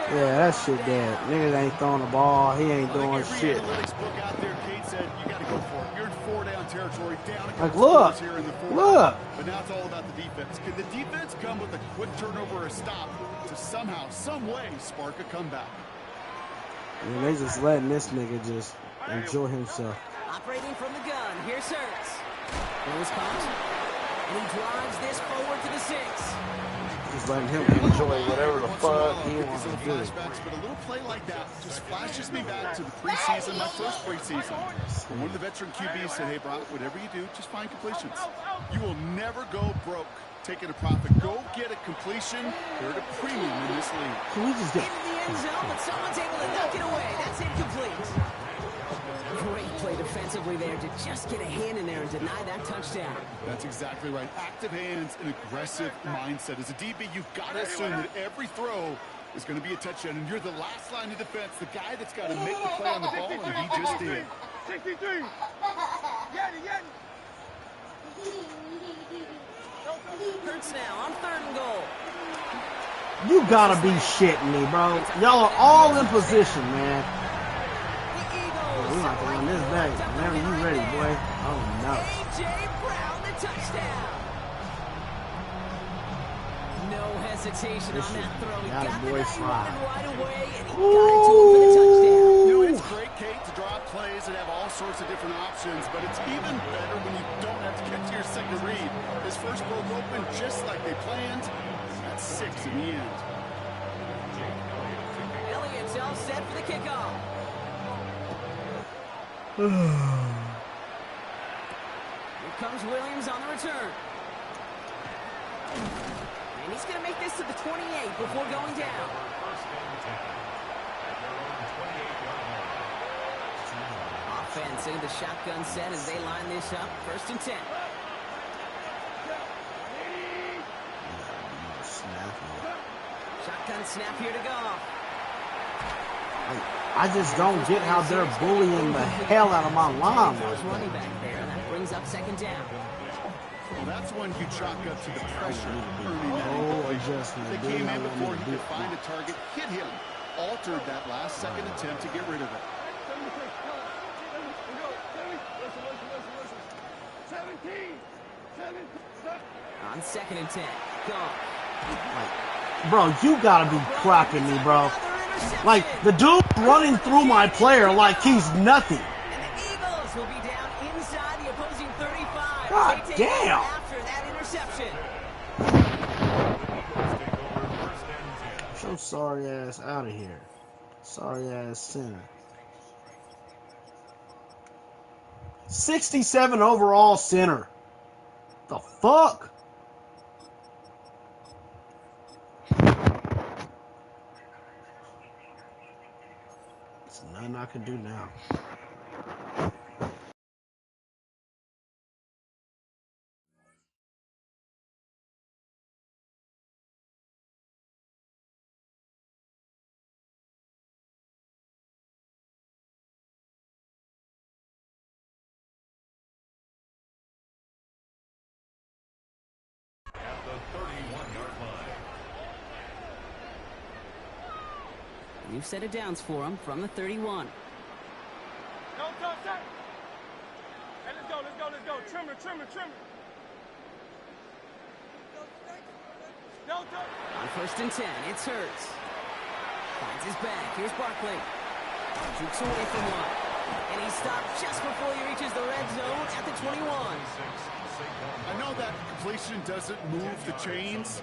Yeah, that shit dead. Niggas ain't throwing the ball. He ain't doing shit. Analytics book out there, Kate said, you got to go for it. You're in 4-down territory, down a Like, couple look, scores here in the 4th. look. But now it's all about the defense. Can the defense come with a quick turnover or a stop to somehow, some way, spark a comeback? And they just letting this nigga just enjoy himself. Operating from the gun. Here's Hurts. Goes caught. And he drives this forward to the 6. Just letting him enjoy whatever the fuck he wants to do. Flashbacks, but a little play like that just flashes me back to the preseason, my first preseason. And one of the veteran QBs said, hey, Brock, whatever you do, just find completions. You will never go broke taking a profit. Go get a completion. They're at a premium in this league. Can we just get into the end zone, but someone's able to knock it away. That's incomplete. Great play defensively there to just get a hand in there and deny that touchdown. That's exactly right. Active hands and aggressive mindset. As a DB, you've got to assume that every throw is going to be a touchdown, and you're the last line of defense, the guy that's got to make the play on the ball, and he just did. 63. Hurts now on 3rd and goal. You gotta be shitting me, bro. Y'all are all in position, man. We have to run this back. Whenever you ready, boy. Oh no. A.J. Brown, the touchdown. No hesitation on that throw. He got the guy running right away, and he got it to him for the touchdown. You know, it's great, Kate, to draw plays and have all sorts of different options, but it's even better when you don't have to get to your second read. His first broke open just like they planned. That's 6 in the end. Elliott's all set for the kickoff. Here comes Williams on the return. And he's going to make this to the 28 before going down. Offense into the shotgun set as they line this up. 1st and 10. Shotgun snap here to go. I just don't get how they're bullying the hell out of my line. Running back there. That brings up 2nd down. Well, that's when you chalk up to the pressure. Oh, adjustment. They came in before he could find a target, hit him, altered that last second attempt to get rid of it. 17. On 2nd and 10. Gone. Bro, you gotta be crapping me, bro. Like, the dude running through my player like he's nothing. And the Eagles will be down inside the opposing 35. God damn. After that interception. So sorry ass out of here. Sorry ass center. 67 overall center. The fuck? There's nothing I can do now. At the 31-yard line. New set of downs for him from the 31. Go, set. Hey, let's go. Trimmer. On 1st and 10, it's Hurts. Finds his back. Here's Barkley. Jukes away from one. And he stopped just before he reaches the red zone at the 21. I know that completion doesn't move the chains.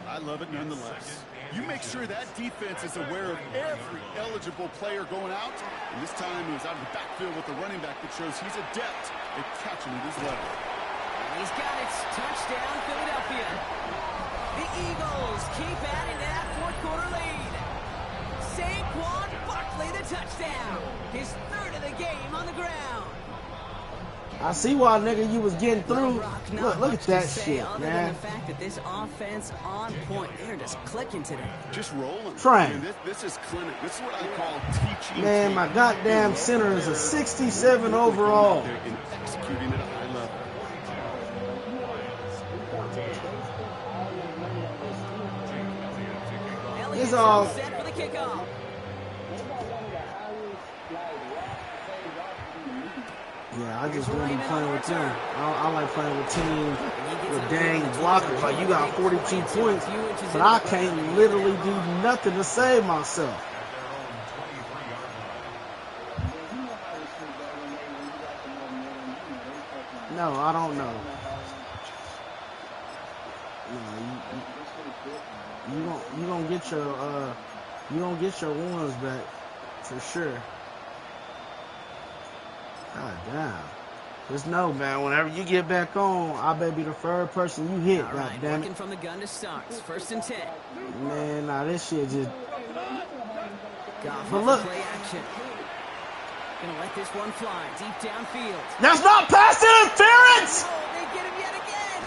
I love it nonetheless. You make sure that defense is aware of every eligible player going out. And this time he was out of the backfield with the running back that shows he's adept at catching it as well. And he's got it. Touchdown, Philadelphia. The Eagles keep adding to that 4th quarter lead. Saquon Barkley, the touchdown. His 3rd of the game on the ground. I see why, nigga, you was getting through. Look at that shit, man. The fact that this offense on point, they're just clicking today. Just rolling. Train. I mean, this is clinic. This is what I call teaching. Man, my goddamn center is a 67 overall. And executing at a high level. It's all. Set for the kickoff. Yeah, I just don't be playing with them. I like playing with teams with dang blockers. Like, you got 42 points, but I can't literally do nothing to save myself. No, I don't know. No, you gonna get your ones back for sure. God damn. Just know, man, whenever you get back on, I better be the first person you hit, god damn it. Working from the gun to start. First and 10. Man, nah, this shit just. Goff But look. Play action. Gonna let this one fly deep downfield. That's not pass interference! Oh, they get him yet again.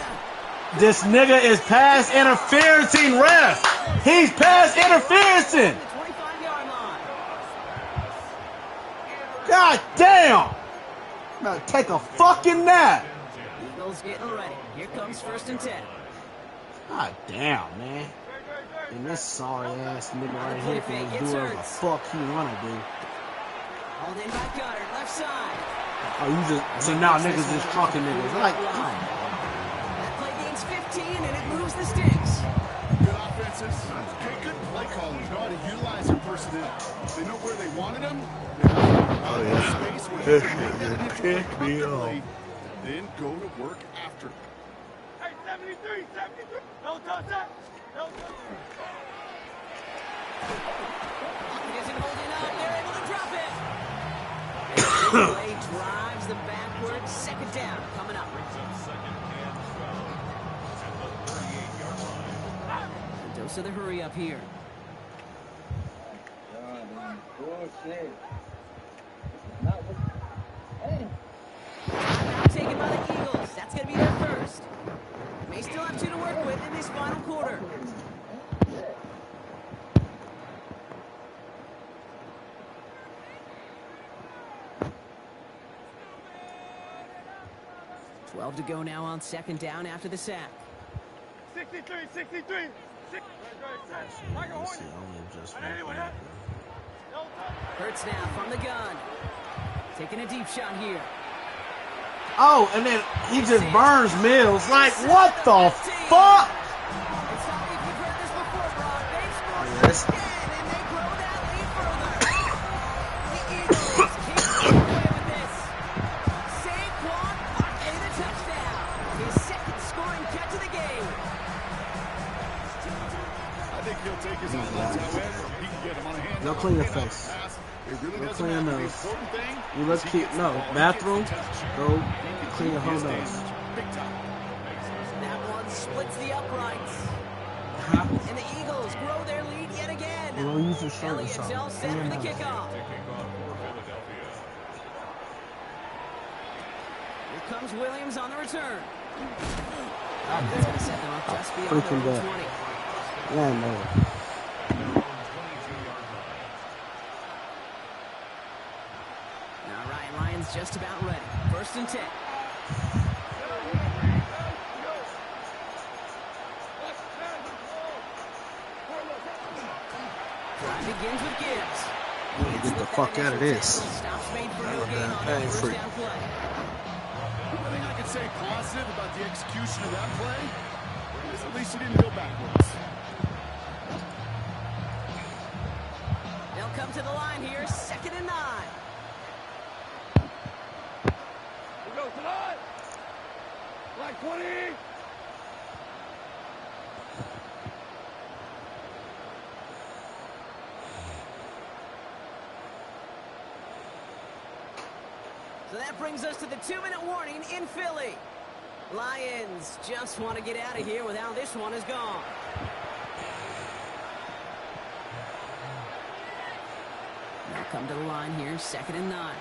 This nigga is pass interferencing ref. He's pass interferencing. 25-yard line. God damn. Now take a fucking nap. Eagles getting ready. Here comes first and 10. God damn, man. And this sorry ass nigga right here can just do whatever the fuck he wanna do. Hauled in by Goddard, left side. Oh, you just so now niggas just trucking niggas. Like, come on. That play gains 15 and it moves the sticks. Good offenses. Good play calling. Know how to utilize their personnel. They know where they wanted them. Oh yeah. This shit just pissed me off. Then go to work after. Hey, 73, 73. No touch that. No touch. Isn't holding up. They're able to drop it. Play drives them backwards. Second down coming up. Dose of the hurry up here. Timeout taken by the Eagles. That's going to be their first. May still have 2 to work with in this final quarter. $12 to go now on second down after the sack. 63, 63. Hurts now from the gun. Taking a deep shot here. Oh, and then he just burns Mills. Like, what the fuck? Yes. No clean your face. No clean your nose. You look cute. No, bathroom. Go clean your whole nose. That one splits the uprights. And the Eagles grow their lead yet again. We'll use your shirt or Elliott something. all set for the kickoff. Here comes Williams on the return. That's going to set them up just beyond the Freaking bad. 20. Yeah, no. All right, Lions just about ready. First and 10. Drive begins with Gibbs. Get the fuck out of this. Stops made for no Damn gain on pain the first free. down play. One thing I can say positive about the execution of that play is at least he didn't go backwards. They'll come to the line here, 2nd and 9. We go to the line. Like 20. So that brings us to the 2-minute warning in Philly. Lions just want to get out of here with how this one is gone. They'll come to the line here, 2nd and 9.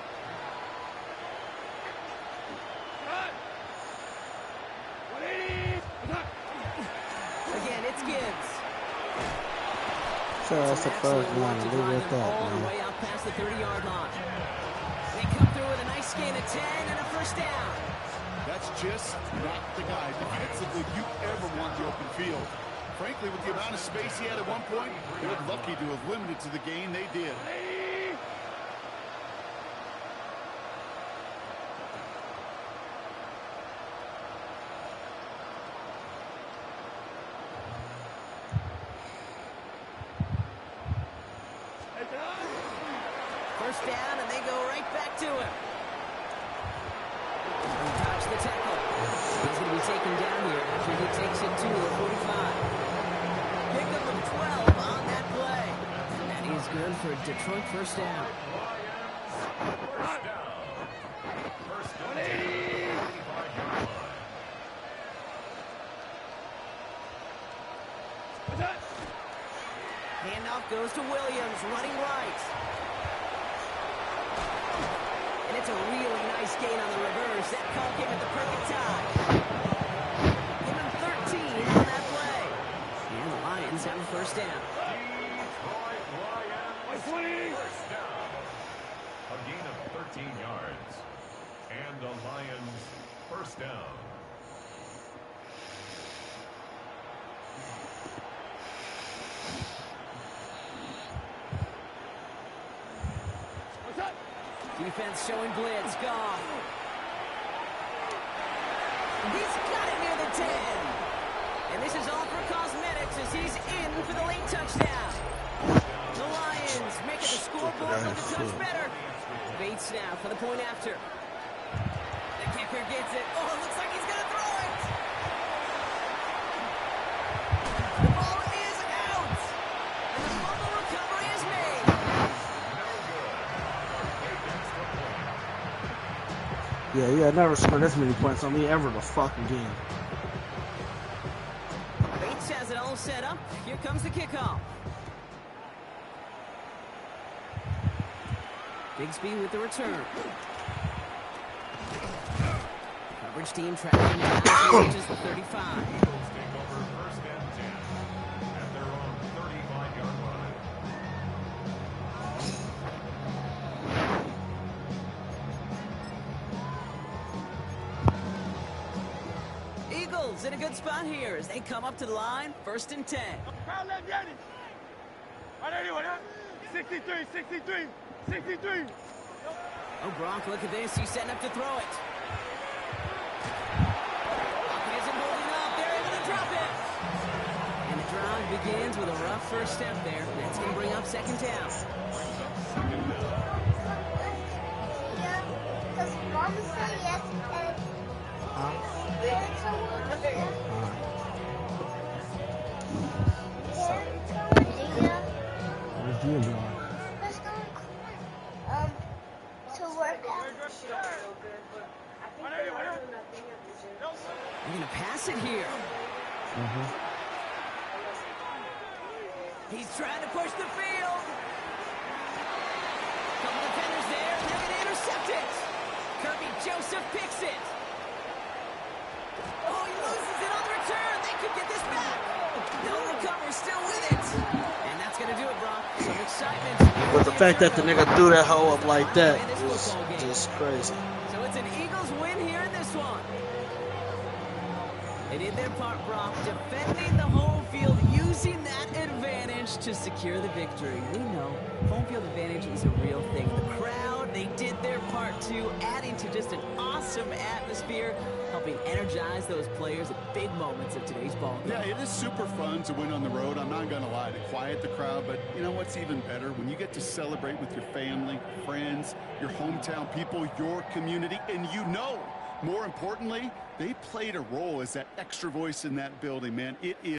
That's the first one. Leave it at that, all the man. way out past the 30-yard line. They come through with a nice gain of 10 and a first down. That's just not the guy defensively you ever want the open field. Frankly, with the amount of space he had at one point, they're lucky to have limited to the gain they did. First down, and they go right back to him. Dodge the tackle. He's going to be taken down here after he takes it to the 45. Pickup of 12 on that play. And that is good for Detroit first down. Handoff goes to Williams, running right. And it's a really nice gain on the reverse. That call came at the perfect time. Give him 13 on that play. And the Lions have a first down. A gain of 13 yards. And the Lions first down. Defense showing blitz. Goff. He's got it near the 10. And this is all for cosmetics as he's in for the late touchdown. The Lions making the scoreboard look a touch better. Bates now for the point after. The kicker gets it. Oh, it looks like he's going to throw it. The ball is out. And the fumble recovery is made. Yeah, never scored this many points on me ever the fucking game. Bates has it all set up. Here comes the kickoff. Bigsby with the return. Coverage team tracking him down as he reaches the 35. Eagles in a good spot here as they come up to the line, 1st and 10. 63, 63, 63. Oh, Gronk, look at this. He's setting up to throw it. He isn't holding up. They're able to drop it. And the drive begins with a rough first step there. That's going to bring up 2nd down. Because Mama said yes, Where's you going? Let's go to work out. They're going to pass it here. He's trying to push the field. Couple defenders there, and they're going to intercept it. Kirby Joseph picks it. Oh, he loses it on the return. They could get this back. No recovery, still with it. And that's going to do it, Brock. Some excitement. But the fact that the nigga threw that hoe up like that is just crazy. So it's an Eagles win here in this one. They did their part, Brock, defending the home field, using that advantage to secure the victory. We know home field advantage is a real thing. The crowd, they did their part too, adding to just an awesome atmosphere, helping energize those players at big moments of today's ball game. Yeah, it is super fun to win on the road. I'm not going to lie, to quiet the crowd. But you know what's even better? When you get to celebrate with your family, friends, your hometown people, your community, and you know, more importantly, they played a role as that extra voice in that building, man. It is.